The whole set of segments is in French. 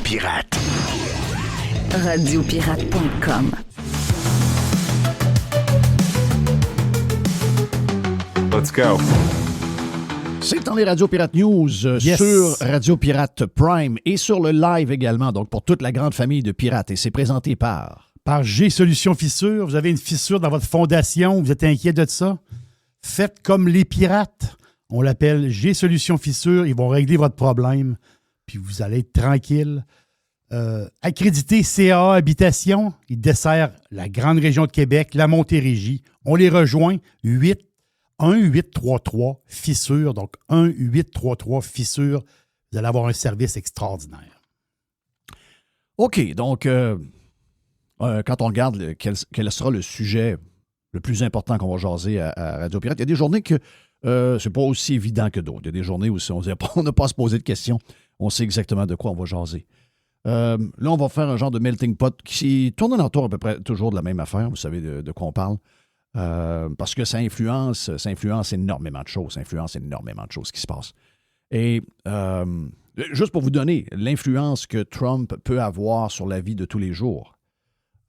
pirate. Radiopirate.com. Let's go. C'est dans les Radio Pirate News sur Radio Pirate Prime et sur le live également, donc pour toute la grande famille de pirates. Et c'est présenté par G-Solutions Fissure. Vous avez une fissure dans votre fondation, vous êtes inquiet de ça? Faites comme les pirates. On l'appelle G-Solutions Fissure. Ils vont régler votre problème, puis vous allez être tranquille. Accrédité CAA Habitation. Ils desservent la grande région de Québec, la Montérégie. On les rejoint 1-833 Fissure. Donc, 1-833 Fissure. Vous allez avoir un service extraordinaire. OK, donc, quand on regarde quel sera le sujet le plus important qu'on va jaser à Radio Pirate, il y a des journées que c'est pas aussi évident que d'autres. Il y a des journées où on n'a pas à se poser de questions. On sait exactement de quoi on va jaser. Là, on va faire un genre de melting pot qui tourne alentour à peu près toujours de la même affaire. Vous savez de quoi on parle. Parce que ça influence énormément de choses. Ça influence énormément de choses qui se passent. Et juste pour vous donner l'influence que Trump peut avoir sur la vie de tous les jours.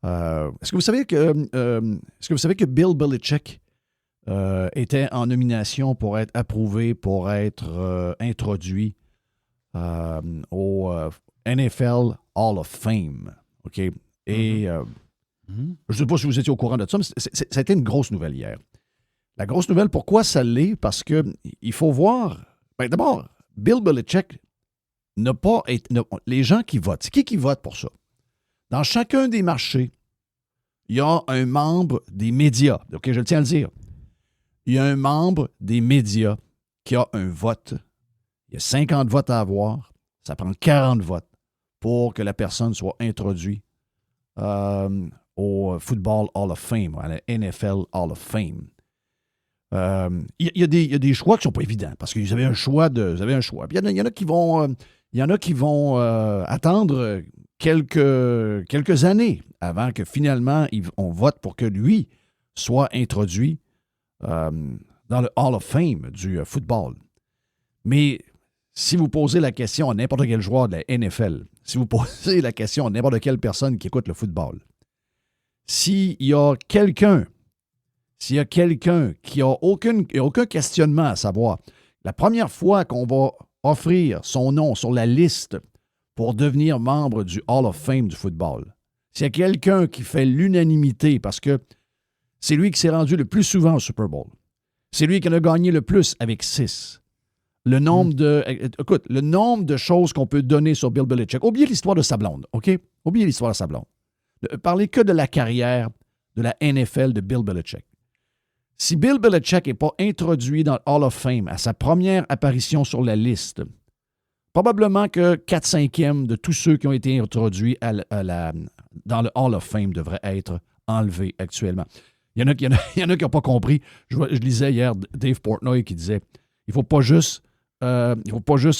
Est-ce que vous savez que Bill Belichick était en nomination pour être approuvé, pour être introduit au NFL Hall of Fame? OK? Et je ne sais pas si vous étiez au courant de ça, mais ça a été une grosse nouvelle hier. La grosse nouvelle, pourquoi ça l'est? Parce qu'il faut voir... Ben, d'abord, Bill Belichick n'a pas été... les gens qui votent, c'est qui vote pour ça? Dans chacun des marchés, il y a un membre des médias. OK, je le tiens à le dire. Il y a un membre des médias qui a un vote. Il y a 50 votes à avoir. Ça prend 40 votes pour que la personne soit introduite au Football Hall of Fame, à la NFL Hall of Fame. Il y a des choix qui ne sont pas évidents parce que vous avez un choix. Puis il y en a qui vont attendre quelques années avant que finalement on vote pour que lui soit introduit dans le Hall of Fame du football. Mais si vous posez la question à n'importe quel joueur de la NFL, si vous posez la question à n'importe quelle personne qui écoute le football, s'il y a quelqu'un qui n'a aucun questionnement à savoir, la première fois qu'on va offrir son nom sur la liste pour devenir membre du Hall of Fame du football, s'il y a quelqu'un qui fait l'unanimité parce que c'est lui qui s'est rendu le plus souvent au Super Bowl, c'est lui qui en a gagné le plus avec 6. Le nombre de choses qu'on peut donner sur Bill Belichick. Oubliez l'histoire de sa blonde, OK? Oubliez l'histoire de sa blonde. Parlez que de la carrière de la NFL de Bill Belichick. Si Bill Belichick n'est pas introduit dans le Hall of Fame à sa première apparition sur la liste, probablement que 4/5 de tous ceux qui ont été introduits dans le Hall of Fame devraient être enlevés actuellement. Il y en a qui n'ont pas compris. Je lisais hier Dave Portnoy qui disait il ne faut pas juste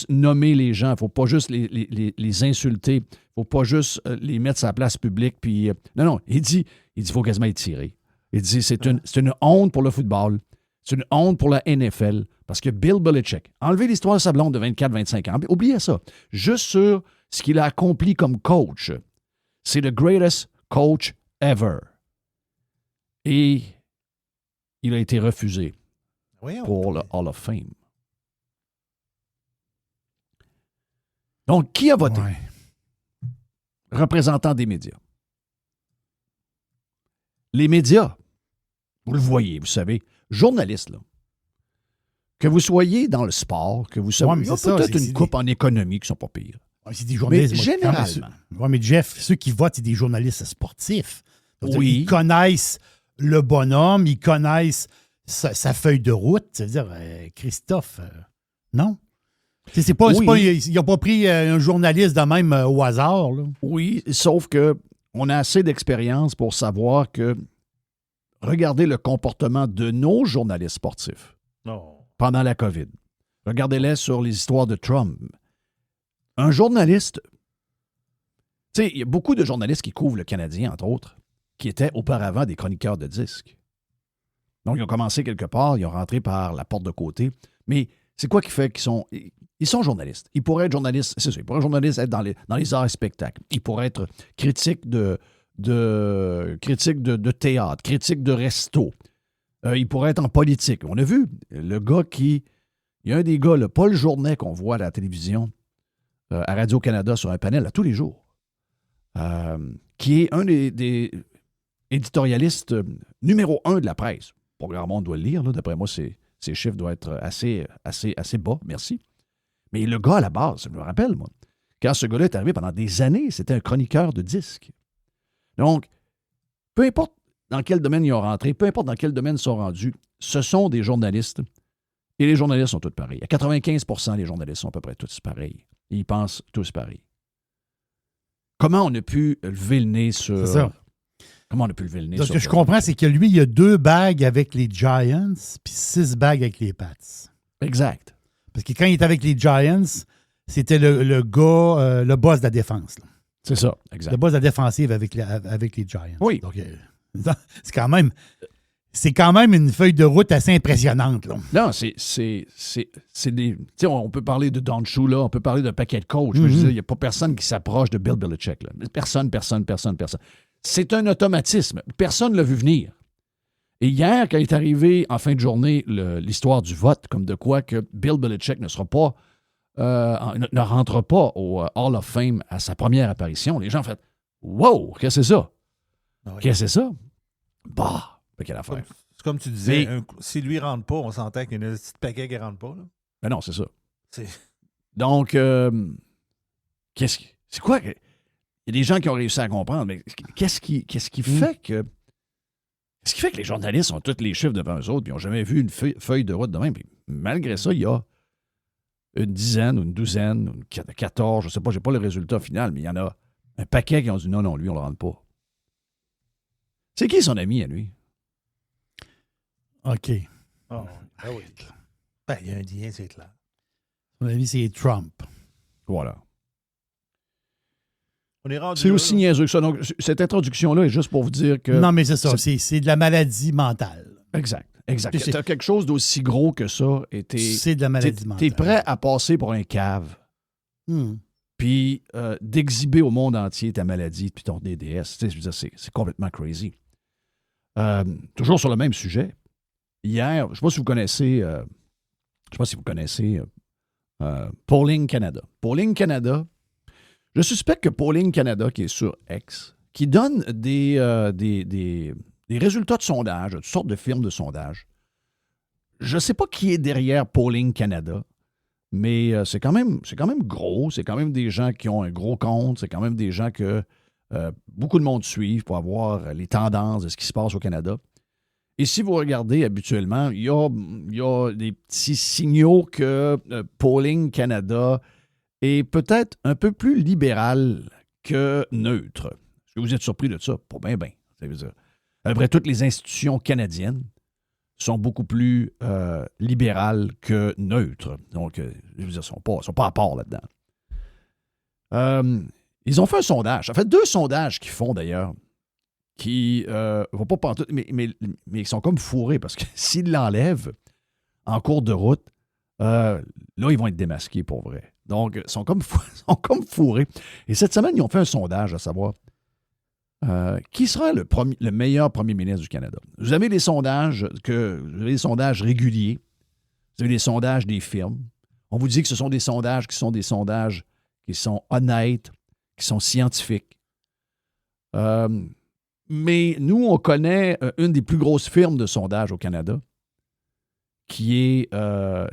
nommer les gens, il ne faut pas juste les insulter, il ne faut pas juste les mettre sur la place publique. Puis, non, il dit il faut quasiment être tiré. Il dit c'est une honte pour le football, c'est une honte pour la NFL, parce que Bill Belichick, enlevez l'histoire de sa blonde de 24-25 ans, oubliez ça, juste sur ce qu'il a accompli comme coach, c'est le greatest coach ever. Et il a été refusé pour le Hall of Fame. Donc, qui a voté? Ouais. Représentant des médias. Les médias, vous le voyez, vous savez, journalistes, là, que vous soyez dans le sport, que vous soyez... il y a peut-être une coupe en économie qui ne sont pas pires. Ouais, c'est des journalistes. Mais généralement... Oui, mais Jeff, ceux qui votent, c'est des journalistes sportifs. Oui. Ils connaissent le bonhomme, ils connaissent sa feuille de route. C'est-à-dire, Christophe, non? Ils n'ont pas pris un journaliste de même au hasard. Là. Oui, sauf qu'on a assez d'expérience pour savoir que regardez le comportement de nos journalistes sportifs pendant la COVID. Regardez-les sur les histoires de Trump. Un journaliste, tu sais, il y a beaucoup de journalistes qui couvrent le Canadien, entre autres, qui étaient auparavant des chroniqueurs de disques. Donc, ils ont commencé quelque part, ils ont rentré par la porte de côté, mais C'est quoi qui fait qu'ils sont... Ils sont journalistes. Ils pourraient être journalistes, c'est ça, ils pourraient être journalistes, être dans les arts et spectacles. Ils pourraient être critiques de théâtre, critiques de resto. Ils pourraient être en politique. On a vu le gars qui... Il y a un des gars, là, Paul Journet, qu'on voit à la télévision, à Radio-Canada, sur un panel, là, tous les jours, qui est un des éditorialistes numéro 1 de la presse. Pas grand monde doit le lire, là. D'après moi, ces chiffres doivent être assez bas, merci. Mais le gars, à la base, je me rappelle, moi, quand ce gars-là est arrivé pendant des années, c'était un chroniqueur de disques. Donc, peu importe dans quel domaine ils ont rentré, peu importe dans quel domaine ils sont rendus, ce sont des journalistes. Et les journalistes sont tous pareils. À 95%, les journalistes sont à peu près tous pareils. Ils pensent tous pareil. Comment on a pu lever le nez sur... C'est ça. Comment on a pu lever le nez Donc, sur... ce que je comprends, c'est que lui, il a 2 bagues avec les Giants, puis 6 bagues avec les Pats. Exact. Parce que quand il était avec les Giants, c'était le gars, le boss de la défense. Là. C'est ça, exact. Le boss de la défensive avec les Giants. Oui. Donc, c'est quand même une feuille de route assez impressionnante. Là. Non, c'est des... Tu sais, on peut parler de Don Shula, on peut parler d'un paquet de coachs. Mais je veux dire, il n'y a pas personne qui s'approche de Bill Belichick. Là. Personne. C'est un automatisme. Personne ne l'a vu venir. Et hier, quand il est arrivé en fin de journée l'histoire du vote, comme de quoi que Bill Belichick ne rentre pas au Hall of Fame à sa première apparition, les gens ont fait « Wow, qu'est-ce que c'est ça? Ah oui. Qu'est-ce que c'est ça? » Bah, quelle affaire. C'est comme tu disais, Mais- si lui ne rentre pas, on s'entend qu'il y a une petite paquet qui ne rentre pas. Là. Mais non, c'est ça. C'est... Donc, c'est quoi? Il y a des gens qui ont réussi à comprendre, mais qu'est-ce qui fait que... Qu'est-ce qui fait que les journalistes ont tous les chiffres devant eux autres et n'ont jamais vu une feuille de route de même? Puis, malgré ça, il y a une dizaine ou une douzaine, ou 14, je ne sais pas, je n'ai pas le résultat final, mais il y en a un paquet qui ont dit non, lui, on ne le rentre pas. C'est qui son ami à lui? OK. Oh, ah oui. Ben, il y a un lien, c'est clair. Mon avis, c'est Trump. Voilà. On est rendu C'est là, aussi là. niaiseux que ça. Donc, cette introduction-là est juste pour vous dire que... Non, mais c'est ça. C'est de la maladie mentale. Exact. C'est- Tu as quelque chose d'aussi gros que ça et tu C'est de la maladie es mentale. prêt à passer pour un cave. Hmm. Puis d'exhiber au monde entier ta maladie puis ton DDS. Tu sais, je veux dire, c'est complètement crazy. Toujours sur le même sujet. Hier, je ne sais pas si vous connaissez Polling Canada. Polling Canada, je suspecte que Polling Canada, qui est sur X, qui donne des résultats de sondage, toutes sortes de firmes de sondage. Je ne sais pas qui est derrière Polling Canada, mais c'est quand même gros. C'est quand même des gens qui ont un gros compte. C'est quand même des gens que beaucoup de monde suivent pour avoir les tendances de ce qui se passe au Canada. Et si vous regardez habituellement, il y a des petits signaux que Polling Canada est peut-être un peu plus libéral que neutre. Est-ce que vous êtes surpris de ça? Pas bien, bien. Ça veut dire, à peu près toutes les institutions canadiennes sont beaucoup plus libérales que neutres. Donc, je veux dire, ils ne sont pas à part là-dedans. Ils ont fait un sondage. Ça fait 2 sondages qu'ils font, d'ailleurs, qui ne vont pas pantoute, mais ils sont comme fourrés, parce que s'ils l'enlèvent en cours de route, là, ils vont être démasqués pour vrai. Donc, ils sont comme fourrés. Et cette semaine, ils ont fait un sondage à savoir qui sera le meilleur premier ministre du Canada. Vous avez des sondages réguliers. Vous avez des sondages des firmes. On vous dit que ce sont des sondages qui sont honnêtes, qui sont scientifiques. Mais nous, on connaît une des plus grosses firmes de sondage au Canada, qui est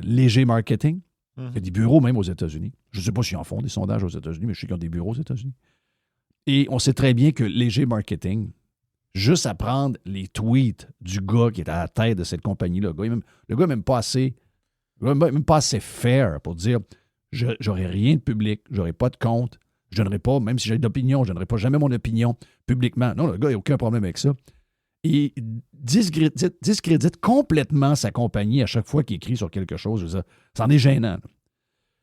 Léger Marketing. Il y a des bureaux même aux États-Unis. Je ne sais pas s'ils en font des sondages aux États-Unis, mais je sais qu'ils ont des bureaux aux États-Unis. Et on sait très bien que Léger Marketing, juste à prendre les tweets du gars qui est à la tête de cette compagnie-là, le gars n'est même pas assez fair pour dire j'aurai rien de public, j'aurai pas de compte, je donnerai pas, même si j'ai d'opinion, je donnerai pas jamais mon opinion publiquement. Non, le gars, il n'a aucun problème avec ça. Il discrédite complètement sa compagnie à chaque fois qu'il écrit sur quelque chose. Je veux dire, c'en est gênant.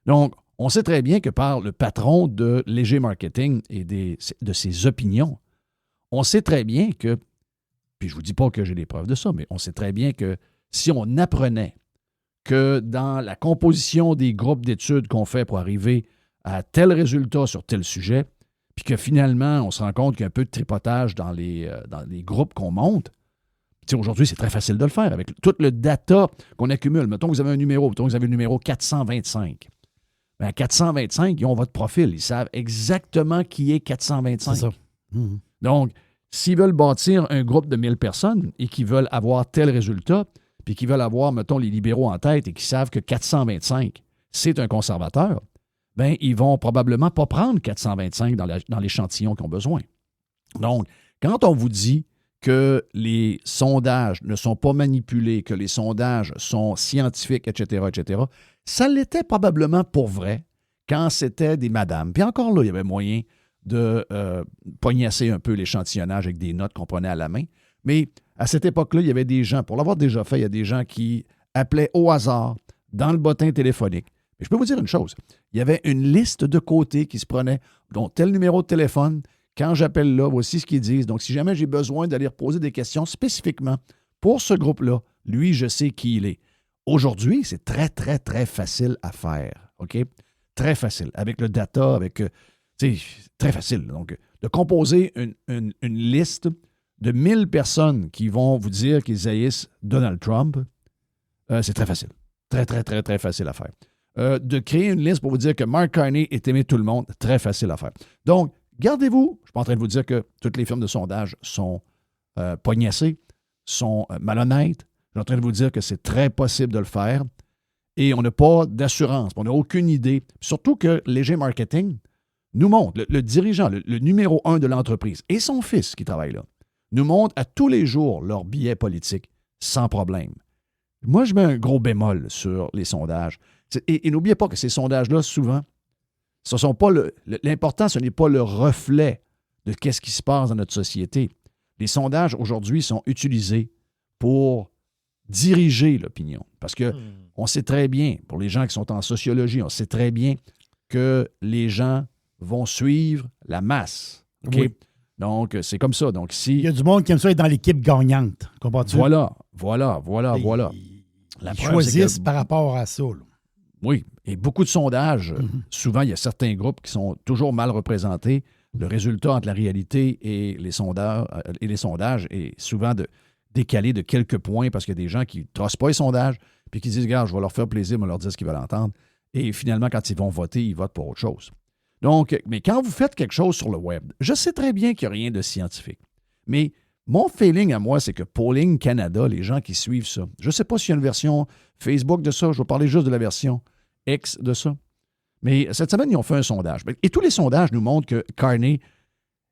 Donc, on sait très bien que par le patron de Léger Marketing et de ses opinions, on sait très bien que, puis je ne vous dis pas que j'ai les preuves de ça, mais on sait très bien que si on apprenait que dans la composition des groupes d'études qu'on fait pour arriver à tel résultat sur tel sujet, puis que finalement, on se rend compte qu'il y a un peu de tripotage dans les groupes qu'on monte. Tu sais, aujourd'hui, c'est très facile de le faire avec tout le data qu'on accumule. Mettons que vous avez un numéro, mettons que vous avez le numéro 425. Bien, 425, ils ont votre profil. Ils savent exactement qui est 425. C'est ça. Mhm. Donc, s'ils veulent bâtir un groupe de 1000 personnes et qu'ils veulent avoir tel résultat, puis qu'ils veulent avoir, mettons, les libéraux en tête et qu'ils savent que 425, c'est un conservateur, bien, ils vont probablement pas prendre 425 dans l'échantillon qu'ils ont besoin. Donc, quand on vous dit que les sondages ne sont pas manipulés, que les sondages sont scientifiques, etc., ça l'était probablement pour vrai quand c'était des madames. Puis encore là, il y avait moyen de pognasser un peu l'échantillonnage avec des notes qu'on prenait à la main. Mais à cette époque-là, il y avait des gens, pour l'avoir déjà fait, il y a des gens qui appelaient au hasard dans le bottin téléphonique. Mais je peux vous dire une chose, il y avait une liste de côté qui se prenait, dont tel numéro de téléphone, quand j'appelle là, voici ce qu'ils disent. Donc, si jamais j'ai besoin d'aller reposer des questions spécifiquement pour ce groupe-là, lui, je sais qui il est. Aujourd'hui, c'est très, très, très facile à faire. OK? Très facile. Avec le data, avec... c'est très facile. Donc, de composer une liste de 1000 personnes qui vont vous dire qu'ils haïssent Donald Trump, c'est très facile. Très, très, très, très facile à faire. De créer une liste pour vous dire que Mark Carney est aimé de tout le monde, très facile à faire. Donc, gardez-vous. Je ne suis pas en train de vous dire que toutes les firmes de sondage sont pognassées, sont malhonnêtes. Je suis en train de vous dire que c'est très possible de le faire et on n'a pas d'assurance, on n'a aucune idée. Surtout que Léger Marketing nous montre, le dirigeant, le numéro 1 de l'entreprise et son fils qui travaille là, nous montrent à tous les jours leur billet politique sans problème. Moi, je mets un gros bémol sur les sondages. Et n'oubliez pas que ces sondages-là, souvent, ce sont pas l'important, ce n'est pas le reflet de ce qui se passe dans notre société. Les sondages, aujourd'hui, sont utilisés pour diriger l'opinion. Parce que on sait très bien, pour les gens qui sont en sociologie, on sait très bien que les gens vont suivre la masse. Okay? Oui. Donc, c'est comme ça. Donc, Il y a du monde qui aime ça être dans l'équipe gagnante. Comprends-tu? Voilà. Ils choisissent par rapport à ça. Là. Oui, et beaucoup de sondages, souvent, il y a certains groupes qui sont toujours mal représentés. Le résultat entre la réalité et les sondages est souvent décalé de quelques points parce qu'il y a des gens qui ne trossent pas les sondages puis qui disent, regarde, je vais leur faire plaisir, je vais leur dire ce qu'ils veulent entendre. Et finalement, quand ils vont voter, ils votent pour autre chose. Donc, mais quand vous faites quelque chose sur le web, je sais très bien qu'il n'y a rien de scientifique. Mais mon feeling à moi, c'est que Polling Canada, les gens qui suivent ça, je ne sais pas s'il y a une version Facebook de ça, je vais parler juste de la version X de ça. Mais cette semaine, ils ont fait un sondage. Et tous les sondages nous montrent que Carney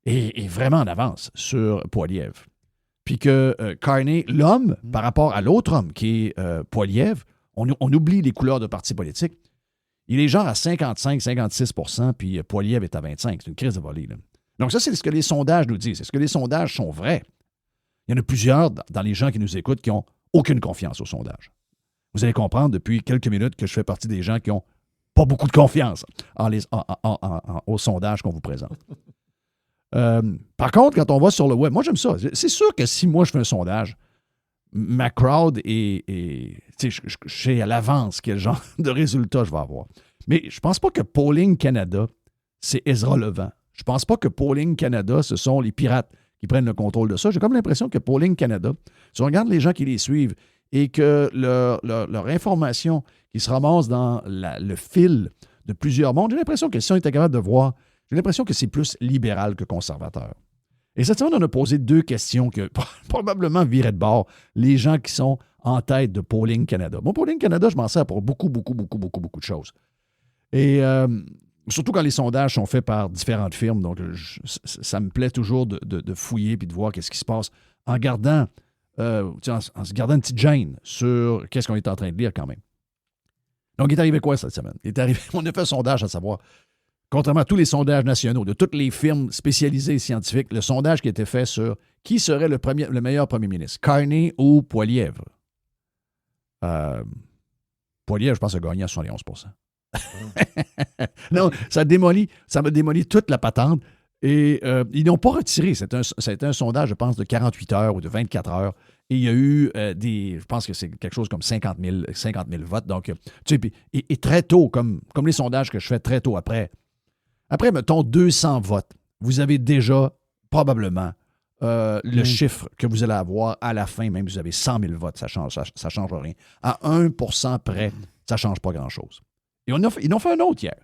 est vraiment en avance sur Poilievre. Puis que Carney, l'homme, par rapport à l'autre homme qui est Poilievre, on oublie les couleurs de partis politiques. Il est genre à 55-56 %, puis Poilievre est à 25 %. C'est une crise de volée. Là. Donc ça, c'est ce que les sondages nous disent. Est-ce que les sondages sont vrais? Il y en a plusieurs dans les gens qui nous écoutent qui n'ont aucune confiance aux sondages. Vous allez comprendre depuis quelques minutes que je fais partie des gens qui n'ont pas beaucoup de confiance aux sondages qu'on vous présente. Par contre, quand on va sur le web, moi, j'aime ça. C'est sûr que si moi, je fais un sondage, ma crowd je sais à l'avance quel genre de résultat je vais avoir. Mais je pense pas que Polling Canada, c'est Ezra Levant. Je pense pas que Polling Canada, ce sont les pirates qui prennent le contrôle de ça. J'ai comme l'impression que Polling Canada, si on regarde les gens qui les suivent et que leur information qui se ramasse dans le fil de plusieurs mondes, j'ai l'impression que si on était capable de voir, j'ai l'impression que c'est plus libéral que conservateur. Et cette semaine, on a posé 2 questions qui probablement viraient de bord les gens qui sont en tête de Polling Canada. Moi, Polling Canada, je m'en sers pour beaucoup de choses. Et surtout quand les sondages sont faits par différentes firmes. Donc, ça me plaît toujours de fouiller puis de voir qu'est-ce qui se passe en gardant, en se gardant une petite gêne sur qu'est-ce qu'on est en train de lire quand même. Donc, il est arrivé quoi cette semaine? On a fait un sondage à savoir, contrairement à tous les sondages nationaux de toutes les firmes spécialisées et scientifiques, le sondage qui a été fait sur qui serait le meilleur premier ministre, Carney ou Poilievre. Poilievre, je pense, a gagné à 71 %. Non, ça m'a démoli toute la patente. Et ils n'ont pas retiré. C'était un sondage, je pense, de 48 heures ou de 24 heures. Et il y a eu je pense que c'est quelque chose comme 50 000 votes. Donc, tu sais, et très tôt, comme les sondages que je fais très tôt après, mettons, 200 votes, vous avez déjà probablement le chiffre que vous allez avoir à la fin, même si vous avez 100 000 votes, ça change rien. À 1% près, ça ne change pas grand-chose. Et ils ont fait un autre hier.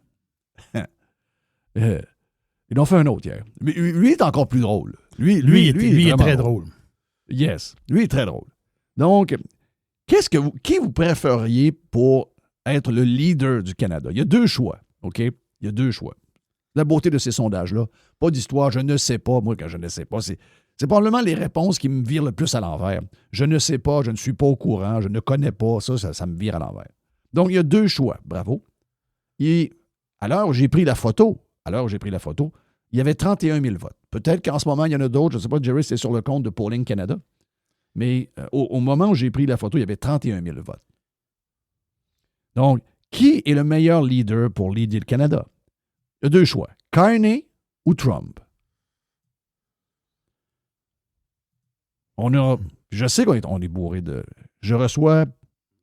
Ils ont fait un autre hier. Mais lui est encore plus drôle. Lui est très drôle. Yes, lui est très drôle. Donc, qui vous préfériez pour être le leader du Canada? Il y a deux choix, OK? Il y a deux choix. La beauté de ces sondages-là, pas d'histoire, je ne sais pas. Moi, quand je ne sais pas, c'est probablement les réponses qui me virent le plus à l'envers. Je ne sais pas, je ne suis pas au courant, je ne connais pas, ça me vire à l'envers. Donc, il y a deux choix, bravo. Et à l'heure où j'ai pris la photo, il y avait 31 000 votes. Peut-être qu'en ce moment, il y en a d'autres. Je ne sais pas, Jerry, c'est sur le compte de Polling Canada. Mais au moment où j'ai pris la photo, il y avait 31 000 votes. Donc, qui est le meilleur leader pour leader le Canada? Il y a deux choix. Carney ou Trump? Je sais qu'on est bourré de... Je reçois...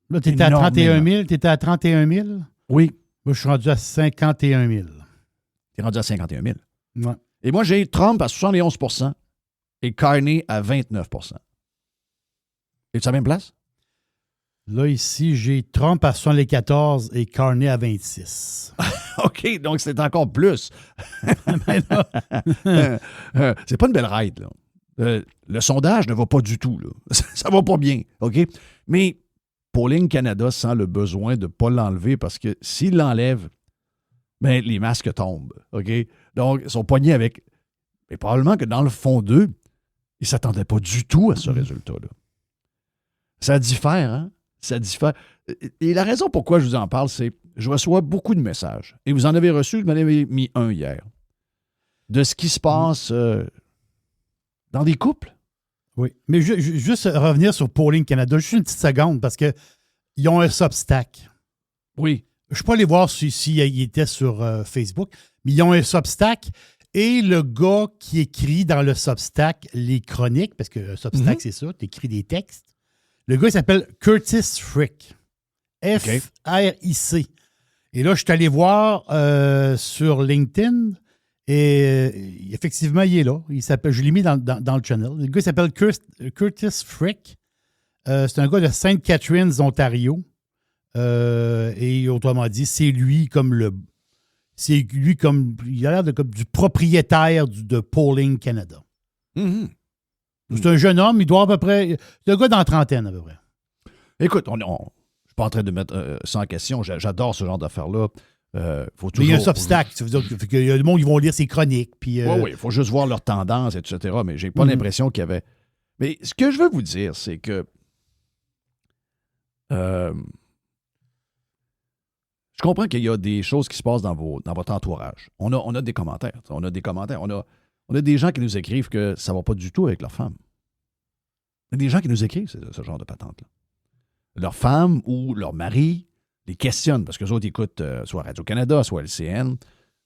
Là, tu étais à 31 000. Tu étais à 31 000? Oui. Moi, je suis rendu à 51 000. Tu es rendu à 51 000. Ouais. Et moi, j'ai Trump à 71 % et Carney à 29 %. Es-tu à la même place? Là, ici, j'ai Trump à 74 et Carney à 26. OK, donc c'est encore plus. C'est pas une belle ride, là. Le sondage ne va pas du tout, là. Ça va pas bien, OK? Mais Polling Canada sent le besoin de ne pas l'enlever parce que s'il l'enlève, ben, les masques tombent, OK? Donc, ils sont pognés avec... Mais probablement que dans le fond d'eux, ils ne s'attendaient pas du tout à ce résultat-là. Ça diffère, hein? Ça diffère. Et la raison pourquoi je vous en parle, c'est que je reçois beaucoup de messages. Et vous en avez reçu, vous m'en avez mis un hier. De ce qui se passe dans des couples. Oui. Mais juste revenir sur Polling Canada, juste une petite seconde, parce qu'ils ont un Substack. Oui. Je ne suis pas allé voir s'il était sur Facebook, mais ils ont un Substack. Et le gars qui écrit dans le Substack les chroniques, parce que Substack, c'est ça, tu écris des textes. Le gars, il s'appelle Curtis Frick. F-R-I-C. Et là, je suis allé voir sur LinkedIn et effectivement, il est là. Je l'ai mis dans le channel. Le gars, il s'appelle Curtis Frick. C'est un gars de Sainte Catharines, Ontario. Et autrement dit, c'est lui comme il a l'air comme du propriétaire de Polling Canada. Mm-hmm. C'est un jeune homme, il doit à peu près... C'est un gars dans la trentaine, à peu près. Écoute, je ne suis pas en train de mettre ça en question. J'adore ce genre d'affaires-là. Faut toujours, mais il y a un Substack. Ça veut dire qu'il y a du monde qui vont lire ses chroniques. Oui, il faut juste voir leurs tendances, etc. Mais j'ai pas l'impression qu'il y avait... Mais ce que je veux vous dire, c'est que... je comprends qu'il y a des choses qui se passent dans votre entourage. On a des commentaires. On a des gens qui nous écrivent que ça ne va pas du tout avec leur femme. Il y a des gens qui nous écrivent ce genre de patente-là. Leur femme ou leur mari les questionnent parce qu'eux autres écoutent soit Radio-Canada, soit LCN.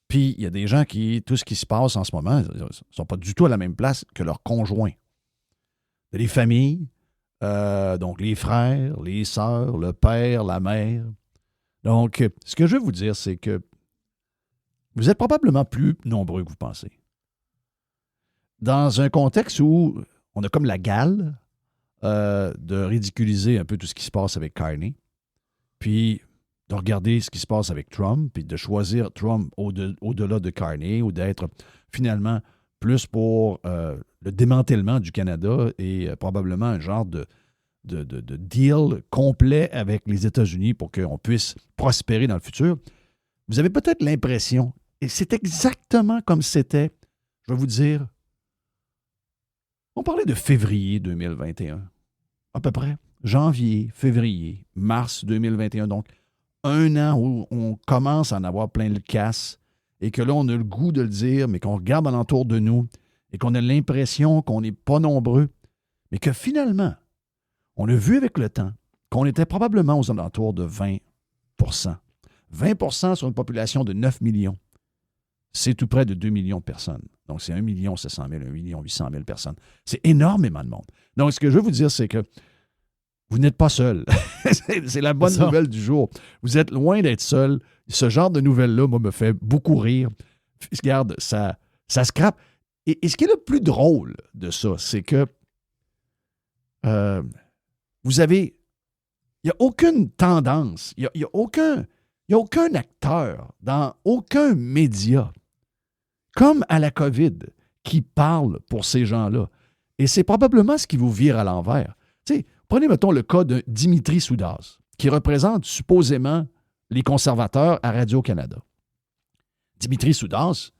Puis il y a des gens qui, tout ce qui se passe en ce moment, ne sont pas du tout à la même place que leurs conjoints. Il y a des familles, donc les frères, les sœurs, le père, la mère. Donc, ce que je veux vous dire, c'est que vous êtes probablement plus nombreux que vous pensez. Dans un contexte où on a comme la gale de ridiculiser un peu tout ce qui se passe avec Carney, puis de regarder ce qui se passe avec Trump, puis de choisir Trump au-delà de Carney, ou d'être finalement plus pour le démantèlement du Canada et probablement un genre de deal complet avec les États-Unis pour qu'on puisse prospérer dans le futur, vous avez peut-être l'impression, et c'est exactement comme c'était, je vais vous dire, on parlait de février 2021, à peu près, janvier, février, mars 2021, donc un an où on commence à en avoir plein le casse et que là, on a le goût de le dire, mais qu'on regarde alentour de nous et qu'on a l'impression qu'on n'est pas nombreux, mais que finalement, on a vu avec le temps qu'on était probablement aux alentours de 20 20 sur une population de 9 millions. c'est tout près de 2 millions de personnes. Donc, c'est 1 700 000, 1 800 000 personnes. C'est énormément de monde. Donc, ce que je veux vous dire, c'est que vous n'êtes pas seul. C'est la bonne nouvelle du jour. Vous êtes loin d'être seul. Ce genre de nouvelles-là, moi, me fait beaucoup rire. Regarde, ça scrape. Et ce qui est le plus drôle de ça, c'est que vous avez... Il n'y a aucune tendance, il n'y a aucun acteur dans aucun média, comme à la COVID, qui parle pour ces gens-là. Et c'est probablement ce qui vous vire à l'envers. Tu sais, prenez, mettons, le cas de Dimitri Soudaz, qui représente supposément les conservateurs à Radio-Canada. Dimitri Soudaz,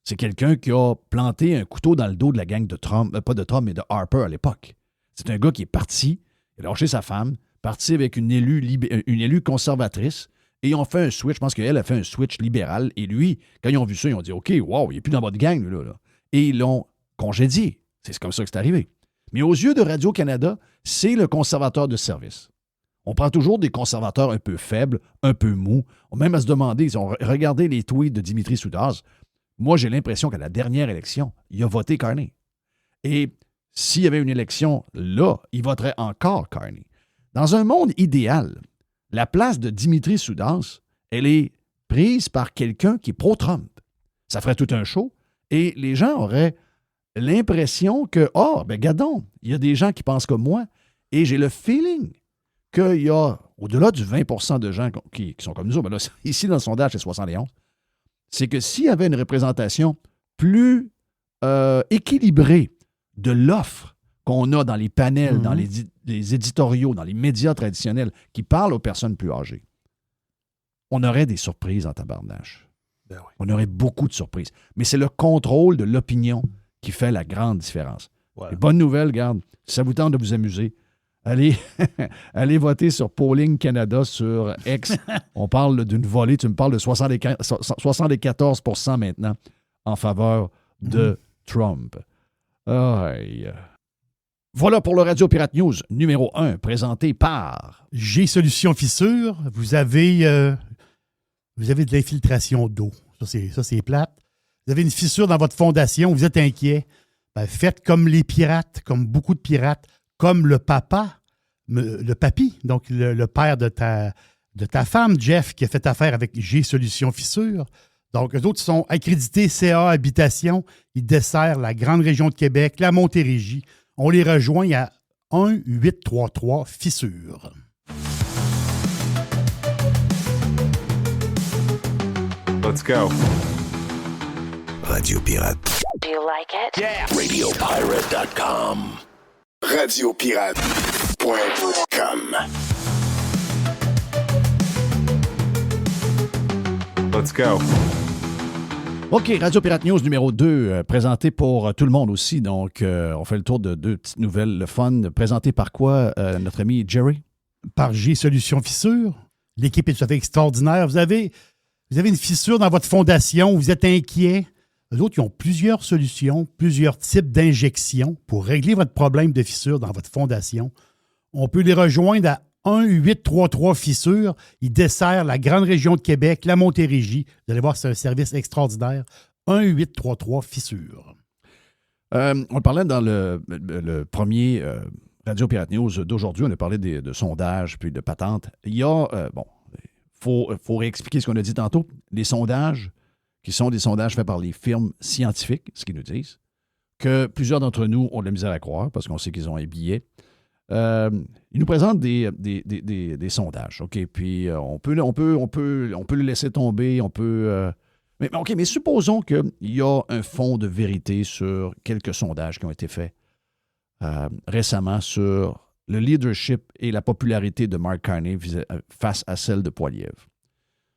c'est quelqu'un qui a planté un couteau dans le dos de la gang de Trump, pas de Trump, mais de Harper à l'époque. C'est un gars qui est parti, il a lâché sa femme, parti avec une élue conservatrice, et ils ont fait un switch. Je pense qu'elle a fait un switch libéral. Et lui, quand ils ont vu ça, ils ont dit « OK, wow, il n'est plus dans votre gang, là. » Et ils l'ont congédié. C'est comme ça que c'est arrivé. Mais aux yeux de Radio-Canada, c'est le conservateur de service. On prend toujours des conservateurs un peu faibles, un peu mous. On même à se demander, ils ont regardé les tweets de Dimitri Soudaz. Moi, j'ai l'impression qu'à la dernière élection, il a voté Carney. Et s'il y avait une élection là, il voterait encore Carney. Dans un monde idéal, la place de Dimitri Soudaz, elle est prise par quelqu'un qui est pro-Trump. Ça ferait tout un show et les gens auraient l'impression que, gadon, il y a des gens qui pensent comme moi et j'ai le feeling qu'il y a, au-delà du 20% de gens qui sont comme nous, là, ici dans le sondage, c'est 71, c'est que s'il y avait une représentation plus équilibrée de l'offre qu'on a dans les panels, dans les éditoriaux, dans les médias traditionnels qui parlent aux personnes plus âgées, on aurait des surprises en tabarnache. Ben oui. On aurait beaucoup de surprises. Mais c'est le contrôle de l'opinion qui fait la grande différence. Voilà. Les bonnes nouvelles, regarde, si ça vous tente de vous amuser, allez voter sur Polling Canada sur X. On parle d'une volée, tu me parles de 74% maintenant en faveur de Trump. Aïe. Voilà pour le Radio Pirate News numéro 1, présenté par... G-Solution Fissure. Vous avez de l'infiltration d'eau. Ça, c'est plate. Vous avez une fissure dans votre fondation, vous êtes inquiet. Ben, faites comme les pirates, comme beaucoup de pirates, comme le papy, donc le père de ta femme, Jeff, qui a fait affaire avec G-Solution Fissure. Donc, eux autres sont accrédités CA Habitation. Ils desserrent la grande région de Québec, la Montérégie. On les rejoint à 1-833-Fissure. Let's go. Radio Pirate. Do you like it? Yeah. RadioPirate.com. RadioPirate.com. Let's go. OK, Radio Pirate News numéro 2, présenté pour tout le monde aussi. Donc, on fait le tour de 2 petites nouvelles. Le fun, présenté par quoi, notre ami Jerry? Par G-Solution Fissure. L'équipe est tout à fait extraordinaire. Vous avez une fissure dans votre fondation, vous êtes inquiet. Les autres, ils ont plusieurs solutions, plusieurs types d'injections pour régler votre problème de fissure dans votre fondation. On peut les rejoindre à 1-833-Fissure. Ils desserrent la grande région de Québec, la Montérégie. Vous allez voir, c'est un service extraordinaire. 1-833-Fissure. On parlait dans le premier Radio Pirate News d'aujourd'hui, on a parlé de sondages puis de patentes. Il y a, faut réexpliquer ce qu'on a dit tantôt. Les sondages, qui sont des sondages faits par les firmes scientifiques, ce qu'ils nous disent, que plusieurs d'entre nous ont de la misère à croire parce qu'on sait qu'ils ont un billet. Ils nous présentent des sondages, OK? Puis on peut le laisser tomber, mais supposons qu'il y a un fond de vérité sur quelques sondages qui ont été faits récemment sur le leadership et la popularité de Mark Carney face à celle de Poilievre.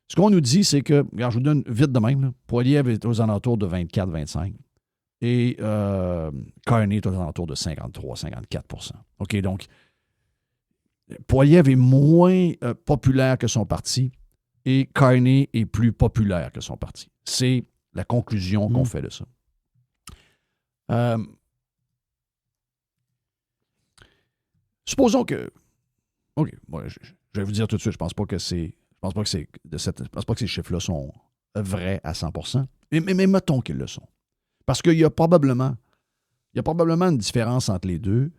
Ce qu'on nous dit, c'est que, regarde, je vous donne vite de même, là, Poilievre est aux alentours de 24-25 et Carney est aux alentours de 53-54 %. OK, donc, Poilievre est moins populaire que son parti et Carney est plus populaire que son parti. C'est la conclusion qu'on fait de ça. Supposons que... OK, moi, je vais vous dire tout de suite, je pense pas que ces chiffres-là sont vrais à 100%. Mais mettons qu'ils le sont. Parce qu'il y a probablement une différence entre les deux,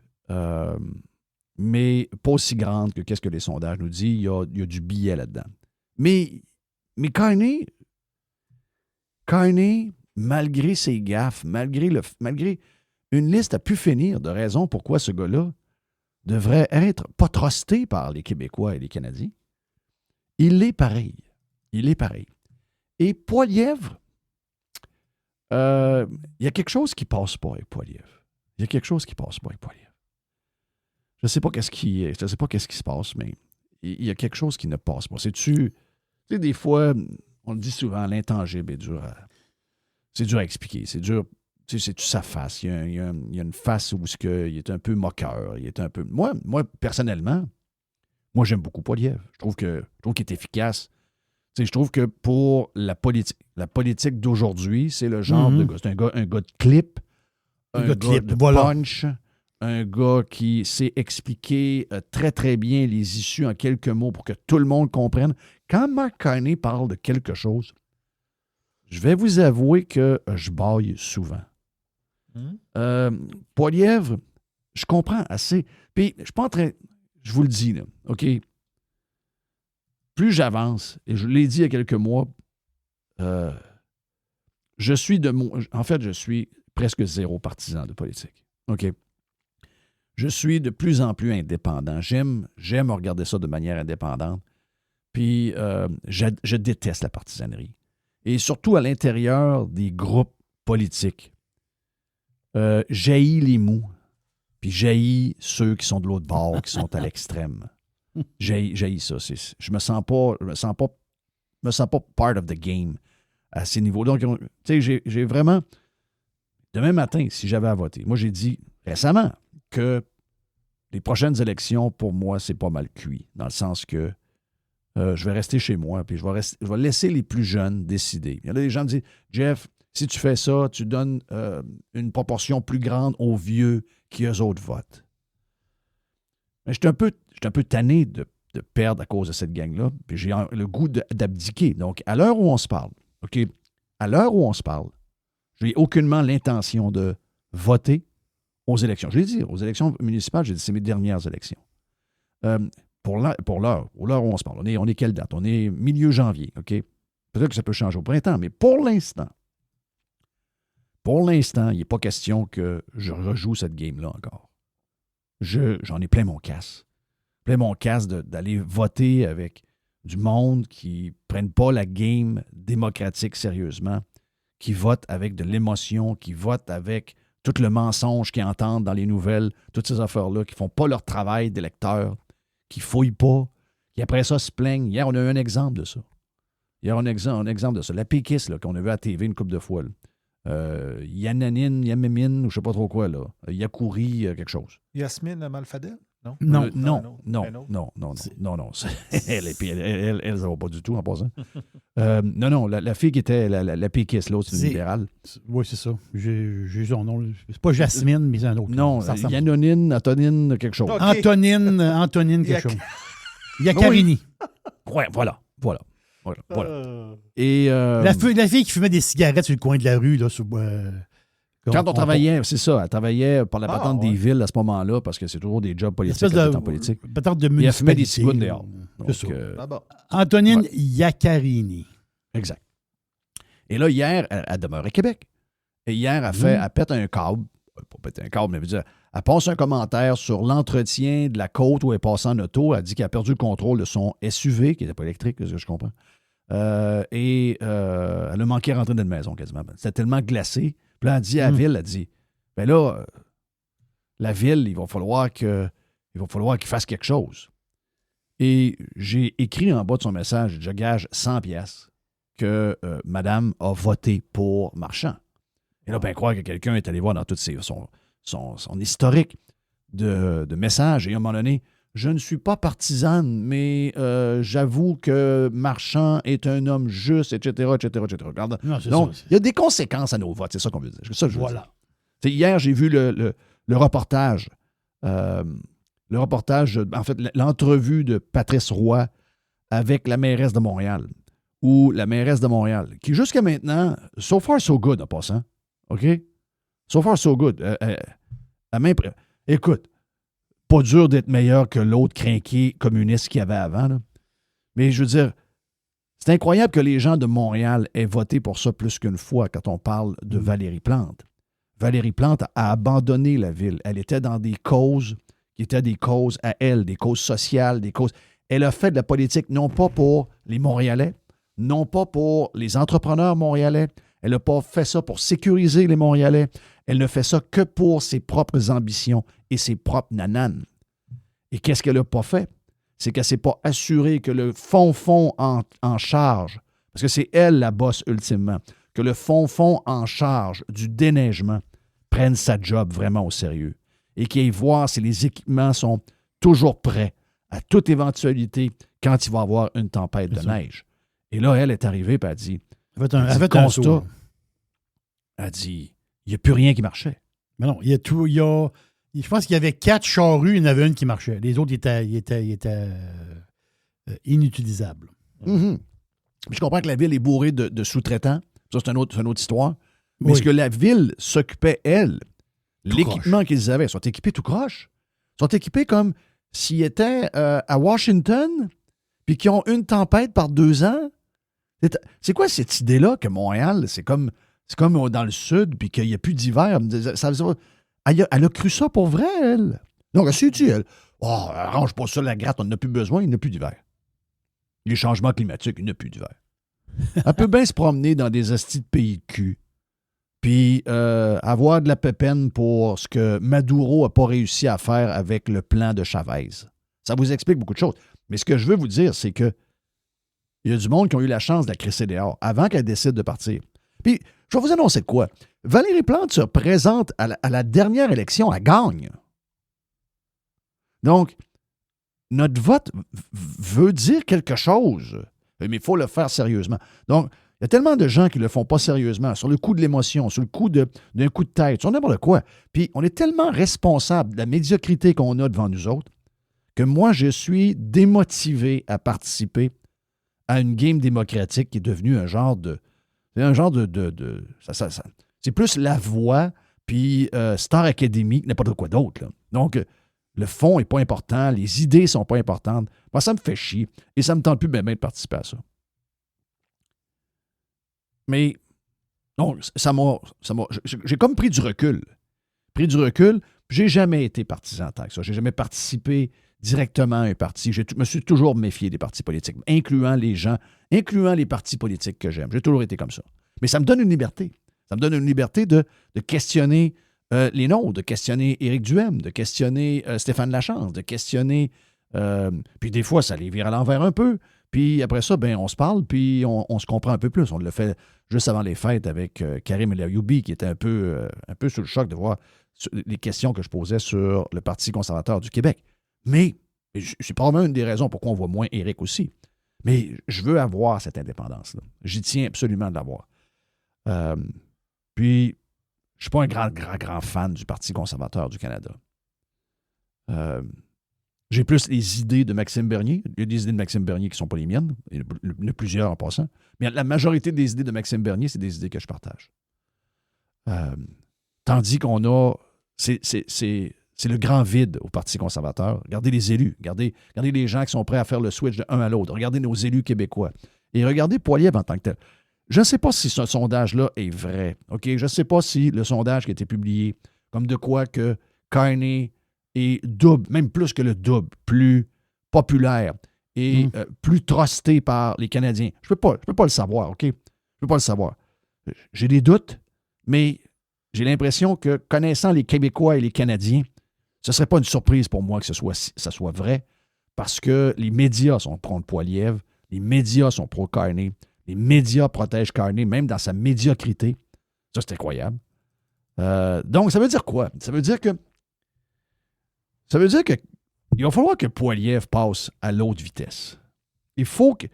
mais pas aussi grande que qu'est-ce que les sondages nous disent. Il y a du billet là-dedans. Mais Carney, malgré ses gaffes, malgré une liste à pu finir de raisons pourquoi ce gars-là devrait être pas trusté par les Québécois et les Canadiens, il est pareil. Et Poilievre, il y a quelque chose qui passe pas avec Poilievre. Je ne sais pas qu'est-ce qui se passe, mais il y a quelque chose qui ne passe pas. Tu sais, des fois, on le dit souvent, l'intangible est dur à expliquer. C'est dur. Tu sais, c'est sa face. Il y a une face où il est un peu moqueur. Il est un peu. Moi, personnellement, j'aime beaucoup Poilievre. Je trouve qu'il est efficace. Tu sais, je trouve que pour la politique d'aujourd'hui, c'est le genre de gars. C'est un gars de clip, un gars de punch, un gars qui sait expliquer très, très bien les issues en quelques mots pour que tout le monde comprenne. Quand Mark Carney parle de quelque chose, je vais vous avouer que je bâille souvent. Poilievre, je comprends assez. Puis, je suis pas en train... Je vous le dis, là, OK? Plus j'avance, et je l'ai dit il y a quelques mois, je suis presque zéro partisan de politique. OK? Je suis de plus en plus indépendant. J'aime regarder ça de manière indépendante. Puis, je déteste la partisanerie. Et surtout à l'intérieur des groupes politiques. J'haïs les mous, puis j'haïs ceux qui sont de l'autre bord, qui sont à l'extrême. J'haïs ça. Je me sens pas part of the game à ces niveaux. Donc, tu sais, j'ai vraiment... Demain matin, si j'avais à voter, moi, j'ai dit récemment que les prochaines élections, pour moi, c'est pas mal cuit, dans le sens que je vais rester chez moi, puis je vais laisser les plus jeunes décider. Il y en a des gens qui disent, Jeff, si tu fais ça, tu donnes une proportion plus grande aux vieux qui eux autres votent. Mais je suis un peu tanné de perdre à cause de cette gang-là, puis j'ai le goût d'abdiquer. Donc, à l'heure où on se parle, OK, je n'ai aucunement l'intention de voter aux élections. Je l'ai dit, aux élections municipales, j'ai dit, c'est mes dernières élections. Pour l'heure où on se parle, on est quelle date? On est milieu janvier, OK? Peut-être que ça peut changer au printemps, mais pour l'instant, il n'est pas question que je rejoue cette game-là encore. J'en ai plein mon casse. D'aller voter avec du monde qui ne prennent pas la game démocratique sérieusement, qui votent avec de l'émotion, qui votent avec tout le mensonge qu'ils entendent dans les nouvelles, toutes ces affaires-là, qui ne font pas leur travail d'électeur, qui ne fouillent pas, qui après ça se plaignent. Hier, on a eu un exemple de ça. La péquiste là, qu'on a vu à la TV une couple de fois. Yamimine, ou je ne sais pas trop quoi, là. Yakouri, quelque chose. Yasmine Malfadel? Non. Non. Elle ne va pas du tout en passant. Non, la fille qui était la péquiste, l'autre, c'est une libérale. Oui, c'est ça. J'ai son nom. C'est pas Jasmine, mais c'est un autre. Non, Yannonine, Antonine, quelque chose. Okay. Antonine, quelque chose. Yakarini. Oui, voilà. Et, la fille qui fumait des cigarettes sur le coin de la rue, là, quand on travaillait, c'est ça, elle travaillait par la patente des villes à ce moment-là, parce que c'est toujours des jobs politiques en politique. Patente de municipalité. Et elle fumait des cigounes dehors. C'est ça. Antonine Yakarini. Exact. Et là, hier, elle demeure à Québec. Et hier, elle pète un câble. Pas péter un câble, mais elle veut dire, elle passe un commentaire sur l'entretien de la côte où elle est passée en auto. Elle dit qu'elle a perdu le contrôle de son SUV, qui n'était pas électrique, c'est ce que je comprends. Elle a manqué à rentrer dans une maison quasiment. C'était tellement glacé. Puis là, elle dit à la ville, elle dit, ben là, la ville, il va falloir qu'il fasse quelque chose. Et j'ai écrit en bas de son message, je gage 100$ que madame a voté pour Marchand. Et là, ben croire que quelqu'un est allé voir dans tout son historique de messages. Et à un moment donné, je ne suis pas partisane, mais j'avoue que Marchand est un homme juste, etc. Regarde. Donc, il y a des conséquences à nos votes, c'est ça qu'on veut dire. Ça, je veux dire. Hier, j'ai vu le reportage. En fait, l'entrevue de Patrice Roy avec la mairesse de Montréal, ou la mairesse de Montréal, qui jusqu'à maintenant, so far so good en passant, OK? So far so good. Écoute, pas dur d'être meilleur que l'autre crinqué communiste qu'il y avait avant, là. Mais je veux dire, c'est incroyable que les gens de Montréal aient voté pour ça plus qu'une fois quand on parle de Valérie Plante. Valérie Plante a abandonné la ville. Elle était dans des causes qui étaient des causes à elle, des causes sociales, des causes... Elle a fait de la politique non pas pour les Montréalais, non pas pour les entrepreneurs montréalais. Elle n'a pas fait ça pour sécuriser les Montréalais. Elle ne fait ça que pour ses propres ambitions et ses propres nananes. Et qu'est-ce qu'elle n'a pas fait? C'est qu'elle ne s'est pas assurée que le fond en charge, parce que c'est elle la bosse ultimement, que le fond en charge du déneigement prenne sa job vraiment au sérieux et qu'il aille voir si les équipements sont toujours prêts à toute éventualité quand il va y avoir une tempête de neige. Et là, elle est arrivée et elle a dit, Elle fait un saut. Elle a dit, il n'y a plus rien qui marchait. Mais non, je pense qu'il y avait 4 charrues, il y en avait une qui marchait. Les autres étaient inutilisables. Mm-hmm. Je comprends que la ville est bourrée de sous-traitants. Ça, c'est une autre histoire. Mais ce que la ville s'occupait, elle, Tout l'équipement qu'ils avaient, sont équipés tout croche. Sont équipés comme s'ils étaient à Washington puis qu'ils ont une tempête par 2 ans. C'est quoi cette idée-là que Montréal, c'est comme dans le sud puis qu'il n'y a plus d'hiver? Elle a cru ça pour vrai, elle. Donc, elle s'est dit, elle, arrange pas ça la gratte, on n'a plus besoin, il n'y a plus d'hiver. Les changements climatiques, il n'y a plus d'hiver. Elle peut bien se promener dans des hosties de pays de cul, puis avoir de la pépine pour ce que Maduro n'a pas réussi à faire avec le plan de Chavez. Ça vous explique beaucoup de choses. Mais ce que je veux vous dire, c'est que il y a du monde qui ont eu la chance de la crisser dehors avant qu'elle décide de partir. Puis, je vais vous annoncer de quoi. Valérie Plante se présente à la dernière élection, elle gagne. Donc, notre vote veut dire quelque chose, mais il faut le faire sérieusement. Donc, il y a tellement de gens qui ne le font pas sérieusement, sur le coup de l'émotion, sur le coup d'un coup de tête, sur n'importe quoi. Puis, on est tellement responsable de la médiocrité qu'on a devant nous autres que moi, je suis démotivé à participer à une game démocratique qui est devenue un genre de... c'est plus La Voix, puis Star Academy, n'importe quoi d'autre. Là. Donc, le fond n'est pas important, les idées ne sont pas importantes. Moi, ça me fait chier et ça ne me tente plus bien de participer à ça. Mais, non, j'ai comme pris du recul. J'ai jamais été partisan tant que ça. J'ai jamais participé directement à un parti. Je me suis toujours méfié des partis politiques, incluant les partis politiques que j'aime. J'ai toujours été comme ça. Mais ça me donne une liberté. Ça me donne une liberté de questionner les nôtres, de questionner Éric Duhaime, de questionner Stéphane Lachance, de questionner... puis des fois, ça les vire à l'envers un peu. Puis après ça, on se parle, puis on se comprend un peu plus. On l'a fait juste avant les fêtes avec Karim El Ayoubi, qui était un peu sous le choc de voir les questions que je posais sur le Parti conservateur du Québec. Mais c'est probablement une des raisons pourquoi on voit moins Éric aussi. Mais je veux avoir cette indépendance-là. J'y tiens absolument de l'avoir. Puis, je ne suis pas un grand fan du Parti conservateur du Canada. J'ai plus les idées de Maxime Bernier. Il y a des idées de Maxime Bernier qui ne sont pas les miennes. Il y en a plusieurs en passant. Mais la majorité des idées de Maxime Bernier, c'est des idées que je partage. Tandis qu'on a... C'est le grand vide au Parti conservateur. Regardez les élus. Regardez les gens qui sont prêts à faire le switch de un à l'autre. Regardez nos élus québécois. Et regardez Poilievre en tant que tel. Je ne sais pas si ce sondage-là est vrai. OK? Je ne sais pas si le sondage qui a été publié, comme de quoi que Carney est double, même plus que le double, plus populaire et plus trusté par les Canadiens. Je ne peux pas le savoir, OK? Je ne peux pas le savoir. J'ai des doutes, mais j'ai l'impression que, connaissant les Québécois et les Canadiens, ce ne serait pas une surprise pour moi que ça soit vrai, parce que les médias sont pro Poilievre, les médias sont pro Carney, les médias protègent Carney, même dans sa médiocrité. Ça, c'est incroyable. Donc, ça veut dire quoi? Ça veut dire que il va falloir que Poilievre passe à l'autre vitesse. Il faut que,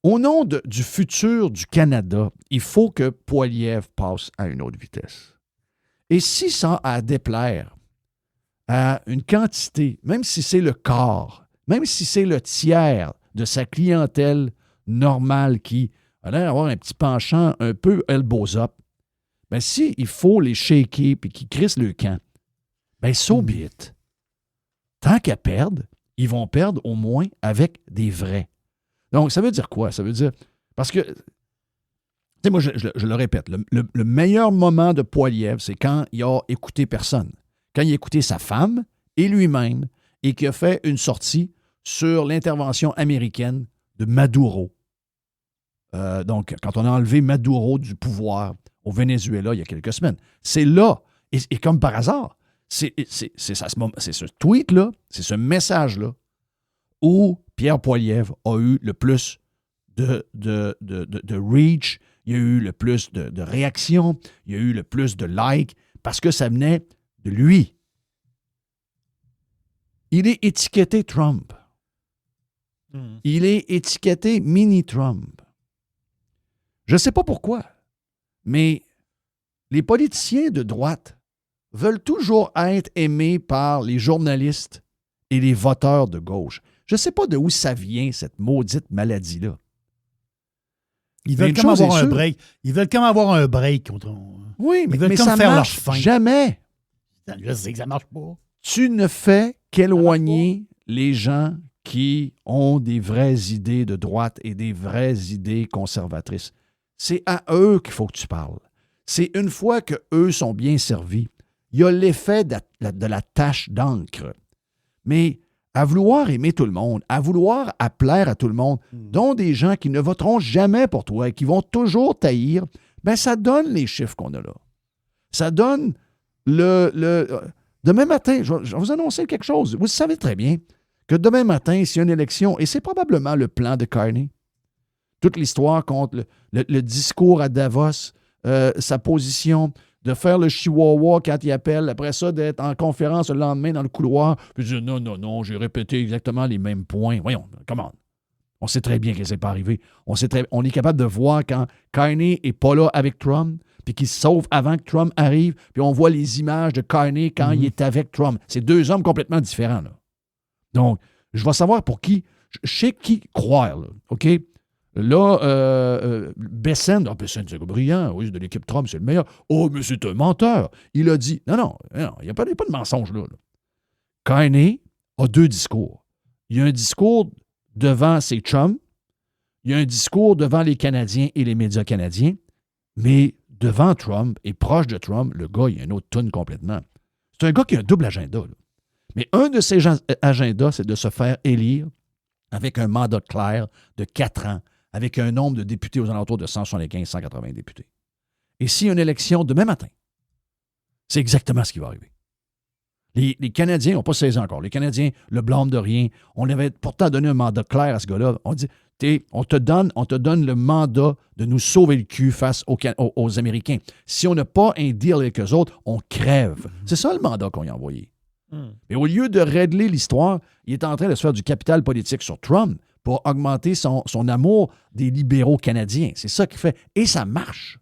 au nom du futur du Canada, il faut que Poilievre passe à une autre vitesse. Et si ça a à déplaire à une quantité, même si c'est le quart, même si c'est le tiers de sa clientèle normales qui a l'air d'avoir un petit penchant un peu elbows up, ben si il faut les shaker puis qu'ils crissent le camp, ben so be it. Tant qu'à perdre, ils vont perdre au moins avec des vrais. Donc, ça veut dire quoi? Ça veut dire... Parce que, tu sais, moi, je le répète, le meilleur moment de Poilievre, c'est quand il a écouté personne. Quand il a écouté sa femme et lui-même et qu'il a fait une sortie sur l'intervention américaine de Maduro. Donc, quand on a enlevé Maduro du pouvoir au Venezuela il y a quelques semaines, c'est là, et comme par hasard, c'est ce tweet-là, c'est ce message-là où Pierre Poilievre a eu le plus de reach, il y a eu le plus de réactions, il y a eu le plus de likes, parce que ça venait de lui. Il est étiqueté Trump. Il est étiqueté mini-Trump. Je ne sais pas pourquoi, mais les politiciens de droite veulent toujours être aimés par les journalistes et les voteurs de gauche. Je ne sais pas d'où ça vient, cette maudite maladie-là. Ils veulent comme avoir un break. Ils veulent comme avoir un break. Oui, ils veulent mais comme ça faire marche leur fin. jamais. Je sais que ça marche pas. Tu ne fais qu'éloigner les gens qui ont des vraies idées de droite et des vraies idées conservatrices. C'est à eux qu'il faut que tu parles. C'est une fois qu'eux sont bien servis, il y a l'effet de la tache d'encre. Mais à vouloir aimer tout le monde, à vouloir plaire à tout le monde, dont des gens qui ne voteront jamais pour toi et qui vont toujours t'haïr, ben ça donne les chiffres qu'on a là. Ça donne demain matin, je vais vous annoncer quelque chose. Vous savez très bien que demain matin, s'il y a une élection, et c'est probablement le plan de Carney, toute l'histoire contre le discours à Davos, sa position de faire le chihuahua quand il appelle, après ça, d'être en conférence le lendemain dans le couloir, puis dire non, j'ai répété exactement les mêmes points. Voyons, comment? On sait très bien que ce n'est pas arrivé. On est capable de voir quand Carney n'est pas là avec Trump, puis qu'il se sauve avant que Trump arrive, puis on voit les images de Carney quand il est avec Trump. C'est deux hommes complètement différents, là. Donc, je vais savoir pour qui, je sais qui croire, là, OK? Là, Bessène, Bessène, c'est brillant, oui, de l'équipe Trump, c'est le meilleur. Oh, mais c'est un menteur. Il a dit, non, il n'y a pas de mensonge là. Carney a deux discours. Il y a un discours devant ses chums, il y a un discours devant les Canadiens et les médias canadiens, mais devant Trump et proche de Trump, le gars, il a une autre toune complètement. C'est un gars qui a un double agenda, là. Mais un de ses agendas, c'est de se faire élire avec un mandat clair de 4 ans, avec un nombre de députés aux alentours de 175-180 députés. Et s'il y a une élection demain matin, c'est exactement ce qui va arriver. Les Canadiens n'ont pas saisi encore. Les Canadiens le blâment de rien. On avait pourtant donné un mandat clair à ce gars-là. On dit, on te donne le mandat de nous sauver le cul face aux Américains. Si on n'a pas un deal avec eux autres, on crève. C'est ça le mandat qu'on y a envoyé. Mais au lieu de régler l'histoire, il est en train de se faire du capital politique sur Trump pour augmenter son amour des libéraux canadiens. C'est ça qu'il fait. Et ça marche.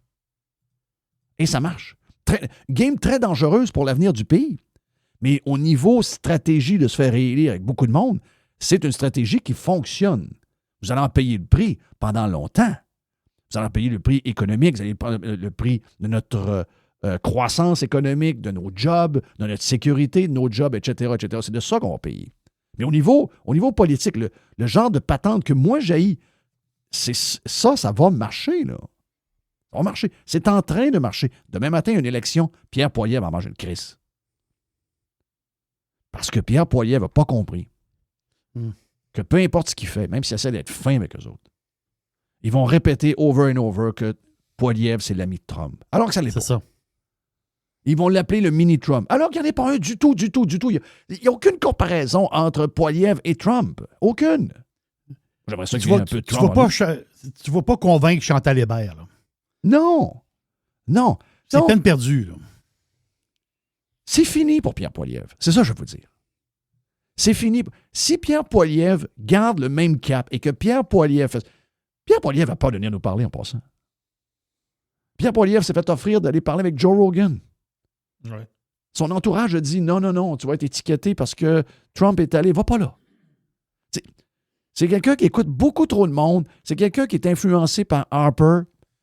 Game très dangereuse pour l'avenir du pays. Mais au niveau stratégie de se faire réélire avec beaucoup de monde, c'est une stratégie qui fonctionne. Vous allez en payer le prix pendant longtemps. Vous allez en payer le prix économique, vous allez payer le prix de notre croissance économique, de nos jobs, de notre sécurité, de nos jobs, etc., etc. C'est de ça qu'on va payer. Mais au niveau politique, le genre de patente que moi j'haïs, ça va marcher, là. Ça va marcher. C'est en train de marcher. Demain matin, une élection, Pierre Poilievre va manger une crise. Parce que Pierre Poilievre n'a pas compris que peu importe ce qu'il fait, même s'il essaie d'être fin avec eux autres, ils vont répéter over and over que Poilievre, c'est l'ami de Trump. Alors que ça l'est pas. C'est ça. Ils vont l'appeler le mini-Trump. Alors qu'il n'y en a pas un du tout. Il n'y a aucune comparaison entre Poilievre et Trump. Aucune. J'aimerais ça qu'il y ait un peu de Trump. Tu ne vas pas convaincre Chantal Hébert, là. Non. C'est peine perdue, là. C'est fini pour Pierre Poilievre. C'est ça que je veux vous dire. C'est fini. Si Pierre Poilievre garde le même cap et que Pierre Poilievre fait... Pierre Poilievre n'a pas venir nous parler en passant. Pierre Poilievre s'est fait offrir d'aller parler avec Joe Rogan. Ouais. Son entourage a dit non, tu vas être étiqueté parce que Trump est allé. Va pas là. C'est quelqu'un qui écoute beaucoup trop de monde. C'est quelqu'un qui est influencé par Harper.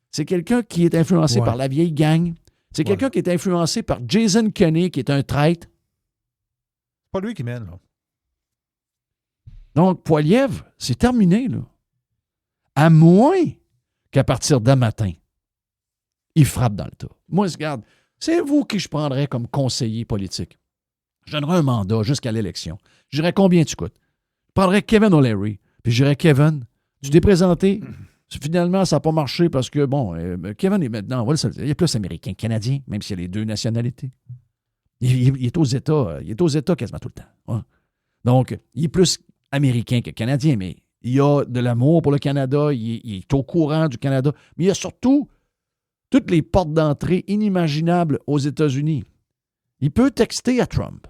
C'est quelqu'un qui est influencé par la vieille gang. C'est quelqu'un qui est influencé par Jason Kenney, qui est un traître. C'est pas lui qui mène, là. Donc, Poilievre, c'est terminé, là. À moins qu'à partir d'un matin, il frappe dans le tas. Moi, regarde, c'est vous qui je prendrais comme conseiller politique. Je donnerais un mandat jusqu'à l'élection. Je dirais combien tu coûtes. Je prendrais Kevin O'Leary, puis je dirais Kevin, tu t'es présenté, finalement, ça n'a pas marché parce que, bon, Kevin est maintenant, il est plus américain que canadien, même s'il y a les deux nationalités. Il est aux États quasiment tout le temps. Ouais. Donc, il est plus américain que canadien, mais il a de l'amour pour le Canada, il est au courant du Canada, mais il a surtout toutes les portes d'entrée inimaginables aux États-Unis. Il peut texter à Trump.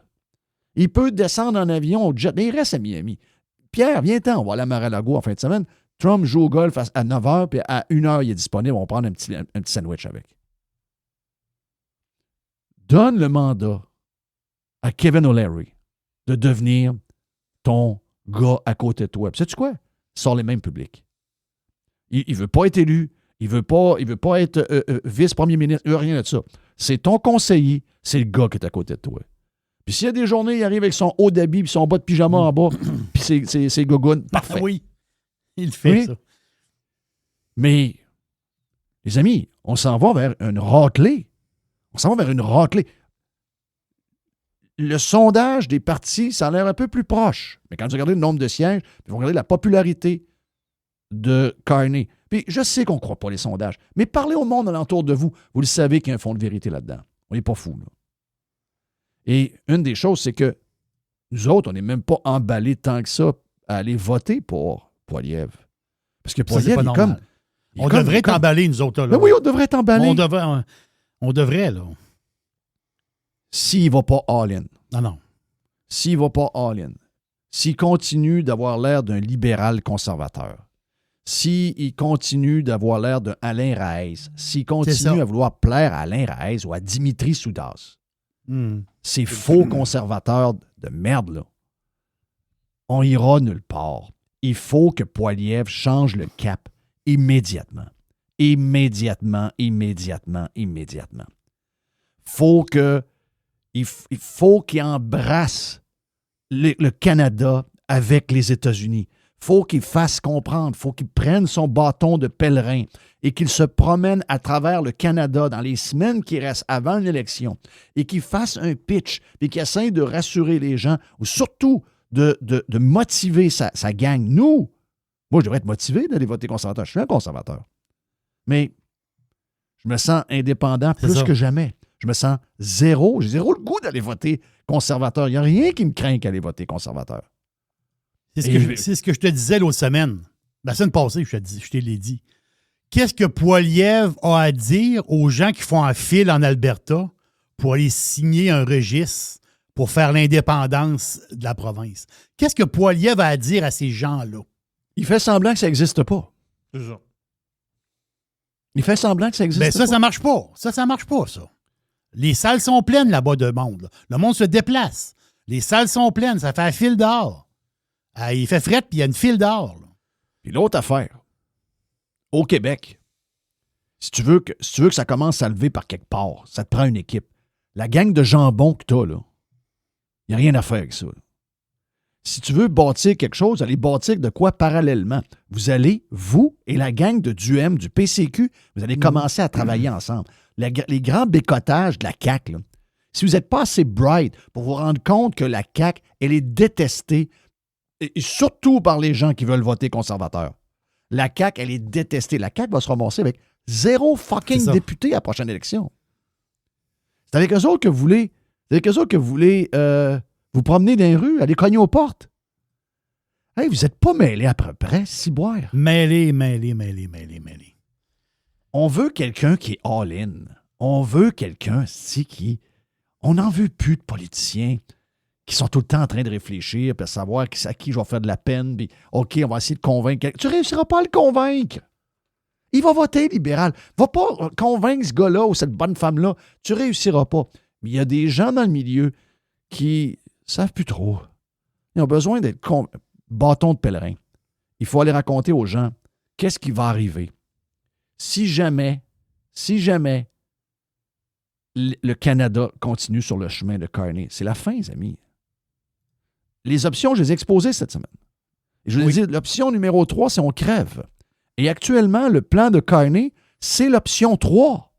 Il peut descendre en avion au jet, mais il reste à Miami. Pierre, viens-t'en, on va aller à Mar-a-Lago en fin de semaine. Trump joue au golf à 9 h, puis à 1 h, il est disponible. On va prendre un petit sandwich avec. Donne le mandat à Kevin O'Leary de devenir ton gars à côté de toi. Puis sais-tu quoi? Sors les mêmes publics. Il ne veut pas être élu. Il veut pas être vice-premier ministre. Il veut rien de ça. C'est ton conseiller. C'est le gars qui est à côté de toi. Puis s'il y a des journées, il arrive avec son haut d'habit puis son bas de pyjama en bas, puis ses gougounes. Parfait. Oui, il fait ça. Mais, les amis, on s'en va vers une raclée. On s'en va vers une raclée. Le sondage des partis, ça a l'air un peu plus proche. Mais quand vous regardez le nombre de sièges, puis vous regardez la popularité de Carney. Puis je sais qu'on ne croit pas les sondages, mais parlez au monde alentour de vous. Vous le savez qu'il y a un fond de vérité là-dedans. On n'est pas fous, là. Et une des choses, c'est que nous autres, on n'est même pas emballés tant que ça à aller voter pour Poilievre. Parce que Poilievre, il est comme... On devrait être emballés, nous autres. Là. Ben oui, on devrait être emballés. On devrait, là. S'il ne va pas all-in. Non. S'il ne va pas all-in. S'il continue d'avoir l'air d'un libéral conservateur. S'il continue d'avoir l'air d'un Alain Raïs. S'il continue à vouloir plaire à Alain Raïs ou à Dimitri Soudas. Ces faux conservateurs de merde, là. On ira nulle part. Il faut que Poilievre change le cap immédiatement. Immédiatement. Il faut qu'il embrasse le Canada avec les États-Unis. Il faut qu'il fasse comprendre, il faut qu'il prenne son bâton de pèlerin et qu'il se promène à travers le Canada dans les semaines qui restent avant l'élection et qu'il fasse un pitch et qu'il essaie de rassurer les gens ou surtout de motiver sa gang. Moi, je devrais être motivé d'aller voter conservateur. Je suis un conservateur. Mais je me sens indépendant plus que jamais. Je me sens j'ai zéro le goût d'aller voter conservateur. Il n'y a rien qui me craint qu'aller voter conservateur. C'est ce que je te disais l'autre semaine. La semaine passée, je te l'ai dit. Qu'est-ce que Poilievre a à dire aux gens qui font un fil en Alberta pour aller signer un registre pour faire l'indépendance de la province? Qu'est-ce que Poilievre a à dire à ces gens-là? Il fait semblant que ça n'existe pas. C'est ça. Il fait semblant que ça existe pas. Mais ça marche pas. Ça marche pas, ça. Les salles sont pleines là-bas de monde. Là. Le monde se déplace. Les salles sont pleines. Ça fait un fil d'or. Il fait fret, puis il y a une file d'or. Puis l'autre affaire, au Québec, si tu veux que ça commence à lever par quelque part, ça te prend une équipe. La gang de jambon que tu as, là, il n'y a rien à faire avec ça. Là. Si tu veux bâtir quelque chose, allez bâtir de quoi parallèlement? Vous allez, vous et la gang de Duhem, du PCQ, vous allez commencer à travailler ensemble. Les grands bécotages de la CAQ, là, si vous n'êtes pas assez bright pour vous rendre compte que la CAQ, elle est détestée, et surtout par les gens qui veulent voter conservateur. La CAQ, elle est détestée. La CAQ va se ramasser avec 0 fucking député à la prochaine élection. C'est avec eux autres que vous voulez... vous promener dans les rues, aller cogner aux portes. Hey, vous n'êtes pas mêlés à peu près, ciboire. Mêlés. On veut quelqu'un qui est all-in. On veut quelqu'un, qui... On n'en veut plus de politiciens qui sont tout le temps en train de réfléchir pour savoir à qui je vais faire de la peine. Puis, OK, on va essayer de convaincre. Tu ne réussiras pas à le convaincre. Il va voter libéral. Va pas convaincre ce gars-là ou cette bonne femme-là. Tu ne réussiras pas. Mais il y a des gens dans le milieu qui ne savent plus trop. Ils ont besoin d'être bâton de pèlerin. il faut aller raconter aux gens qu'est-ce qui va arriver. Si jamais le Canada continue sur le chemin de Carney, c'est la fin, les amis. Les options, je les ai exposées cette semaine. Et je vous ai dit, l'option numéro 3, c'est on crève. Et actuellement, le plan de Carney, c'est l'option 3.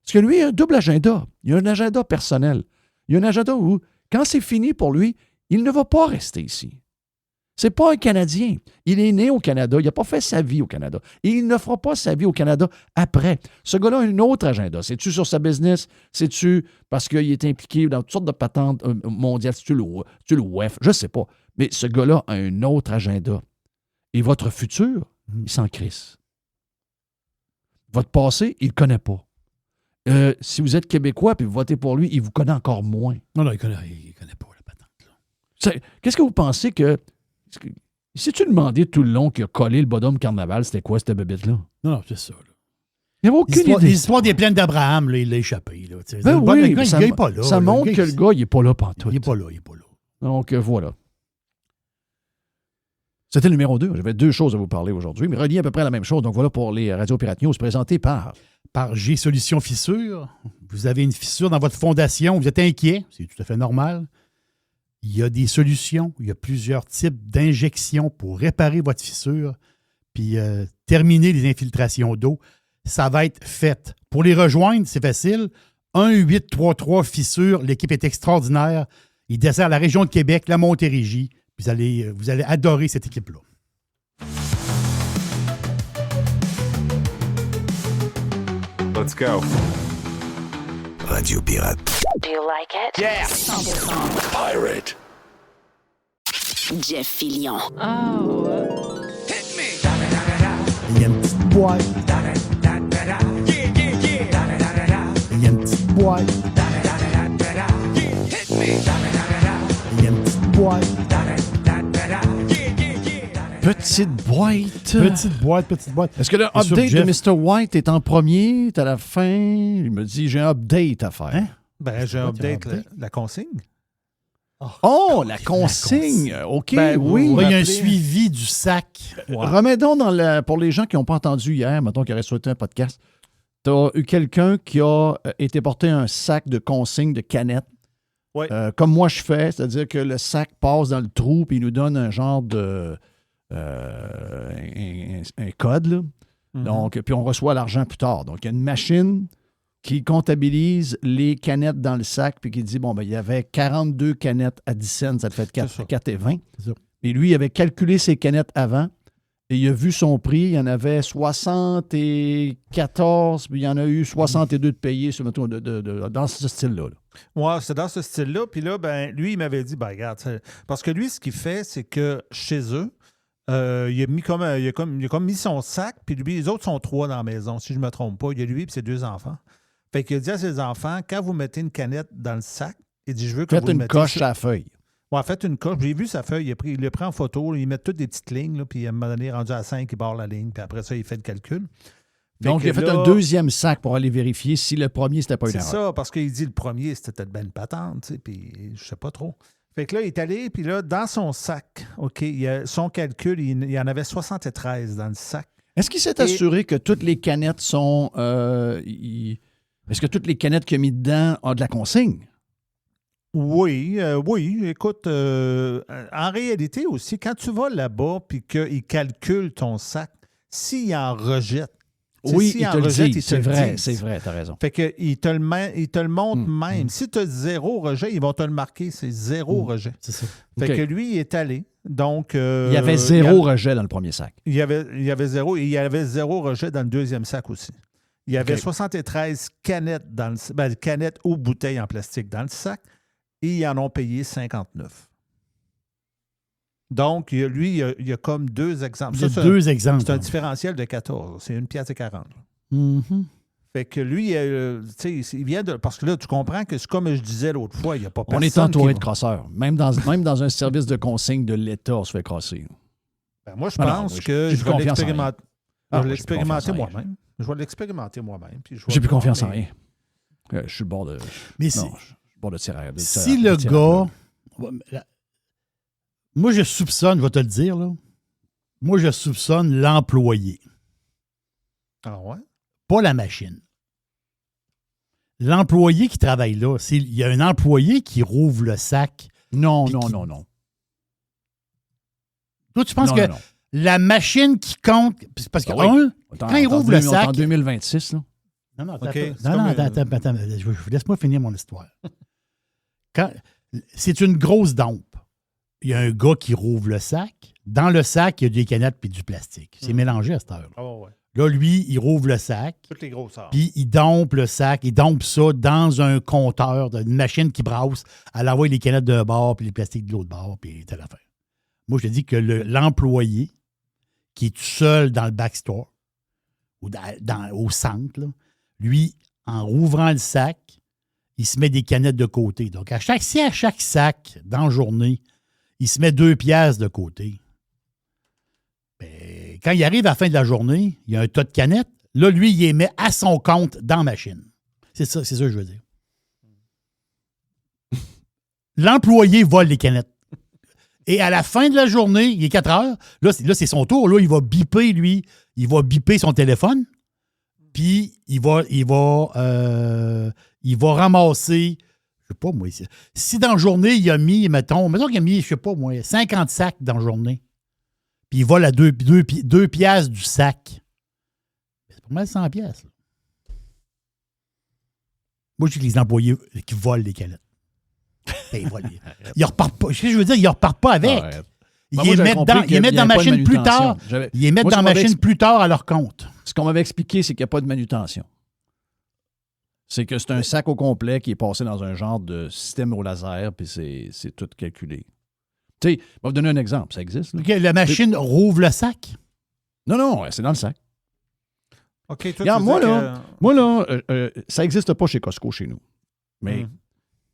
Parce que lui, il a un double agenda. Il a un agenda personnel. Il a un agenda où, quand c'est fini pour lui, il ne va pas rester ici. C'est pas un Canadien. Il est né au Canada. Il n'a pas fait sa vie au Canada. Et il ne fera pas sa vie au Canada après. Ce gars-là a un autre agenda. C'est-tu sur sa business? C'est-tu parce qu'il est impliqué dans toutes sortes de patentes mondiales? C'est-tu le WEF? Je ne sais pas. Mais ce gars-là a un autre agenda. Et votre futur, il s'en crisse. Votre passé, il ne le connaît pas. Si vous êtes Québécois et vous votez pour lui, il vous connaît encore moins. Non, il connaît pas la patente. Qu'est-ce que vous pensez que... Si tu demandais tout le long qu'il a collé le bonhomme carnaval, c'était quoi cette bébête-là? Non, c'est ça. Là. Il n'y avait aucune idée. L'histoire des plaines d'Abraham, là, il l'a échappé. Là, Ben oui, le gars, il n'est pas là. Ça montre que le gars, il n'est pas là pantoute. Il n'est pas là. Donc, voilà. C'était le numéro 2. J'avais 2 choses à vous parler aujourd'hui, mais relié à peu près à la même chose. Donc, voilà pour les Radio Pirate News présentées par G-Solutions Fissure. Vous avez une fissure dans votre fondation, vous êtes inquiet, c'est tout à fait normal. Il y a des solutions, il y a plusieurs types d'injections pour réparer votre fissure puis terminer les infiltrations d'eau. Ça va être fait. Pour les rejoindre, c'est facile. 1-833-Fissure, l'équipe est extraordinaire. Il dessert la région de Québec, la Montérégie. Vous allez adorer cette équipe-là. Let's go. Radio Pirate. Do you like it? Yeah. 100%. Pirate. Jeff Fillion. Oh. Il y a une petite boîte. Il y a une petite boîte. Il y a une petite boîte. Petite boîte. Petite boîte. Est-ce que le C'est sûr, update Jeff- de Mr. White est en premier, est à la fin? Il me dit, j'ai un update à faire. Hein? Ben, j'ai un Pourquoi tu as update, un update? la consigne. Oh, la consigne. OK, Ben, oui. Il y a un rappelez- suivi du sac. Remets donc pour les gens qui n'ont pas entendu hier, mettons qu'ils auraient souhaité un podcast, tu as eu quelqu'un qui a été porté un sac de consignes de canettes. Ouais. Comme moi je fais, c'est-à-dire que le sac passe dans le trou puis il nous donne un genre de un code. Là. Donc, puis on reçoit l'argent plus tard. Donc, il y a une machine qui comptabilise les canettes dans le sac puis qui dit, bon, ben il y avait 42 canettes à 10 cents, ça te fait C'est ça. 4,20. C'est ça. Et lui, il avait calculé ses canettes avant et il a vu son prix. Il y en avait 74, puis il y en a eu 62 de payés dans ce style-là. Là. Ouais, c'est dans ce style-là. Puis là, ben, lui, il m'avait dit, ben, regarde, parce que lui, ce qu'il fait, c'est que chez eux, il a comme mis son sac, puis lui, les autres sont 3 dans la maison, si je ne me trompe pas. Il y a lui et ses 2 enfants. Fait qu'il a dit à ses enfants, quand vous mettez une canette dans le sac, il dit, je veux que Faites vous le une mettez coche sur- à la feuille. Ouais, faites une coche. J'ai vu sa feuille, il l'a pris en photo, là, il met toutes des petites lignes, là, puis à un moment donné, rendu à 5, il barre la ligne, puis après ça, il fait le calcul. Fait Donc, que il a fait là, un deuxième sac pour aller vérifier si le premier, c'était pas une c'est erreur. ça, parce qu'il dit le premier, c'était peut-être ben une patente, tu sais, puis je sais pas trop. Fait que là, il est allé, puis là, dans son sac, OK, son calcul, il y en avait 73 dans le sac. Est-ce qu'il s'est Et- assuré que toutes les canettes sont... Est-ce que toutes les canettes qu'il a mis dedans ont de la consigne? Oui, écoute, en réalité aussi, quand tu vas là-bas, puis qu'il calcule ton sac, s'il en rejette, tu sais, Oui, s'il il en te le rejette, dit. il te C'est le vrai, dit. c'est vrai, t'as raison. Fait qu'il te le montre même. Si tu as 0 rejet, ils vont te le marquer, c'est 0 rejet. C'est ça. Fait OK. que lui, il est allé. Donc, Il y avait 0 rejet dans le premier sac. Il y avait 0 et il y avait 0 rejet dans le deuxième sac aussi. Il y avait OK. 73 canettes, canettes ou bouteilles en plastique dans le sac et ils en ont payé 59. Donc, lui, il y a comme 2 exemples. Il y a Ça, 2 exemples. c'est un différentiel de 14. C'est 1,40 $. Mhm. Fait que lui, tu sais, il vient de... Parce que là, tu comprends que c'est comme je disais l'autre fois, il n'y a pas On personne est entouré de qui va- crosseurs. Même dans un service de consigne de l'État, on se fait crosser. Ben, moi, je Ah non, pense j'ai- que j'ai je plus vais confiance en l'expérimenter. Ah, Je vais j'ai plus confiance l'expérimenter en rien. moi-même. Je vais l'expérimenter moi-même. puis je vais J'ai plus voir, confiance en mais- rien. Je suis le bord de... Mais non, si- je suis le bord de tirer. Si le gars... Moi, je soupçonne, je vais te le dire, là. Moi, je soupçonne l'employé, Ah ouais? pas la machine. L'employé qui travaille là, il y a un employé qui rouvre le sac. Non. Puis qui- Non. Toi, tu penses Non, que non. la machine qui compte. Parce que, Ah oui. quand il rouvre le sac. En 2026, là. Non, OK, attends, c'est non, comme attends. Laisse-moi finir mon histoire. C'est une grosse dompe. Il y a un gars qui rouvre le sac. Dans le sac, il y a des canettes et du plastique. C'est mélangé à cette heure. Ah ouais. Là, lui, il rouvre le sac. Toutes les grosseurs. Puis il dompe le sac, il dompe ça dans un compteur, une machine qui brasse. Elle envoie les canettes d'un bord, puis les plastiques de l'autre bord, puis telle affaire. Moi, je te dis que l'employé qui est tout seul dans le backstore, ou au centre, là, lui, en rouvrant le sac, il se met des canettes de côté. Donc, à chaque sac, dans la journée, il se met 2 piastres de côté. Ben, quand il arrive à la fin de la journée, il y a un tas de canettes. Là, lui, il les met à son compte dans la machine. C'est ça que je veux dire. L'employé vole les canettes. Et à la fin de la journée, il est 4 heures. Là, c'est son tour. Là, il va biper, lui. Il va biper son téléphone. Puis, il va ramasser, je sais pas moi, si dans la journée, il a mis, mettons qu'il a mis, je sais pas moi, 50 sacs dans la journée. Puis, il vole à 2 piastres du sac. C'est pas mal 100 piastres. Là. Moi, je dis les employés qui volent les canettes. Ben, ils repartent pas. Ce que je veux dire, ils repartent pas avec. Arrête. Ils Moi, les j'avais mettent compris dans, qu'il ils y mettent dans avait la pas de machine plus manutention. tard. Ils les mettent Moi, dans ce la qu'on machine m'avait plus tard à leur compte. Ce qu'on m'avait expliqué, c'est qu'il n'y a pas de manutention. C'est que c'est un sac au complet qui est passé dans un genre de système au laser, puis c'est tout calculé. Tu sais, je vais vous donner un exemple. Ça existe, là? OK, la machine rouvre le sac. Non, c'est dans le sac. OK, toi, Regarde, tu moi, dis là, Moi, là, ça n'existe pas chez Costco, chez nous. Mais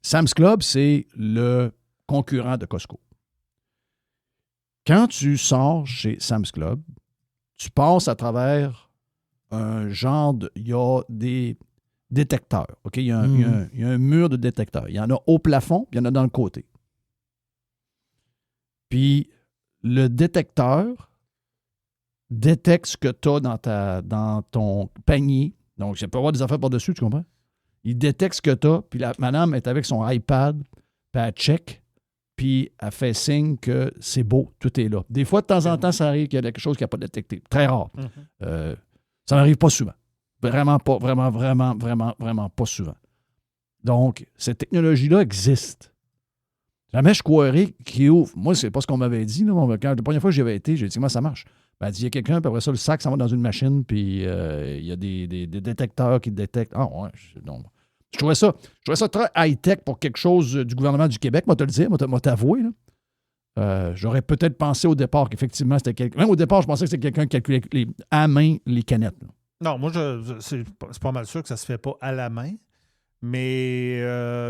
Sam's Club, c'est le concurrent de Costco. Quand tu sors chez Sam's Club, tu passes à travers un genre de... Il y a des détecteurs. OK? Il y a un mur de détecteurs. Il y en a au plafond, puis il y en a dans le côté. Puis le détecteur détecte ce que tu as dans ton panier. Donc, ça peut avoir des affaires par-dessus, tu comprends? Il détecte ce que tu as, puis la madame est avec son iPad, puis elle check, puis elle fait signe que c'est beau, tout est là. Des fois, de temps en temps, ça arrive qu'il y a quelque chose qui n'a pas détecté. Très rare. Ça n'arrive pas souvent. Vraiment pas souvent. Donc, cette technologie-là existe. Jamais je croirais qu'il ouvre. Moi, c'est pas ce qu'on m'avait dit. Là. La première fois que j'y avais été, j'ai dit comment ça marche. Ben, elle dit, il y a quelqu'un, puis après ça, le sac s'en va dans une machine, puis il y a des détecteurs qui détectent. Ah ouais, donc, je trouvais ça très high-tech pour quelque chose du gouvernement du Québec, moi te le dire, moi t'avouer. J'aurais peut-être pensé au départ qu'effectivement, c'était quelqu'un. Même au départ, je pensais que c'était quelqu'un qui calculait à main les canettes. Là. Non, moi, c'est pas mal sûr que ça se fait pas à la main. Mais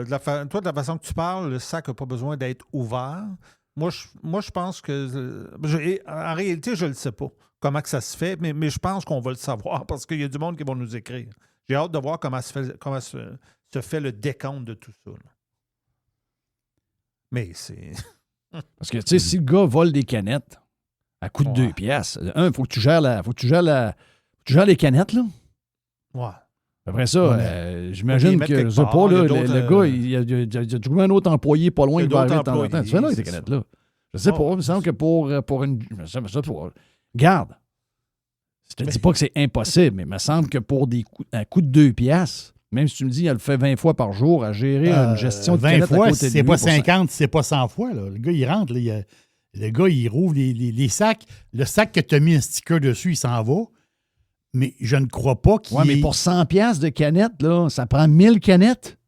toi, de la façon que tu parles, le sac n'a pas besoin d'être ouvert. Moi, je pense que... en réalité, je ne le sais pas, comment que ça se fait, mais je pense qu'on va le savoir parce qu'il y a du monde qui va nous écrire. J'ai hâte de voir comment se fait le décompte de tout ça. Là. Mais c'est... Parce que, tu sais, si le gars vole des canettes à coût de 2 piastres, il faut que tu gères les canettes, là. Ouais. Après ça, j'imagine que, je sais pas, là, le gars, il y a toujours un autre employé pas loin qui va arriver de temps en temps. Tu fais là avec tes canettes-là. Je sais pas, il me semble que pour une... Garde, je te dis pas que c'est impossible, mais il me semble que pour un coût de 2 piastres, même si tu me dis qu'elle le fait 20 fois par jour à gérer une gestion de 20 canettes fois, à côté de c'est lui pas pour 50, c'est pas 100 fois. Là. Le gars, il rentre. Là, le gars, il rouvre les sacs. Le sac que tu as mis un sticker dessus, il s'en va. Mais je ne crois pas qu'il mais pour 100 piastres de canettes, là, ça prend 1000 canettes.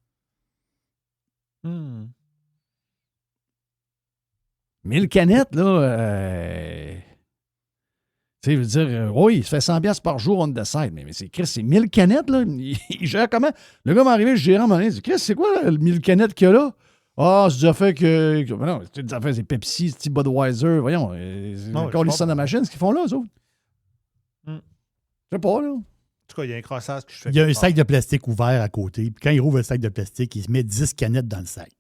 1000 canettes, là... Tu sais, je veux dire, oui, il se fait 100 piastres par jour on décide. Mais c'est Chris, c'est 1000 canettes, là. Il gère comment? Le gars m'est arrivé, le gérant m'a dit, Chris, c'est quoi, là, le 1000 canettes qu'il y a là? Ah, c'est des affaires que... Non, c'est des affaires, c'est Pepsi, c'est Budweiser, voyons. C'est encore les ça dans la machine, ce qu'ils font là, eux autres. Je sais pas, là. En tout cas, il y a un crossage que je fais. Il y a un sac de plastique ouvert à côté. Puis quand il rouvre le sac de plastique, il se met 10 canettes dans le sac.